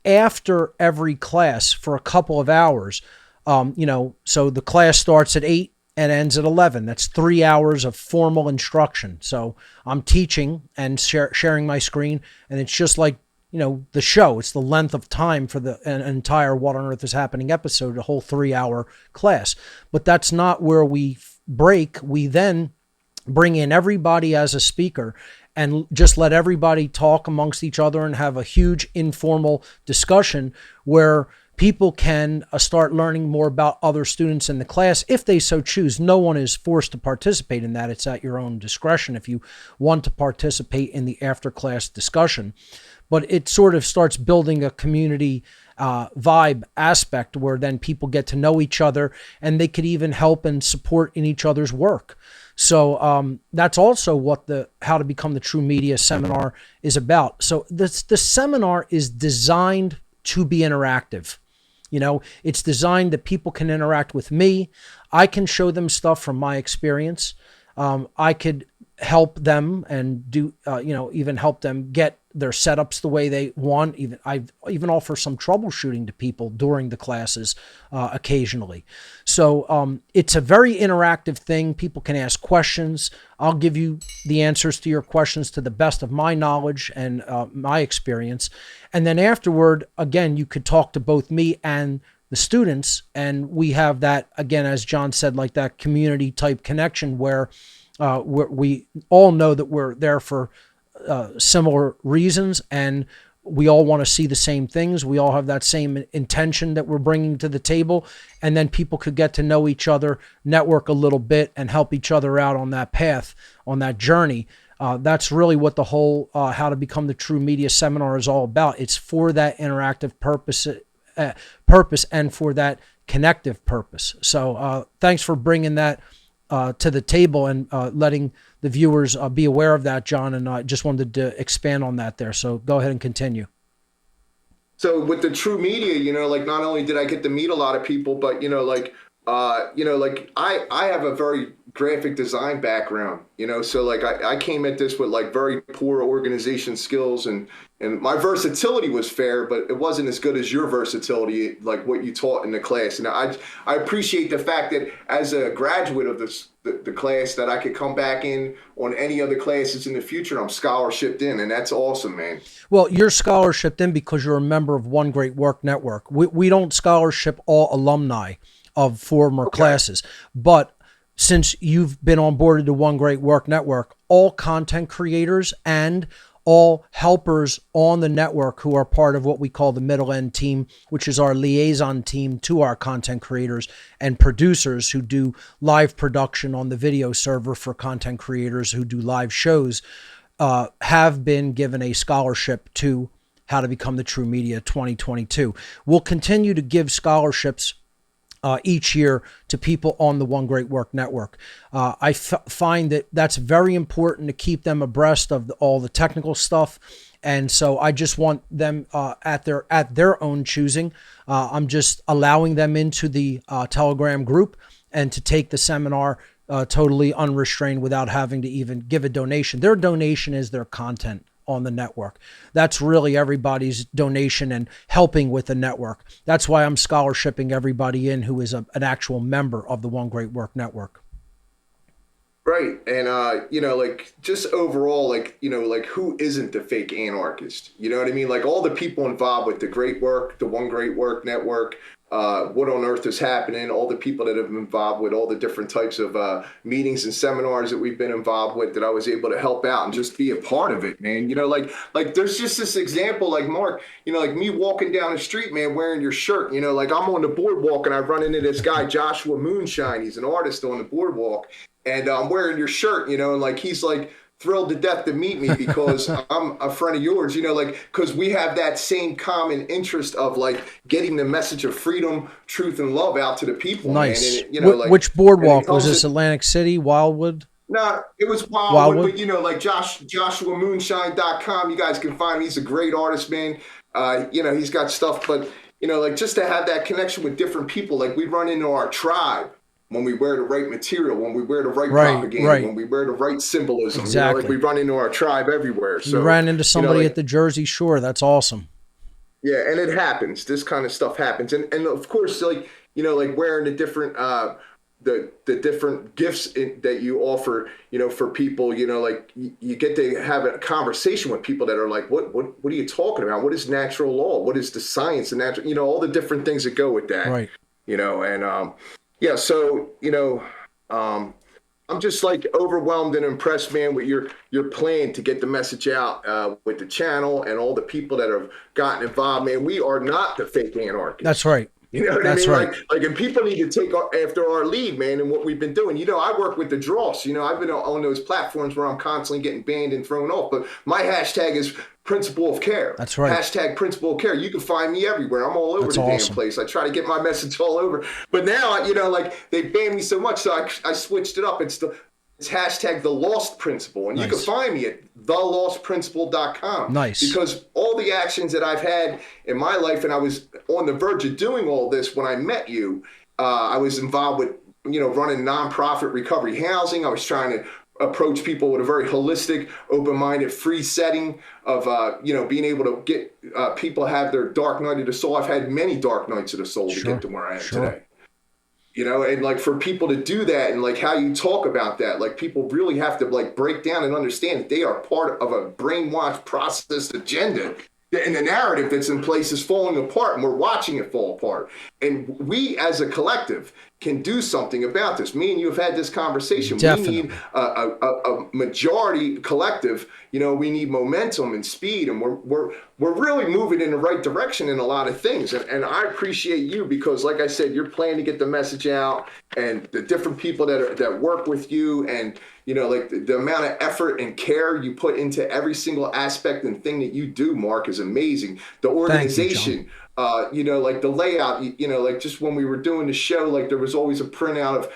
After every class for a couple of hours, so the class starts at 8 and ends at 11. That's 3 hours of formal instruction. So I'm teaching and sharing my screen, and it's just like, the show. It's the length of time for an entire What on Earth is Happening episode, a whole 3-hour class. But that's not where we break. We then bring in everybody as a speaker and just let everybody talk amongst each other and have a huge informal discussion where people can start learning more about other students in the class if they so choose. No one is forced to participate in that. It's at your own discretion if you want to participate in the after-class discussion. But it sort of starts building a community vibe aspect where then people get to know each other, and they could even help and support in each other's work. So that's also what the How to Become the True Media seminar is about. So the seminar is designed to be interactive. It's designed that people can interact with me. I can show them stuff from my experience. I could help them and do, even help them get their setups the way they want. I even offer some troubleshooting to people during the classes occasionally. So it's a very interactive thing. People can ask questions. I'll give you the answers to your questions to the best of my knowledge and my experience. And then afterward, again, you could talk to both me and the students. And we have that, again, as John said, like that community type connection where we all know that we're there for similar reasons, and we all want to see the same things. We all have that same intention that we're bringing to the table, and then people could get to know each other, network a little bit, and help each other out on that path, on that journey. That's really what the whole How to Become the True Media seminar is all about. It's for that interactive purpose and for that connective purpose. So thanks for bringing that to the table and letting the viewers be aware of that, John. And I just wanted to expand on that there. So go ahead and continue. So with the True Media, like not only did I get to meet a lot of people, but I have a very graphic design background, so like I came at this with like very poor organization skills, and my versatility was fair, but it wasn't as good as your versatility, like what you taught in the class. And I appreciate the fact that as a graduate of the class that I could come back in on any other classes in the future. I'm scholarshiped in, and that's awesome, man. Well, you're scholarshiped in because you're a member of One Great Work Network. We don't scholarship all alumni of former classes, but since you've been onboarded to One Great Work Network, all content creators and all helpers on the network who are part of what we call the middle end team, which is our liaison team to our content creators and producers who do live production on the video server for content creators who do live shows, have been given a scholarship to How to Become the True Media 2022. We'll continue to give scholarships each year to people on the One Great Work Network. I find that that's very important to keep them abreast of all the technical stuff. And so I just want them at their own choosing. I'm just allowing them into the Telegram group and to take the seminar totally unrestrained without having to even give a donation. Their donation is their content on the network. That's really everybody's donation and helping with the network. That's why I'm scholarshiping everybody in who is an actual member of the One Great Work Network. Right. And, like just overall, like, like who isn't the fake anarchist? You know what I mean? Like all the people involved with the great work, the One Great Work Network, what on earth is happening, all the people that have been involved with all the different types of meetings and seminars that we've been involved with that I was able to help out and just be a part of it, man. Like there's just this example, like Mark, like me walking down the street, man, wearing your shirt, like I'm on the boardwalk and I run into this guy, Joshua Moonshine. He's an artist on the boardwalk. And I'm wearing your shirt, and like he's like thrilled to death to meet me because I'm a friend of yours, like because we have that same common interest of like getting the message of freedom, truth, and love out to the people. Nice. Man. And like, which boardwalk was this? Atlantic City, Wildwood? No, it was Wildwood, but like JoshuaMoonshine.com. You guys can find him. He's a great artist, man. He's got stuff, but like just to have that connection with different people, like we run into our tribe. When we wear the right material, when we wear the right propaganda, when we wear the right symbolism, exactly. Like we run into our tribe everywhere. So you ran into somebody at the Jersey Shore. That's awesome. Yeah, and it happens. This kind of stuff happens, and of course, like like wearing the different the different gifts that you offer, for people, like you get to have a conversation with people that are like, what are you talking about? What is natural law? What is the science and natural? All the different things that go with that. Right. And yeah, so I'm just like overwhelmed and impressed, man, with your plan to get the message out with the channel and all the people that have gotten involved. Man, we are not the fake anarchists. That's right. You know what That's I mean? right. Like, and people need to take after our lead, man, and what we've been doing. I work with the dross. I've been on those platforms where I'm constantly getting banned and thrown off. But my hashtag is principle of care. That's right. Hashtag principle of care. You can find me everywhere. I'm all over the damn place. I try to get my message all over. But now, like they banned me so much, so I switched it up. It's hashtag the lost principle. And you can find me at thelostprinciple.com. Nice. Because all the actions that I've had in my life, and I was on the verge of doing all this when I met you, I was involved with, running nonprofit recovery housing. I was trying to approach people with a very holistic, open-minded, free setting of, being able to get people have their dark night of the soul. I've had many dark nights of the soul to get to where I am today. And like for people to do that and like how you talk about that, like people really have to like break down and understand that they are part of a brainwashed, processed agenda. And the narrative that's in place is falling apart, and we're watching it fall apart. And we as a collective can do something about this. Me and you have had this conversation. Definitely. We need a majority collective. We need momentum and speed, and we're really moving in the right direction in a lot of things. And I appreciate you because, like I said, you're planning to get the message out, and the different people that work with you, and like the amount of effort and care you put into every single aspect and thing that you do, Mark, is amazing. The organization. Like the layout, like just when we were doing the show, like there was always a printout of,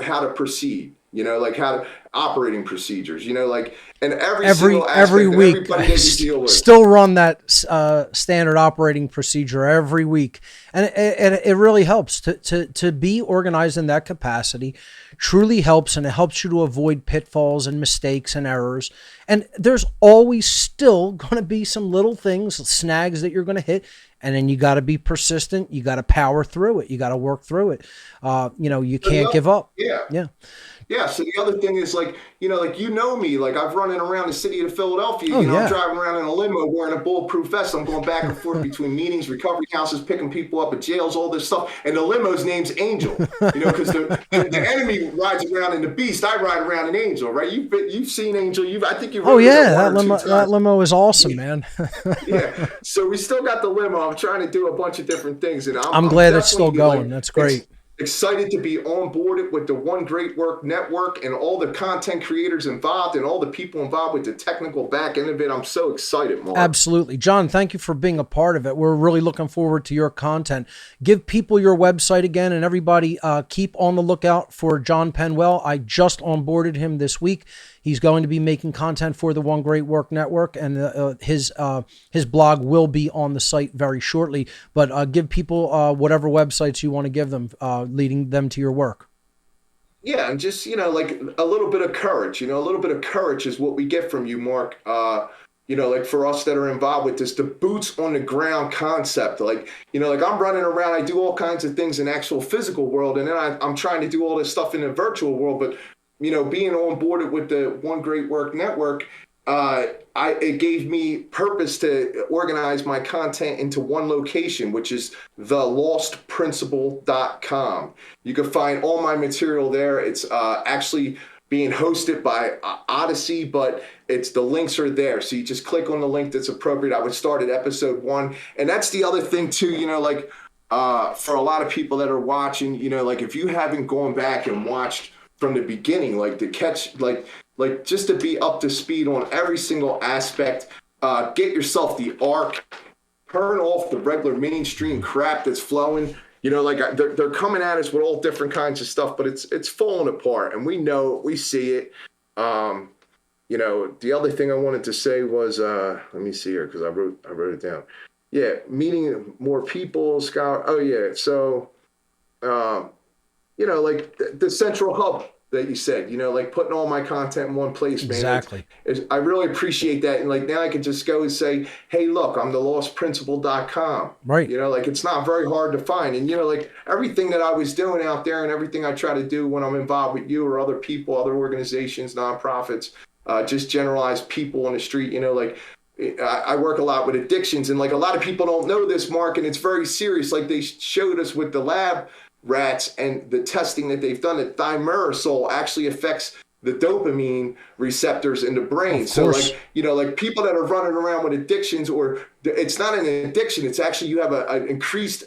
how to proceed, like how to operating procedures, like, and every week, still run that standard operating procedure every week. And it really helps to be organized in that capacity, truly helps. And it helps you to avoid pitfalls and mistakes and errors. And there's always still going to be some little things, snags that you're going to hit. And then you got to be persistent. You got to power through it. You got to work through it. You can't give up. Yeah. Yeah. So the other thing is like me, like I've running around the city of Philadelphia, I'm driving around in a limo wearing a bulletproof vest. I'm going back and forth between meetings, recovery houses, picking people up at jails, all this stuff. And the limo's name's Angel, because the enemy rides around in the Beast. I ride around in Angel, right? You've seen Angel. I think you've. That limo is awesome, man. Yeah. So we still got the limo. I'm trying to do a bunch of different things, and I'm glad it's still going. That's great. Excited to be on board with the One Great Work Network and all the content creators involved and all the people involved with the technical back end of it. I'm so excited, Mark. Absolutely. John, thank you for being a part of it. We're really looking forward to your content. Give people your website again, and everybody keep on the lookout for John Penwell. I just onboarded him this week. He's going to be making content for the One Great Work Network, and his blog will be on the site very shortly. But give people whatever websites you want to give them, leading them to your work. Yeah, and just, like a little bit of courage. A little bit of courage is what we get from you, Mark. Like for us that are involved with this, the boots on the ground concept. Like, like I'm running around, I do all kinds of things in actual physical world, and then I'm trying to do all this stuff in the virtual world. But being on board with the One Great Work Network, it gave me purpose to organize my content into one location, which is thelostprinciple.com. You can find all my material there. It's actually being hosted by Odyssey, but the links are there. So you just click on the link that's appropriate. I would start at episode 1. And that's the other thing too, for a lot of people that are watching, if you haven't gone back and watched from the beginning, to catch, just to be up to speed on every single aspect, get yourself the arc, turn off the regular mainstream crap that's flowing. They're coming at us with all different kinds of stuff, but it's falling apart, and we see it. The other thing I wanted to say was, let me see here, because I wrote it down. Yeah, meeting more people, Scott. Oh yeah, so the central hub that you said, putting all my content in one place, man. Exactly. I really appreciate that. And now I can just go and say, hey, look, I'm thelostprinciple.com. Right. It's not very hard to find. And, everything that I was doing out there and everything I try to do when I'm involved with you or other people, other organizations, nonprofits, just generalized people on the street, I work a lot with addictions. And a lot of people don't know this, Mark, and it's very serious. They showed us with the lab rats and the testing that they've done, that thimerosal actually affects the dopamine receptors in the brain. So people that are running around with addictions, or it's not an addiction, it's actually you have an increased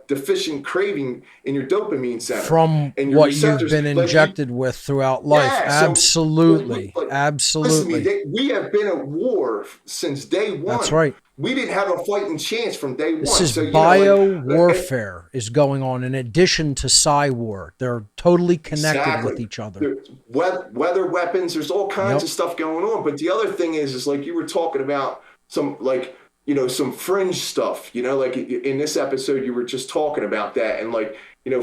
deficient craving in your dopamine center from what you've been injected with throughout life. Yeah, absolutely. Absolutely. Listen, we have been at war since day one. That's right. We didn't have a fighting chance from day one. This is bio-warfare is going on in addition to Psy-war. They're totally connected with each other. Weather weapons, there's all kinds of stuff going on. But the other thing is you were talking about some some fringe stuff, in this episode, you were just talking about that. And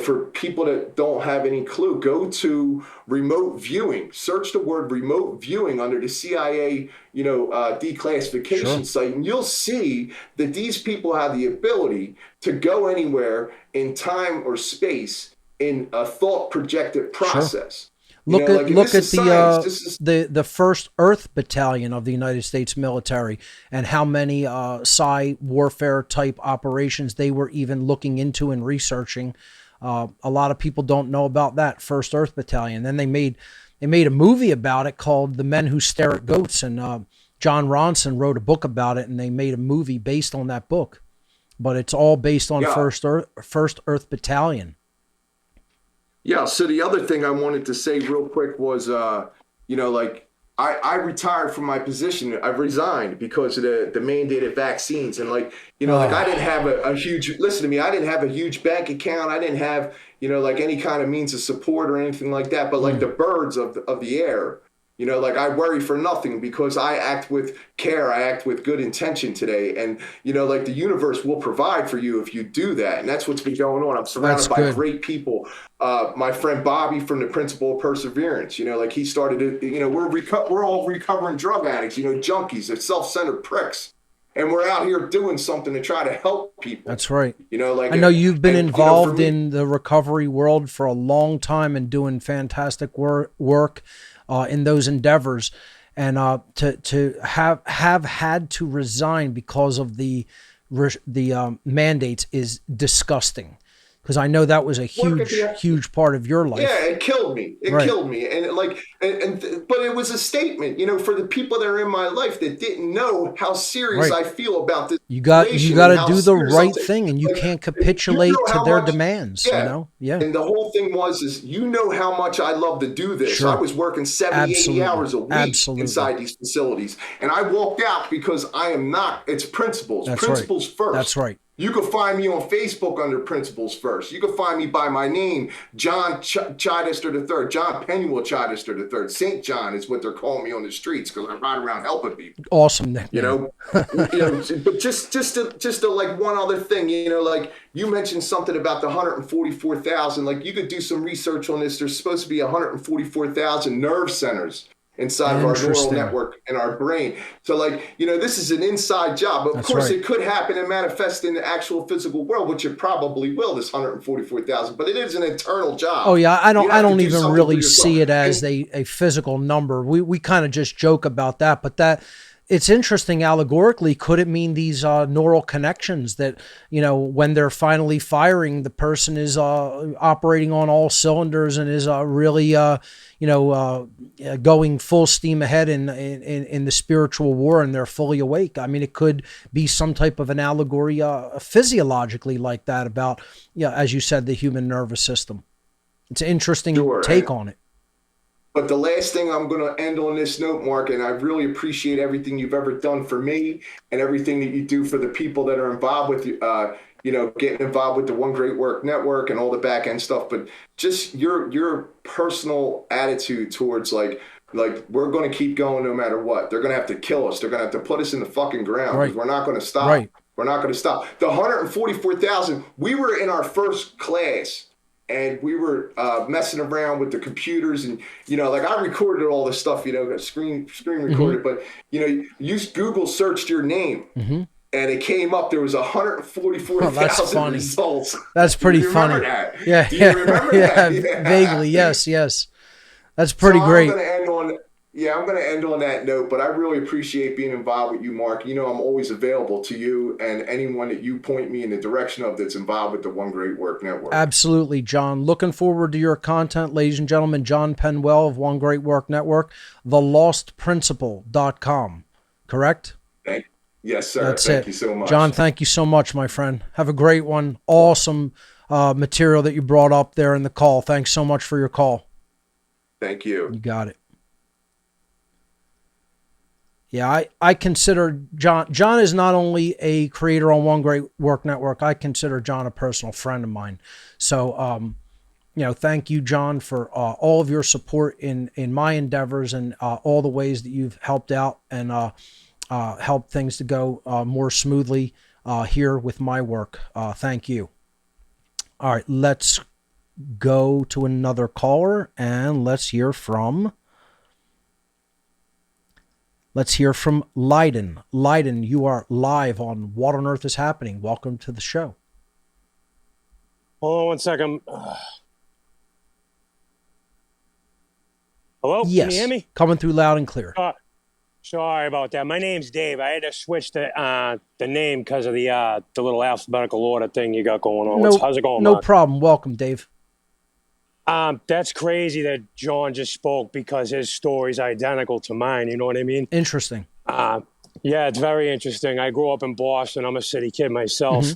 for people that don't have any clue, go to remote viewing, search the word remote viewing under the CIA, declassification site. And you'll see that these people have the ability to go anywhere in time or space in a thought projected process. Sure. Look at the First Earth Battalion of the United States military and how many Psy warfare type operations they were even looking into and researching. A lot of people don't know about that First Earth Battalion. Then they made a movie about it called The Men Who Stare at Goats, and John Ronson wrote a book about it, and they made a movie based on that book. But it's all based on First Earth Battalion. Yeah, so the other thing I wanted to say real quick was, I retired from my position. I resigned because of the mandated vaccines. And I didn't have a huge, listen to me, I didn't have a huge bank account. I didn't have, any kind of means of support or anything like that. But the birds of the air, I worry for nothing because I act with care. I act with good intention today. And, the universe will provide for you if you do that. And that's what's been going on. I'm surrounded by great people. My friend Bobby from the Principle of Perseverance, he started it, we're all recovering drug addicts, junkies, they're self-centered pricks. And we're out here doing something to try to help people. That's right. I know you've been involved in the recovery world for a long time and doing fantastic work in those endeavors, and to have had to resign because of the mandates is disgusting. Because I know that was a huge part of your life. Yeah, it killed me. It killed me. And but it was a statement, for the people that are in my life that didn't know how serious I feel about this. You got to do the right thing, and you can't capitulate to their demands. Yeah. And the whole thing is how much I love to do this. Sure. I was working 70, 80 hours a week inside these facilities, and I walked out because I am not. It's principles. That's principles right. first. That's right. You can find me on Facebook under Principles First. You can find me by my name, John Chichester III, John Penuel Chichester III. St. John is what they're calling me on the streets because I ride around helping people. Awesome. But just to one other thing, you mentioned something about the 144,000. You could do some research on this. There's supposed to be 144,000 nerve centers inside of our neural network in our brain. So like, this is an inside job. Of course, it could happen and manifest in the actual physical world, which it probably will, this 144,000, but it is an internal job. Oh yeah, I don't even really see it as a physical number. We kind of just joke about that, but it's interesting allegorically. Could it mean these neural connections that, when they're finally firing, the person is operating on all cylinders and is really, going full steam ahead in the spiritual war, and they're fully awake? I mean, it could be some type of an allegory physiologically like that about, as you said, the human nervous system. It's an interesting take on it. But the last thing I'm going to end on this note, Mark, and I really appreciate everything you've ever done for me and everything that you do for the people that are involved with you, getting involved with the One Great Work Network and all the back end stuff. But just your personal attitude towards like we're going to keep going no matter what. They're going to have to kill us. They're going to have to put us in the fucking ground. Right. We're not going to stop. Right. We're not going to stop. The 144,000, we were in our first class. And we were messing around with the computers, and I recorded all this stuff, screen recorded. But you Google searched your name, and it came up. There was 144,000 results. That's pretty funny. That? Yeah, do you remember that? Yeah, vaguely. Yes. That's pretty great. I'm going to end on that note, but I really appreciate being involved with you, Mark. I'm always available to you and anyone that you point me in the direction of that's involved with the One Great Work Network. Absolutely, John. Looking forward to your content, ladies and gentlemen. John Penwell of One Great Work Network, thelostprinciple.com, correct? Yes, sir. Thank you so much. John, thank you so much, my friend. Have a great one. Awesome material that you brought up there in the call. Thanks so much for your call. Thank you. You got it. Yeah, I consider John is not only a creator on One Great Work Network. I consider John a personal friend of mine. So, thank you, John, for all of your support in my endeavors and all the ways that you've helped out and helped things to go more smoothly here with my work. Thank you. All right, let's go to another caller and let's hear from Leiden. Leiden, you are live on What on Earth is Happening. Welcome to the show. Hold on one second. Hello? Yes. Can you hear me? Coming through loud and clear. Sorry about that. My name's Dave. I had to switch the name because of the little alphabetical order thing you got going on. How's it going, No Mark? problem. Welcome, Dave. That's crazy that John just spoke because his story's identical to mine. You know what I mean? Interesting. Yeah, it's very interesting. I grew up in Boston. I'm a city kid myself.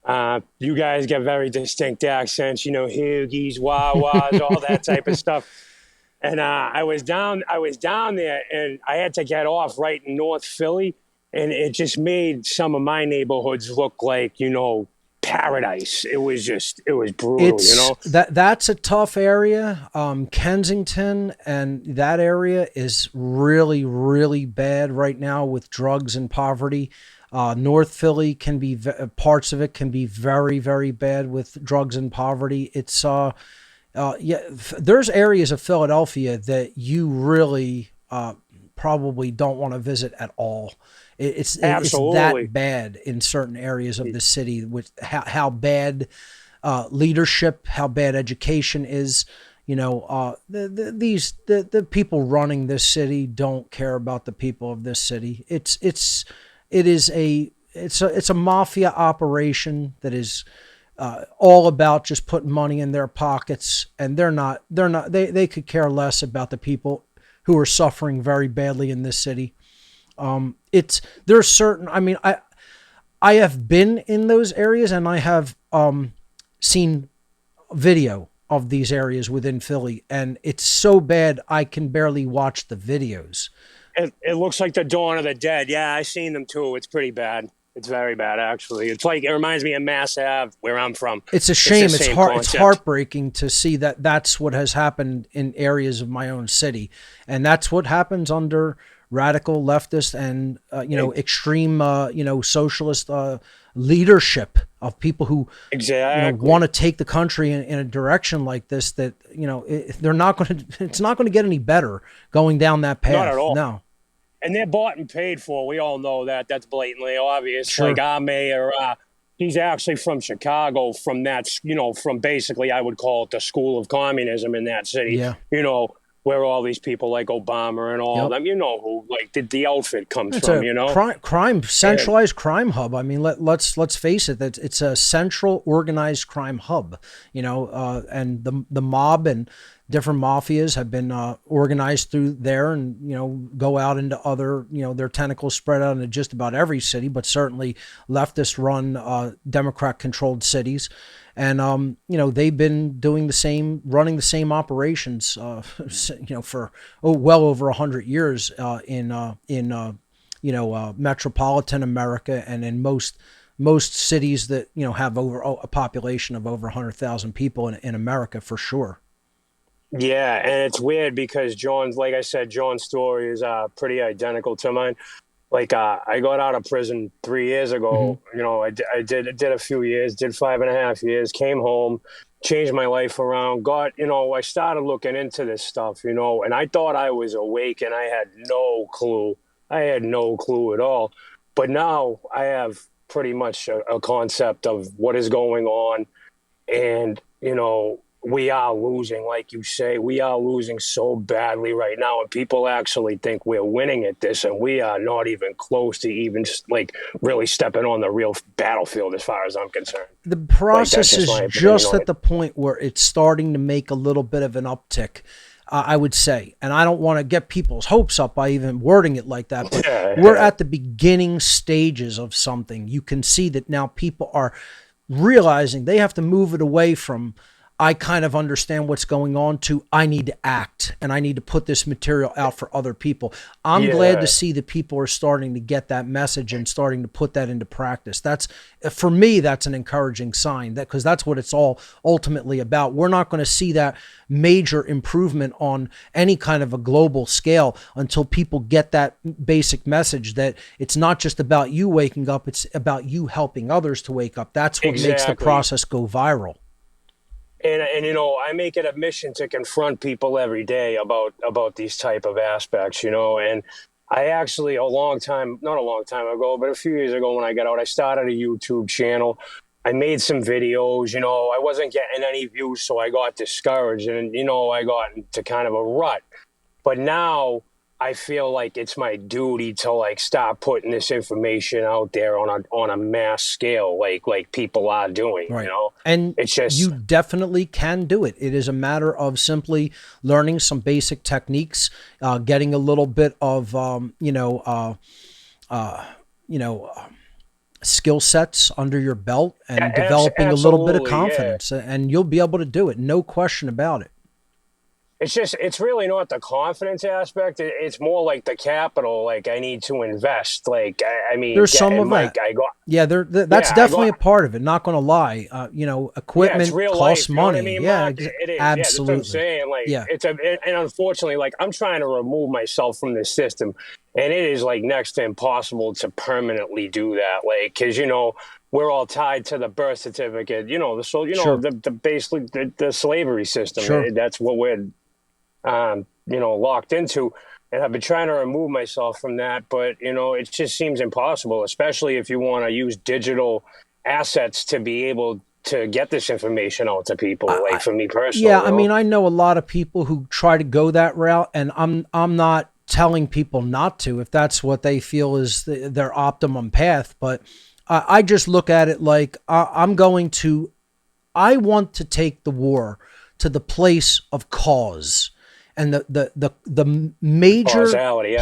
You guys get very distinct accents, hoogies, wah-wahs, all that type of stuff. And I was down there, and I had to get off right in North Philly, and it just made some of my neighborhoods look like, paradise. It was brutal. That's a tough area. Kensington and that area is really, really bad right now with drugs and poverty. North Philly can be parts of it can be very, very bad with drugs and poverty. It's there's areas of Philadelphia that you really probably don't want to visit at all. It's that bad in certain areas of the city with how bad leadership, how bad education is. The people running this city don't care about the people of this city. It's a mafia operation that is all about just putting money in their pockets, and they could care less about the people who are suffering very badly in this city. There's certain, I have been in those areas, and I have seen video of these areas within Philly, and it's so bad I can barely watch the videos. It looks like the dawn of the dead. Yeah, I've seen them too. It's pretty bad. It's very bad, actually. It reminds me of Mass Ave, where I'm from. It's a shame. It's heartbreaking to see that that's what has happened in areas of my own city. And that's what happens under radical leftist and extreme socialist leadership of people who want to take the country in a direction like this. That they're not going to. It's not going to get any better going down that path. Not at all. No. And they're bought and paid for. We all know that. That's blatantly obvious. Sure. Like our mayor, he's actually from Chicago, from that, from basically, I would call it the school of communism in that city. Yeah. Where all these people like Obama and all of them, who like the outfit comes It's from, crime, centralized crime hub. I mean, let's face it, that it's a central organized crime hub, and the mob and different mafias have been organized through there, and go out into other, their tentacles spread out into just about every city, but certainly leftist run Democrat controlled cities. And, they've been doing running the same operations, for well over 100 years in metropolitan America, and in most cities that, have over a population of over 100,000 people in America, for sure. Yeah, and it's weird because like I said, John's story is pretty identical to mine. Like I got out of prison 3 years ago. Mm-hmm. I did a few years, did 5.5 years, came home, changed my life around, I started looking into this stuff, and I thought I was awake and I had no clue. I had no clue at all. But now I have pretty much a concept of what is going on. And, we are losing, like you say, we are losing so badly right now. And people actually think we're winning at this, and we are not even close to even like really stepping on the real battlefield as far as I'm concerned. The process is just at the point where it's starting to make a little bit of an uptick, I would say. And I don't want to get people's hopes up by even wording it like that, but we're at the beginning stages of something. You can see that now people are realizing they have to move it away from, I kind of understand what's going on, to I need to act and I need to put this material out for other people. I'm glad to see that people are starting to get that message and starting to put that into practice. That's, for me, that's an encouraging sign, because that's what it's all ultimately about. We're not going to see that major improvement on any kind of a global scale until people get that basic message that it's not just about you waking up, it's about you helping others to wake up. That's what makes the process go viral. And I make it a mission to confront people every day about these type of aspects, and I actually not a long time ago, but a few years ago when I got out, I started a YouTube channel. I made some videos, I wasn't getting any views, so I got discouraged, and, I got into kind of a rut. But now I feel like it's my duty to like start putting this information out there on a mass scale, like people are doing, right. And it's just, you definitely can do it. It is a matter of simply learning some basic techniques, getting a little bit of, skill sets under your belt, and developing a little bit of confidence, and you'll be able to do it. No question about it. It's really not the confidence aspect. It's more like the capital. Like I need to invest. Like, I mean, there's some of that. That's definitely a part of it. Not going to lie. Equipment costs money. It is. Absolutely. Yeah, that's what I'm saying. Like, and unfortunately, like I'm trying to remove myself from this system, and it is like next to impossible to permanently do that. Like, because we're all tied to the birth certificate. Basically the slavery system. Sure. That's what we're locked into, and I've been trying to remove myself from that, but it just seems impossible, especially if you want to use digital assets to be able to get this information out to people. Like for me personally, I mean, I know a lot of people who try to go that route, and I'm not telling people not to if that's what they feel is their optimum path, but I just look at it like I want to take the war to the place of cause. And the major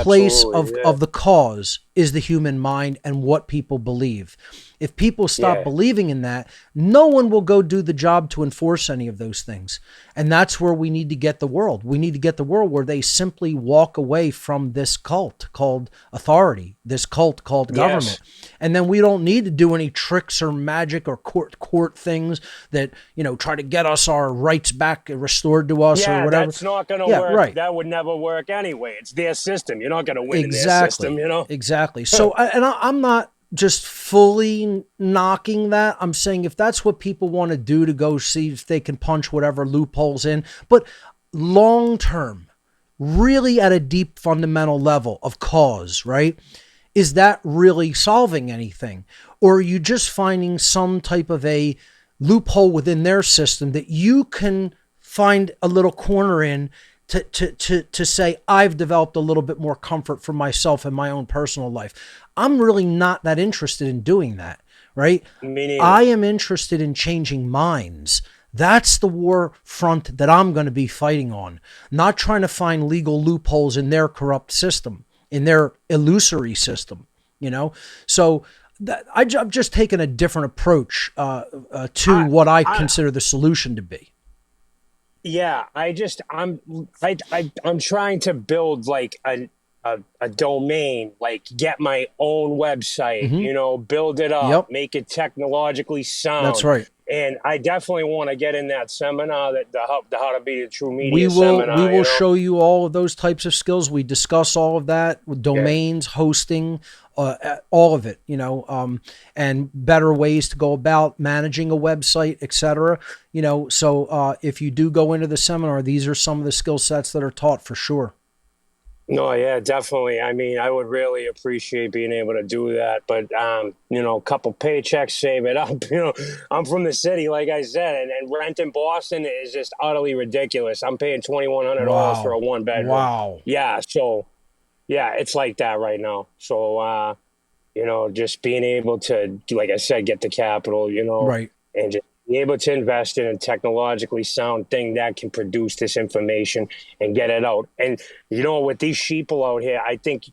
place of the cause is the human mind and what people believe. If people stop believing in that, no one will go do the job to enforce any of those things. And that's where we need to get the world. We need to get the world where they simply walk away from this cult called authority, this cult called government. And then we don't need to do any tricks or magic or court things that, try to get us our rights back restored to us or whatever. That's not going to work. Right. That would never work anyway. It's their system. You're not going to win in their system, Exactly. So, I'm not just fully knocking that. I'm saying if that's what people want to do to go see if they can punch whatever loopholes in, but long term, really at a deep fundamental level of cause, right? Is that really solving anything? Or are you just finding some type of a loophole within their system that you can find a little corner in to say, I've developed a little bit more comfort for myself in my own personal life? I'm really not that interested in doing that, right? I am interested in changing minds. That's the war front that I'm going to be fighting on, not trying to find legal loopholes in their corrupt system, in their illusory system, So I've just taken a different approach to what I consider the solution to be. Yeah, I'm trying to build like a domain, like get my own website, build it up, make it technologically sound. That's right. And I definitely want to get in that seminar, that the how to be a true media seminar. We will show you all of those types of skills. We discuss all of that with domains, hosting, all of it, and better ways to go about managing a website, etc. So if you do go into the seminar, these are some of the skill sets that are taught for sure. No, yeah, definitely. I mean, I would really appreciate being able to do that, but, a couple paychecks, save it up. I'm from the city, like I said, and rent in Boston is just utterly ridiculous. I'm paying $2,100 for a one bedroom. Wow. Yeah. So yeah, it's like that right now. So, just being able to, like I said, get the capital, right. And just be able to invest in a technologically sound thing that can produce this information and get it out. And, with these sheeple out here, I think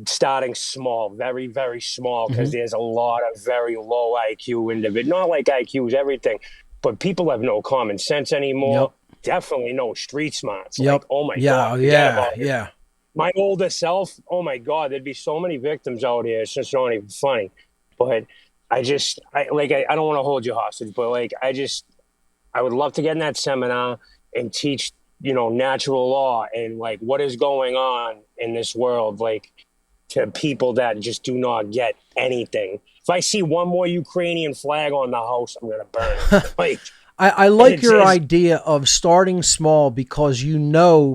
starting small, very, very small, because there's a lot of very low IQ individuals. Not like IQ is everything, but people have no common sense anymore. Yep. Definitely no street smarts. Yep. Like, oh my God. Yeah. My older self, oh my God, there'd be so many victims out here. It's just not even funny. But I don't want to hold you hostage, but I would love to get in that seminar and teach, natural law and like what is going on in this world, like to people that just do not get anything. If I see one more Ukrainian flag on the house, I'm going to burn it. I like your idea of starting small because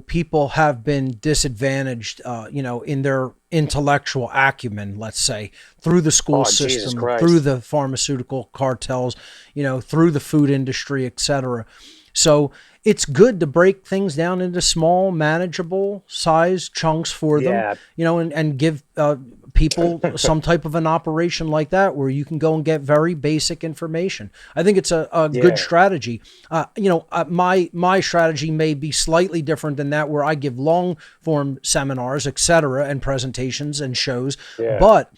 people have been disadvantaged, in their intellectual acumen, let's say, through the school system, through the pharmaceutical cartels, through the food industry, etc. So it's good to break things down into small, manageable size chunks for them, and give people some type of an operation like that where you can go and get very basic information. I think it's a good strategy. My strategy may be slightly different than that, where I give long form seminars, etc., and presentations and shows, but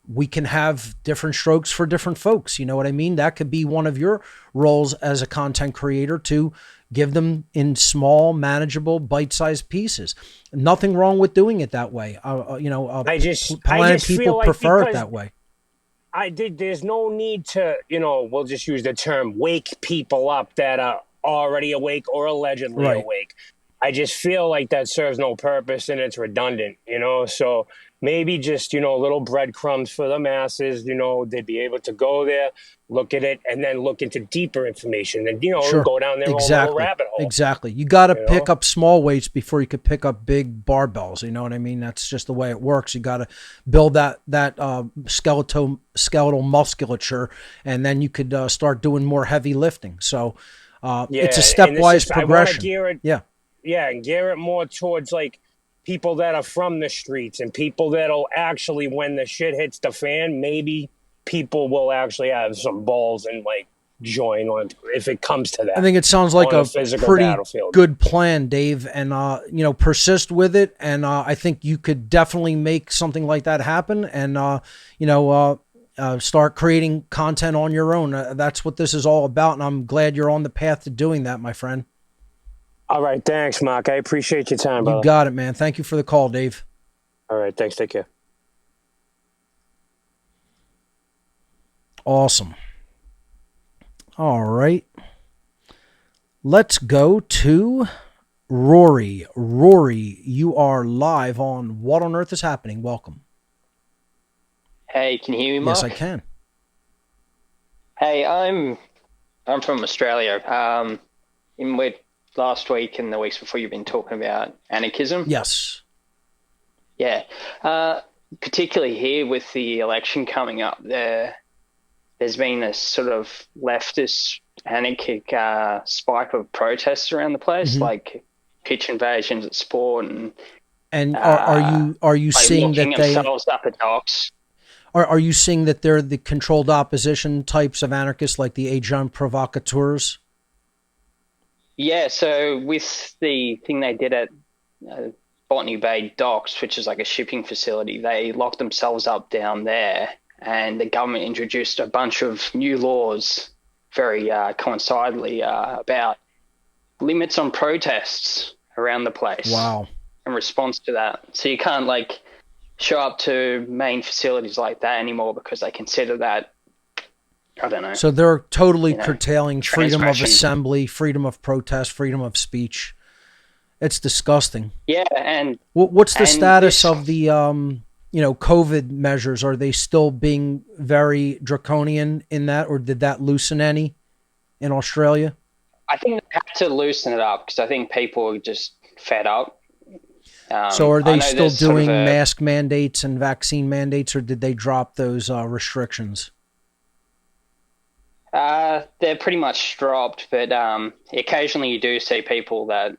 we can have different strokes for different folks. You know what I mean? That could be one of your roles as a content creator, to give them in small, manageable, bite-sized pieces. Nothing wrong with doing it that way. I just people prefer it that way. There's no need to, we'll just use the term, wake people up that are already awake or allegedly awake. I just feel like that serves no purpose and it's redundant, so maybe just, little breadcrumbs for the masses, they'd be able to go there, look at it, and then look into deeper information and, go down their own little rabbit hole. Exactly. You got to pick up small weights before you could pick up big barbells. You know what I mean? That's just the way it works. You got to build that skeletal musculature, and then you could start doing more heavy lifting. So it's a stepwise progression. And gear it more towards like people that are from the streets and people that'll actually, when the shit hits the fan, maybe people will actually have some balls and like join on if it comes to that. I think it sounds like a physical pretty battlefield. good plan, Dave, and persist with it. And I think you could definitely make something like that happen, and start creating content on your own. That's what this is all about, and I'm glad you're on the path to doing that, my friend. All right, thanks, Mark. I appreciate your time, brother. You got it, man. Thank you for the call, Dave. All right, thanks. Take care. Awesome. All right. Let's go to Rory. Rory, you are live on What on Earth is Happening. Welcome. Hey, can you hear me, Mark? Yes, I can. Hey, I'm from Australia. Last week and the weeks before, you've been talking about anarchism. Yes. Yeah. Particularly here with the election coming up, there's been this sort of leftist anarchic spike of protests around the place, like pitch invasions at sport, and are you seeing that they themselves up at docks? Are you seeing that they're the controlled opposition types of anarchists, like the agents provocateurs? Yeah. So with the thing they did at Botany Bay docks, which is like a shipping facility, they locked themselves up down there. And the government introduced a bunch of new laws very coincidentally about limits on protests around the place. Wow. In response to that. So you can't show up to main facilities like that anymore because they consider that, I don't know. So they're totally curtailing freedom of assembly, freedom of protest, freedom of speech. It's disgusting. Yeah. And what's the status of the COVID measures? Are they still being very draconian in that, or did that loosen any in Australia? I think they had to loosen it up because I think people are just fed up. So are they still doing mask mandates and vaccine mandates, or did they drop those restrictions? They're pretty much dropped, but occasionally you do see people that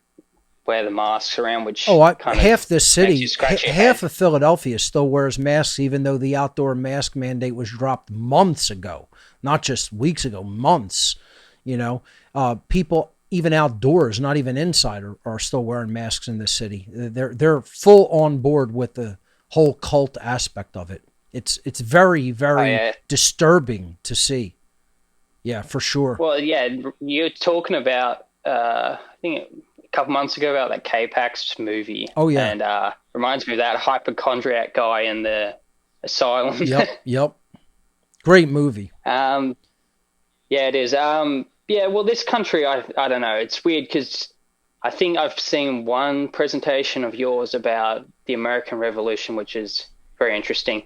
wear the masks around, which half the city, half of Philadelphia still wears masks, even though the outdoor mask mandate was dropped months ago, not just weeks ago, months. People even outdoors, not even inside, are still wearing masks in the city. They're full on board with the whole cult aspect of it. It's very, very disturbing to see. Yeah, for sure. Well, yeah, you're talking about I think a couple months ago about that K-Pax movie. Oh yeah, and reminds me of that hypochondriac guy in the asylum. Yep. Great movie. Yeah, it is. Yeah, well, this country, I don't know. It's weird because I think I've seen one presentation of yours about the American Revolution, which is very interesting.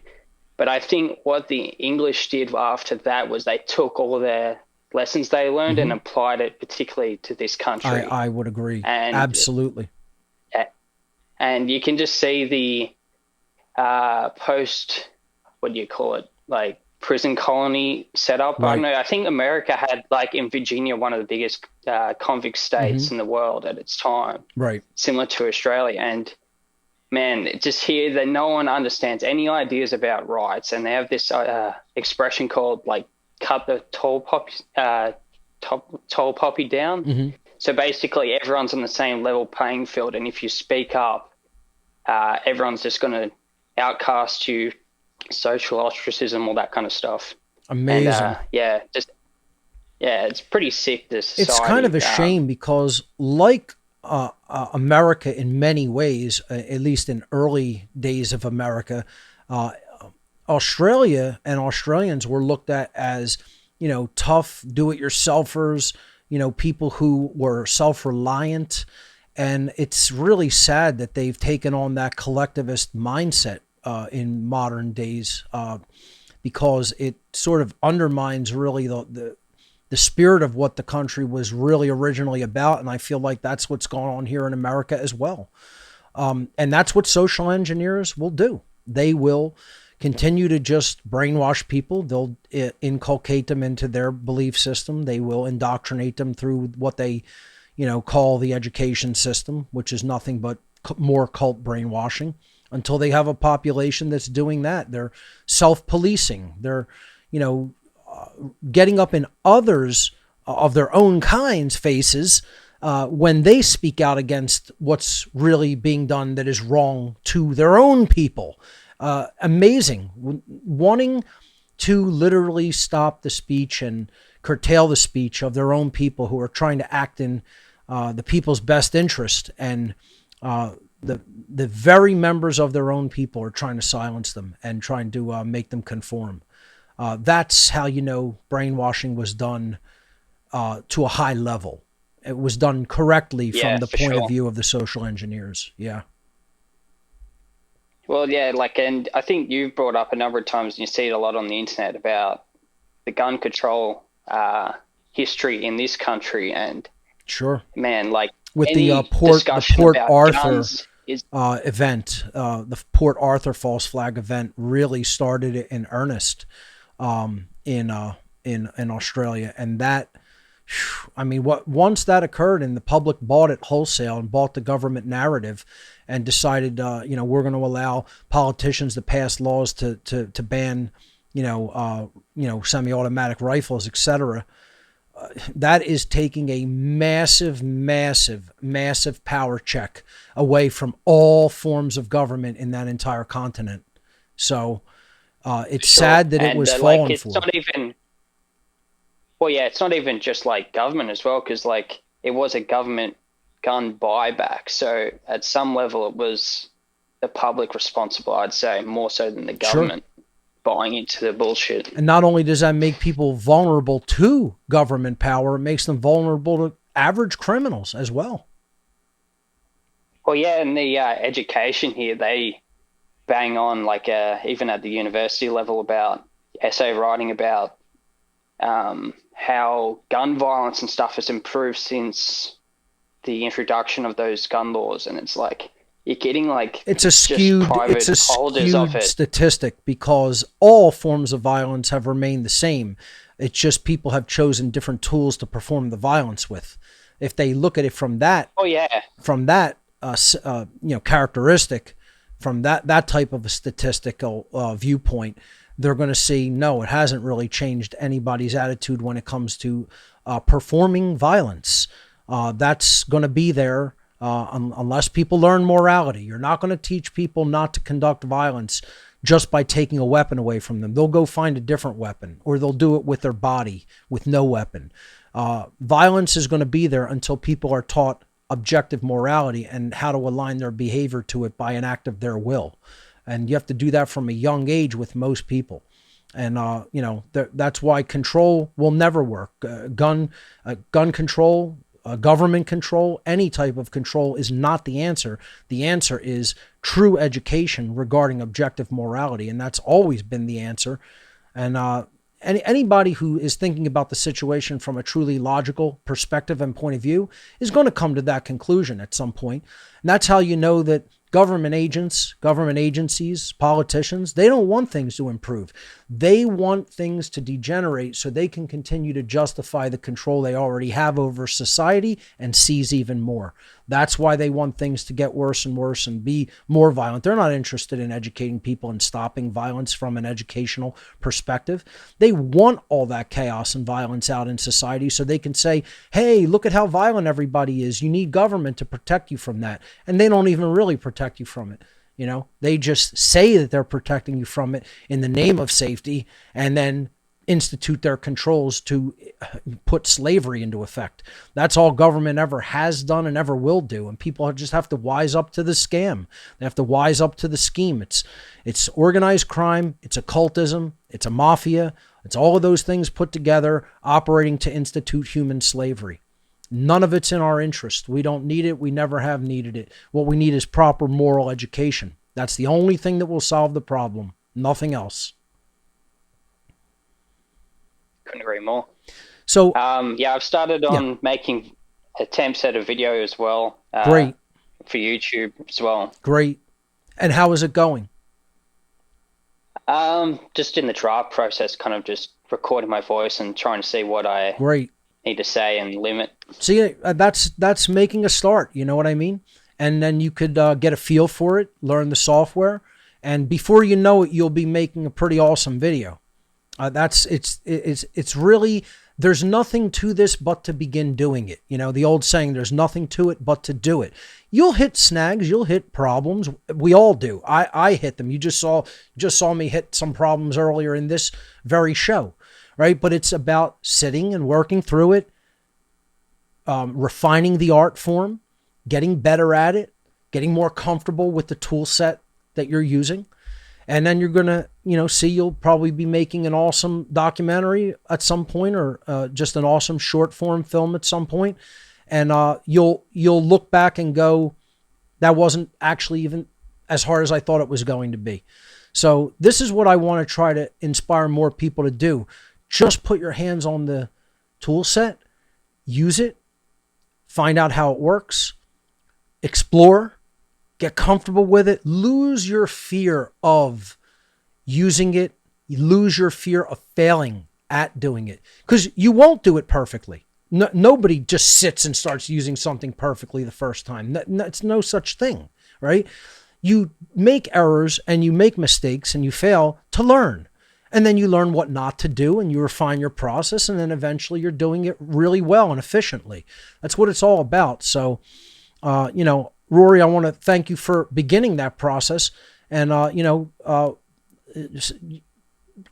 But I think what the English did after that was they took all their lessons they learned and applied it particularly to this country. I would agree. And, absolutely. And you can just see the post, what do you call it, prison colony setup. Right. I don't know. I think America had, in Virginia, one of the biggest convict states in the world at its time. Right. Similar to Australia. And man, just here that no one understands any ideas about rights, and they have this expression called cut the tall poppy down. So basically, everyone's on the same level playing field, and if you speak up, everyone's just going to outcast you, social ostracism, all that kind of stuff. Amazing. And, it's pretty sick. This society. It's kind of a shame because, America in many ways, at least in early days of America, Australia and Australians were looked at as, tough do-it-yourselfers, people who were self-reliant. And it's really sad that they've taken on that collectivist mindset in modern days because it sort of undermines really the spirit of what the country was really originally about. And I feel like that's what's going on here in America as well. And that's what social engineers will do. They will continue to just brainwash people. They'll inculcate them into their belief system. They will indoctrinate them through what they, call the education system, which is nothing but more cult brainwashing, until they have a population that's doing that. They're self-policing. They're, getting up in others of their own kind's faces when they speak out against what's really being done that is wrong to their own people. Amazing. Wanting to literally stop the speech and curtail the speech of their own people who are trying to act in the people's best interest, and the very members of their own people are trying to silence them and trying to make them conform. That's how you know brainwashing was done to a high level. It was done correctly from the point of view of the social engineers. Yeah. Well, yeah, and I think you've brought up a number of times, and you see it a lot on the internet, about the gun control history in this country. And sure, man, with the Port Arthur event, the Port Arthur false flag event really started it in earnest in Australia, and that. I mean, once that occurred and the public bought it wholesale and bought the government narrative and decided, we're going to allow politicians to pass laws to ban, semi-automatic rifles, etc. That is taking a massive, massive, massive power check away from all forms of government in that entire continent. So it's sad that it was fallen for. Not even. Well, yeah, it's not even just government as well, because it was a government gun buyback. So at some level, it was the public responsible, I'd say, more so than the government buying into the bullshit. And not only does that make people vulnerable to government power, it makes them vulnerable to average criminals as well. Well, yeah, and the education here, they bang on, even at the university level, about essay writing about how gun violence and stuff has improved since the introduction of those gun laws, and it's you're getting it's a skewed statistic, because all forms of violence have remained the same. It's just people have chosen different tools to perform the violence with. If they look at it from that, characteristic, from that type of a statistical viewpoint, they're going to see, no, it hasn't really changed anybody's attitude when it comes to performing violence. That's going to be there unless people learn morality. You're not going to teach people not to conduct violence just by taking a weapon away from them. They'll go find a different weapon, or they'll do it with their body, with no weapon. Violence is going to be there until people are taught objective morality and how to align their behavior to it by an act of their will. And you have to do that from a young age with most people. And, that's why control will never work. Gun control, government control, any type of control is not the answer. The answer is true education regarding objective morality. And that's always been the answer. And anybody who is thinking about the situation from a truly logical perspective and point of view is going to come to that conclusion at some point. And that's how you know that government agents, government agencies, politicians, they don't want things to improve. They want things to degenerate so they can continue to justify the control they already have over society and seize even more. That's why they want things to get worse and worse and be more violent. They're not interested in educating people and stopping violence from an educational perspective. They want all that chaos and violence out in society so they can say, hey, look at how violent everybody is. You need government to protect you from that. And they don't even really protect you from it. They just say that they're protecting you from it in the name of safety, and then institute their controls to put slavery into effect. That's all government ever has done and ever will do. And people just have to wise up to the scam. They have to wise up to the scheme. It's organized crime. It's occultism. It's a mafia. It's all of those things put together, operating to institute human slavery. None of it's in our interest. We don't need it. We never have needed it. What we need is proper moral education. That's the only thing that will solve the problem. Nothing else. Couldn't agree more. So, I've started on making attempts at a video as well. Great. For YouTube as well. Great. And how is it going? Just in the draft process, kind of just recording my voice and trying to see what I need to say and limit. See, that's making a start. You know what I mean? And then you could get a feel for it, learn the software, and before you know it, you'll be making a pretty awesome video. It's really, there's nothing to this but to begin doing it. You know, the old saying, there's nothing to it but to do it. You'll hit snags, you'll hit problems. We all do. I hit them. You just saw me hit some problems earlier in this very show, right? But it's about sitting and working through it, refining the art form, getting better at it, getting more comfortable with the tool set that you're using. And then you're going to, see you'll probably be making an awesome documentary at some point, or just an awesome short form film at some point. And you'll look back and go, that wasn't actually even as hard as I thought it was going to be. So this is what I want to try to inspire more people to do. Just put your hands on the tool set, use it, find out how it works, explore, get comfortable with it, lose your fear of using it, you lose your fear of failing at doing it, because you won't do it perfectly. Nobody just sits and starts using something perfectly the first time. It's no such thing, right? You make errors and you make mistakes and you fail to learn. And then you learn what not to do and you refine your process, and then eventually you're doing it really well and efficiently. That's what it's all about. So, Rory, I want to thank you for beginning that process, and,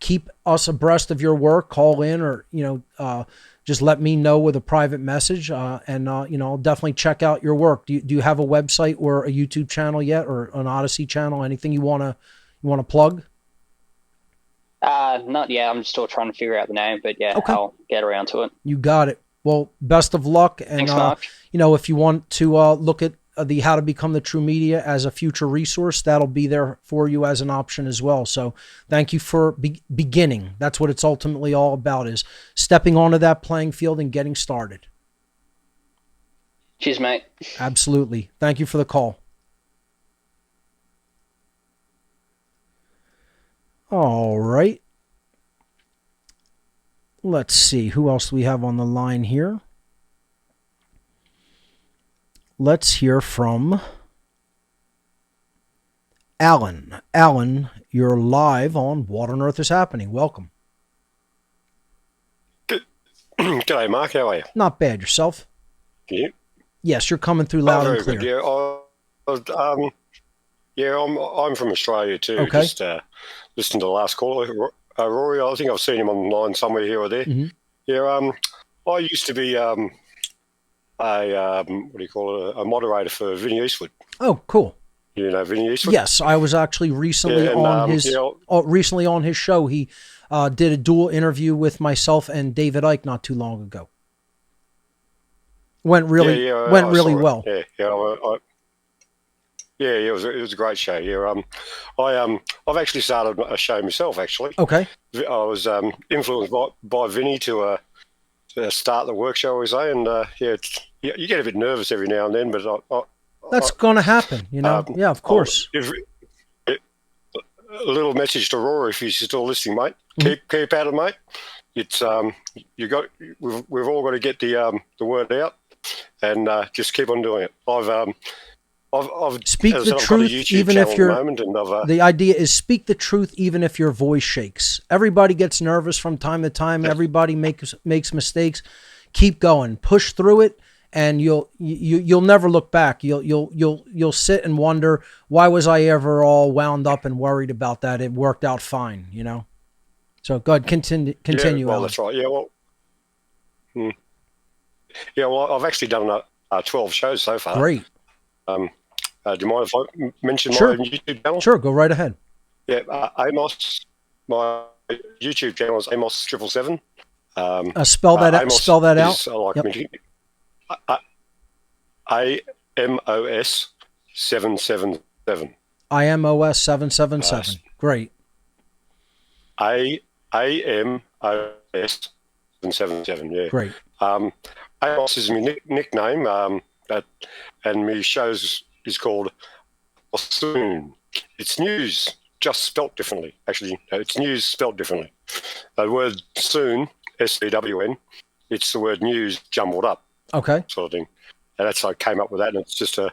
keep us abreast of your work, call in, or, just let me know with a private message. I'll definitely check out your work. Do you have a website or a YouTube channel yet, or an Odyssey channel? Anything you want to plug? Not yet. I'm still trying to figure out the name, but yeah, okay. I'll get around to it. You got it. Well, best of luck. And, thanks, Mark. If you want to look at the How to Become the True Media as a future resource, that'll be there for you as an option as well. So thank you for beginning. That's what it's ultimately all about, is stepping onto that playing field and getting started. Cheers, mate. Absolutely. Thank you for the call. All right. Let's see. Who else do we have on the line here? Let's hear from Alan. Alan, you're live on What on Earth is Happening. Welcome. G'day, Mark. How are you? Not bad. Yourself? Can you? Yes, you're coming through loud and clear. Good. Yeah, I'm from Australia too. Okay. Just listen to the last caller, Rory. I think I've seen him online somewhere here or there. Mm-hmm. Yeah. I used to be a moderator for Vinny Eastwood. Oh, cool. You know Vinny Eastwood? Yes, I was actually recently on his show. He did a dual interview with myself and David Icke not too long ago. Went really well. It was a great show. Yeah, I've actually started a show myself. Actually, okay. I was influenced by Vinny to start the work, shall we say? And you get a bit nervous every now and then, but that's going to happen, yeah, of course. A little message to Rory, if he's still listening, mate. Mm-hmm. Keep at it, mate. It's we've all got to get the word out, and just keep on doing it. I've speak the truth, even if you're. The idea is speak the truth, even if your voice shakes. Everybody gets nervous from time to time. Yes. Everybody makes mistakes. Keep going, push through it, and you'll never look back. You'll sit and wonder, why was I ever all wound up and worried about that? It worked out fine, So go ahead, continue. Yeah, well, Alan. That's right. Yeah, well, I've actually done 12 shows so far. Great. Do you mind if I mention my YouTube channel? Sure, go right ahead. Yeah, Amos. My YouTube channel is Amos 777. Spell that out. Spell that out. AMOS 777. IMOS 777. Great. AMOS 777. Yeah. Great. Amos is my nickname. And my shows is called Soon. It's news, just spelt differently. Actually, no, it's news spelt differently. The word soon, SEWN, it's the word news jumbled up. Okay. Sort of thing. And that's how I came up with that, and it's just an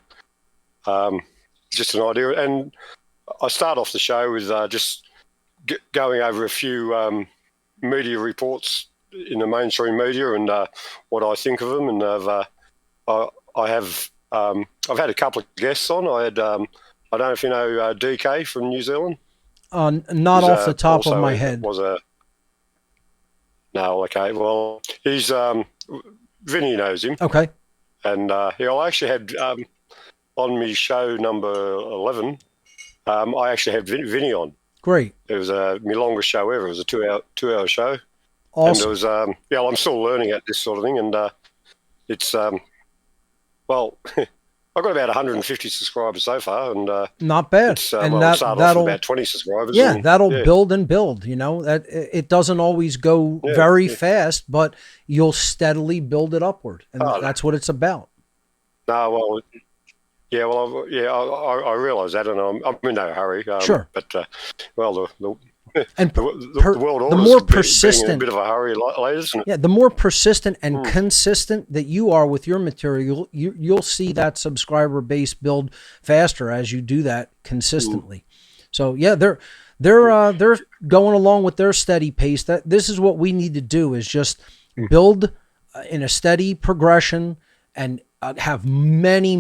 idea. And I start off the show with just going over a few media reports in the mainstream media and what I think of them. And I've had a couple of guests on. I don't know if you know DK from New Zealand. Not off the top of my head. No, okay. Well, he's Vinny knows him. Okay. And I actually had on my show number 11. I actually had Vinny on. Great. It was my longest show ever. It was a two-hour show. Awesome. And it was I'm still learning at this sort of thing, and it's well, I've got about 150 subscribers so far, and not bad. And that'll about 20 subscribers. Yeah, that'll build and build. You know, that it doesn't always go very fast, but you'll steadily build it upward, and that's what it's about. No, well, I realise that, and I'm in no hurry. Sure, but the world the more persistent, being in a bit of a hurry lately, isn't it? Yeah, the more persistent and consistent that you are with your material, you'll see that subscriber base build faster as you do that consistently. So yeah, they're going along with their steady pace. That this is what we need to do, is just build in a steady progression and have many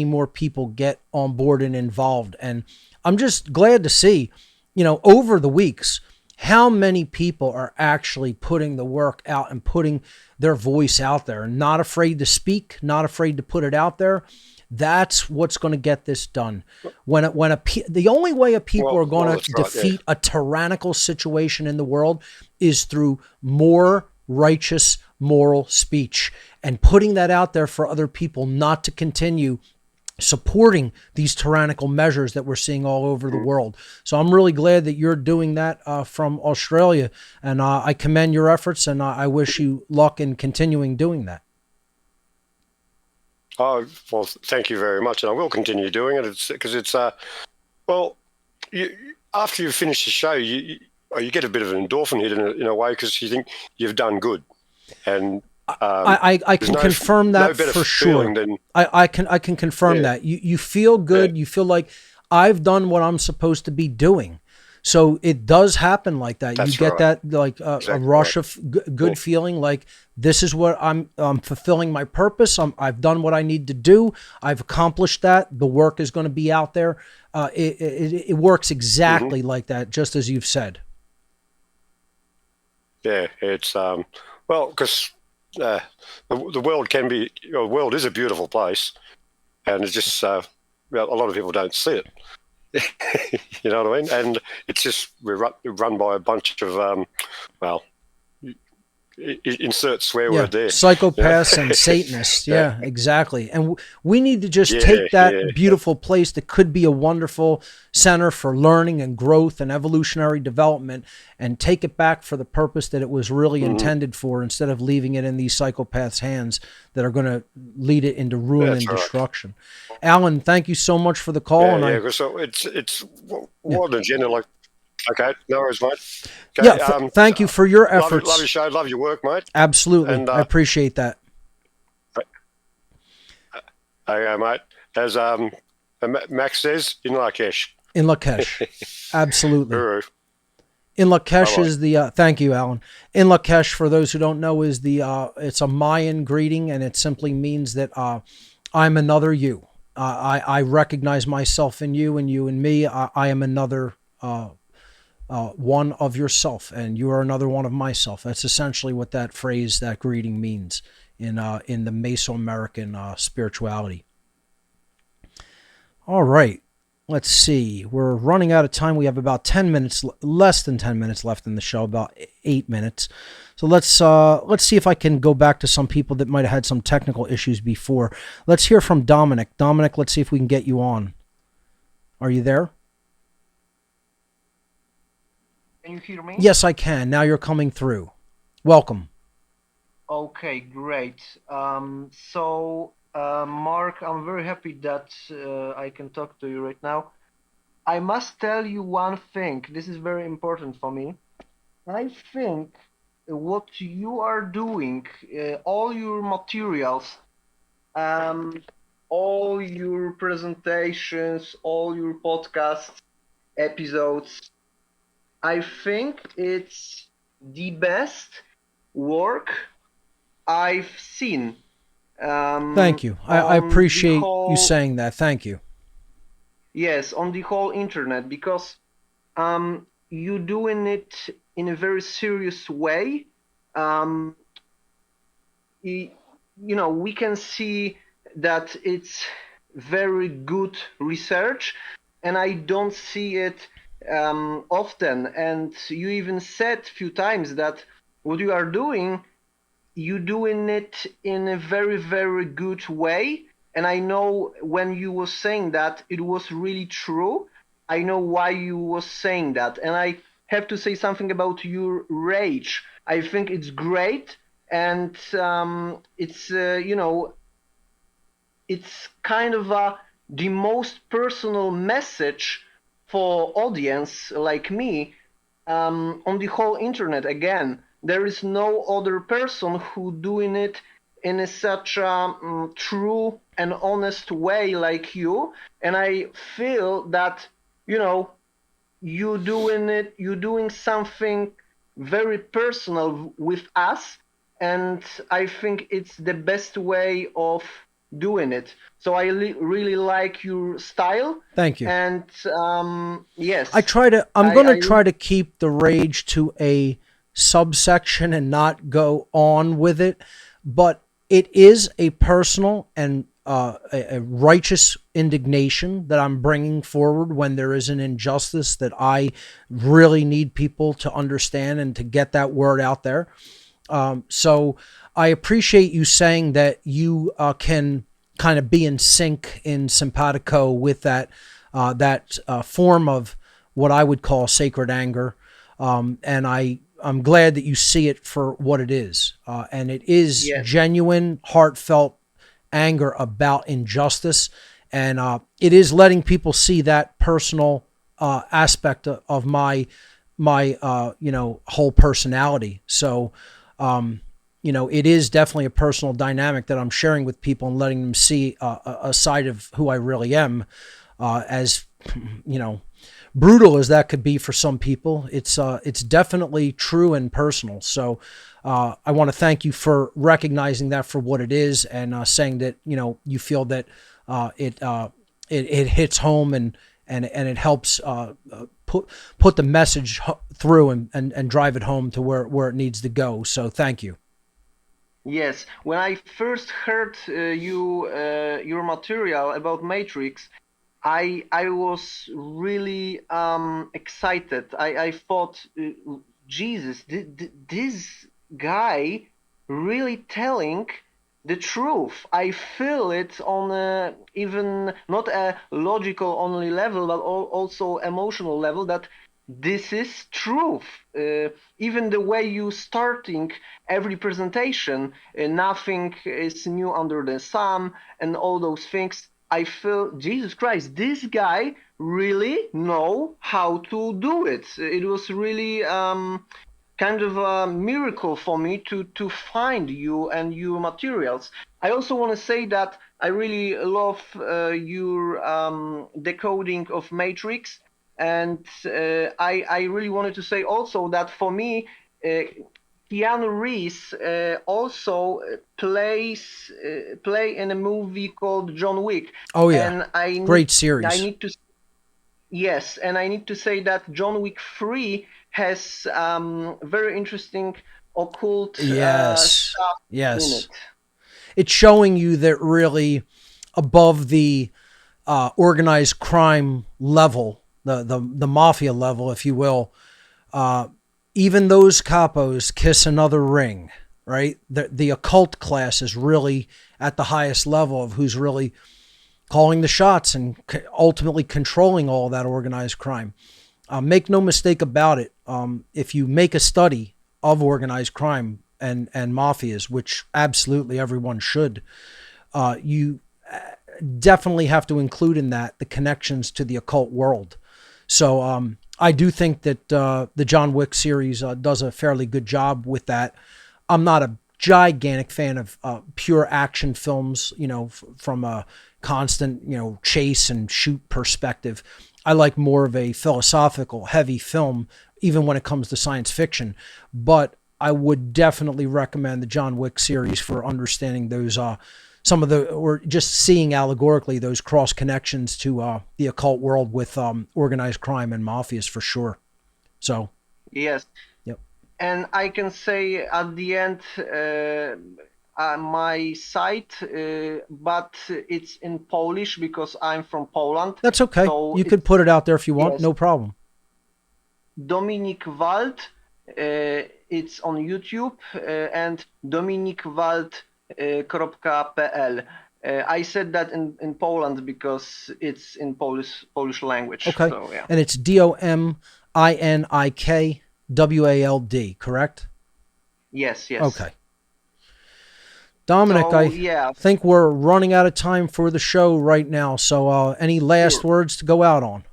more people get on board and involved. And I'm just glad to see, over the weeks, how many people are actually putting the work out and putting their voice out there, and not afraid to speak, not afraid to put it out there. That's what's going to get this done. The only way people are going to defeat a tyrannical situation in the world is through more righteous, moral speech, and putting that out there for other people not to continue supporting these tyrannical measures that we're seeing all over the world. So I'm really glad that you're doing that from Australia, and I commend your efforts, and I wish you luck in continuing doing that. Oh, well, thank you very much, and I will continue doing it. Because it's after you finish the show, you get a bit of an endorphin hit in a way, because you think you've done good, and I can confirm that for sure. I can confirm that you feel good. You feel like I've done what I'm supposed to be doing. So it does happen like that. You get that like a rush of good feeling, like this is what I'm fulfilling my purpose. I've done what I need to do. I've accomplished that. The work is going to be out there. It works exactly like that, just as you've said. Yeah, it's because the world can be. The world is a beautiful place, and it's just a lot of people don't see it. You know what I mean? And it's just we're run by a bunch of insert swear word there. Psychopaths and Satanists. Yeah, exactly. And we need to just take that beautiful place that could be a wonderful center for learning and growth and evolutionary development, and take it back for the purpose that it was really intended for, instead of leaving it in these psychopaths' hands that are going to lead it into ruin and destruction. Alan, thank you so much for the call. So it's what an agenda like. Okay, no worries, mate. Okay, yeah, thank you for your efforts. Love your show, love your work, mate. Absolutely, and, I appreciate that. Okay, mate. As Max says, in Lakesh. In Lakesh, absolutely. In Lakesh is the thank you, Alan. In Lakesh, for those who don't know, is the it's a Mayan greeting, and it simply means that I'm another you. I recognize myself in you, and you in me. I am another. One of yourself, and you are another one of myself. That's essentially what that phrase, that greeting means in the Mesoamerican spirituality. All right, let's see. We're running out of time. We have about 10 minutes, less than 10 minutes left in the show, about 8 minutes. So let's see if I can go back to some people that might have had some technical issues before. Let's hear from Dominic. Dominic, let's see if we can get you on. Are you there? Can you hear me? Yes, I can. Now you're coming through. Welcome. Okay, great. Mark, I'm very happy that I can talk to you right now. I must tell you one thing. This is very important for me. I think what you are doing, all your materials, all your presentations, all your podcast episodes, I think it's the best work I've seen. Thank you. I On the appreciate you whole, saying that. Thank you. yes, on the whole internet, because you doing it in a very serious way. Um, we can see that it's very good research, and I don't see it often. And you even said a few times that what you are doing, you doing it in a very, very good way. And I know when you were saying that, it was really true. I know why you was saying that. And I have to say something about your rage. I think it's great. And it's kind of the most personal message for audience like me on the whole internet. Again, there is no other person who doing it in such a true and honest way like you. And I feel that you're doing something very personal with us, and I think it's the best way of doing it. So I really like your style. Thank you. And yes, I'm going to try to keep the rage to a subsection and not go on with it, but it is a personal and a righteous indignation that I'm bringing forward when there is an injustice that I really need people to understand and to get that word out there. So I appreciate you saying that you can kind of be in sync, in simpatico with that form of what I would call sacred anger. And I'm glad that you see it for what it is. And it is genuine, heartfelt anger about injustice. And it is letting people see that personal aspect of my whole personality. So, it is definitely a personal dynamic that I'm sharing with people and letting them see a side of who I really am. As brutal as that could be for some people, it's definitely true and personal. So I want to thank you for recognizing that for what it is, and saying that you feel that it hits home and it helps put the message through and drive it home to where it needs to go. So thank you. Yes, when I first heard your material about Matrix, I was really excited. I thought, Jesus, this guy really telling the truth. I feel it on even not a logical only level, but also emotional level, that this is truth. Even the way you starting every presentation, nothing is new under the sun, and all those things. I feel, Jesus Christ, this guy really know how to do it. It was really kind of a miracle for me to find you and your materials. I also want to say that I really love your decoding of Matrix, and I really wanted to say also that for me, Keanu Reeves also play in a movie called John Wick. Oh yeah, and great series. I need to Yes, and I need to say that John Wick 3 has very interesting occult stuff in it. It's showing you that really above the organized crime level, the mafia level, if you will, even those capos kiss another ring, right? The occult class is really at the highest level of who's really calling the shots and ultimately controlling all that organized crime. Make no mistake about it. If you make a study of organized crime and mafias, which absolutely everyone should, you definitely have to include in that the connections to the occult world. So I do think that the John Wick series does a fairly good job with that. I'm not a gigantic fan of pure action films, from a constant, chase and shoot perspective. I like more of a philosophical, heavy film, even when it comes to science fiction. But I would definitely recommend the John Wick series for understanding those, some of the, or just seeing allegorically those cross connections to the occult world with organized crime and mafias for sure. So, yes. Yep. And I can say at the end, my site, but it's in Polish because I'm from Poland. That's okay. So you could put it out there if you want. Yes. No problem. Dominik Wald, it's on YouTube, and dominikwald.pl. I said that in Poland because it's in Polish language. Okay. So, yeah. And it's DOMINIKWALD, correct? Yes, yes. Okay. Dominic, So, I think we're running out of time for the show right now. So any last words to go out on?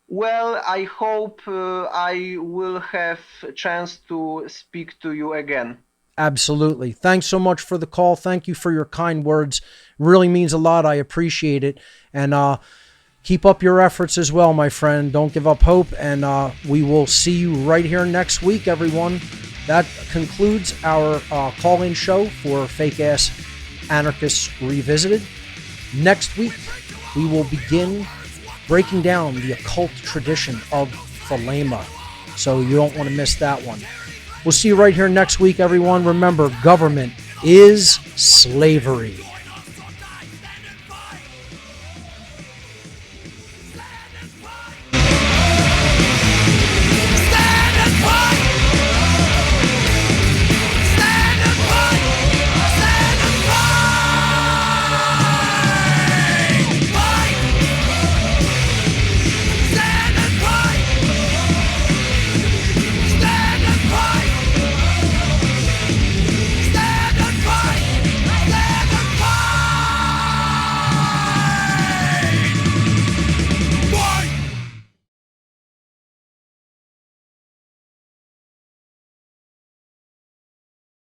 Well, I hope I will have a chance to speak to you again. Absolutely. Thanks so much for the call. Thank you for your kind words. Really means a lot. I appreciate it. And keep up your efforts as well, my friend. Don't give up hope. And we will see you right here next week, everyone. That concludes our call-in show for Fake Ass Anarchists Revisited. Next week, we will begin breaking down the occult tradition of Thelema. So you don't want to miss that one. We'll see you right here next week, everyone. Remember, government is slavery.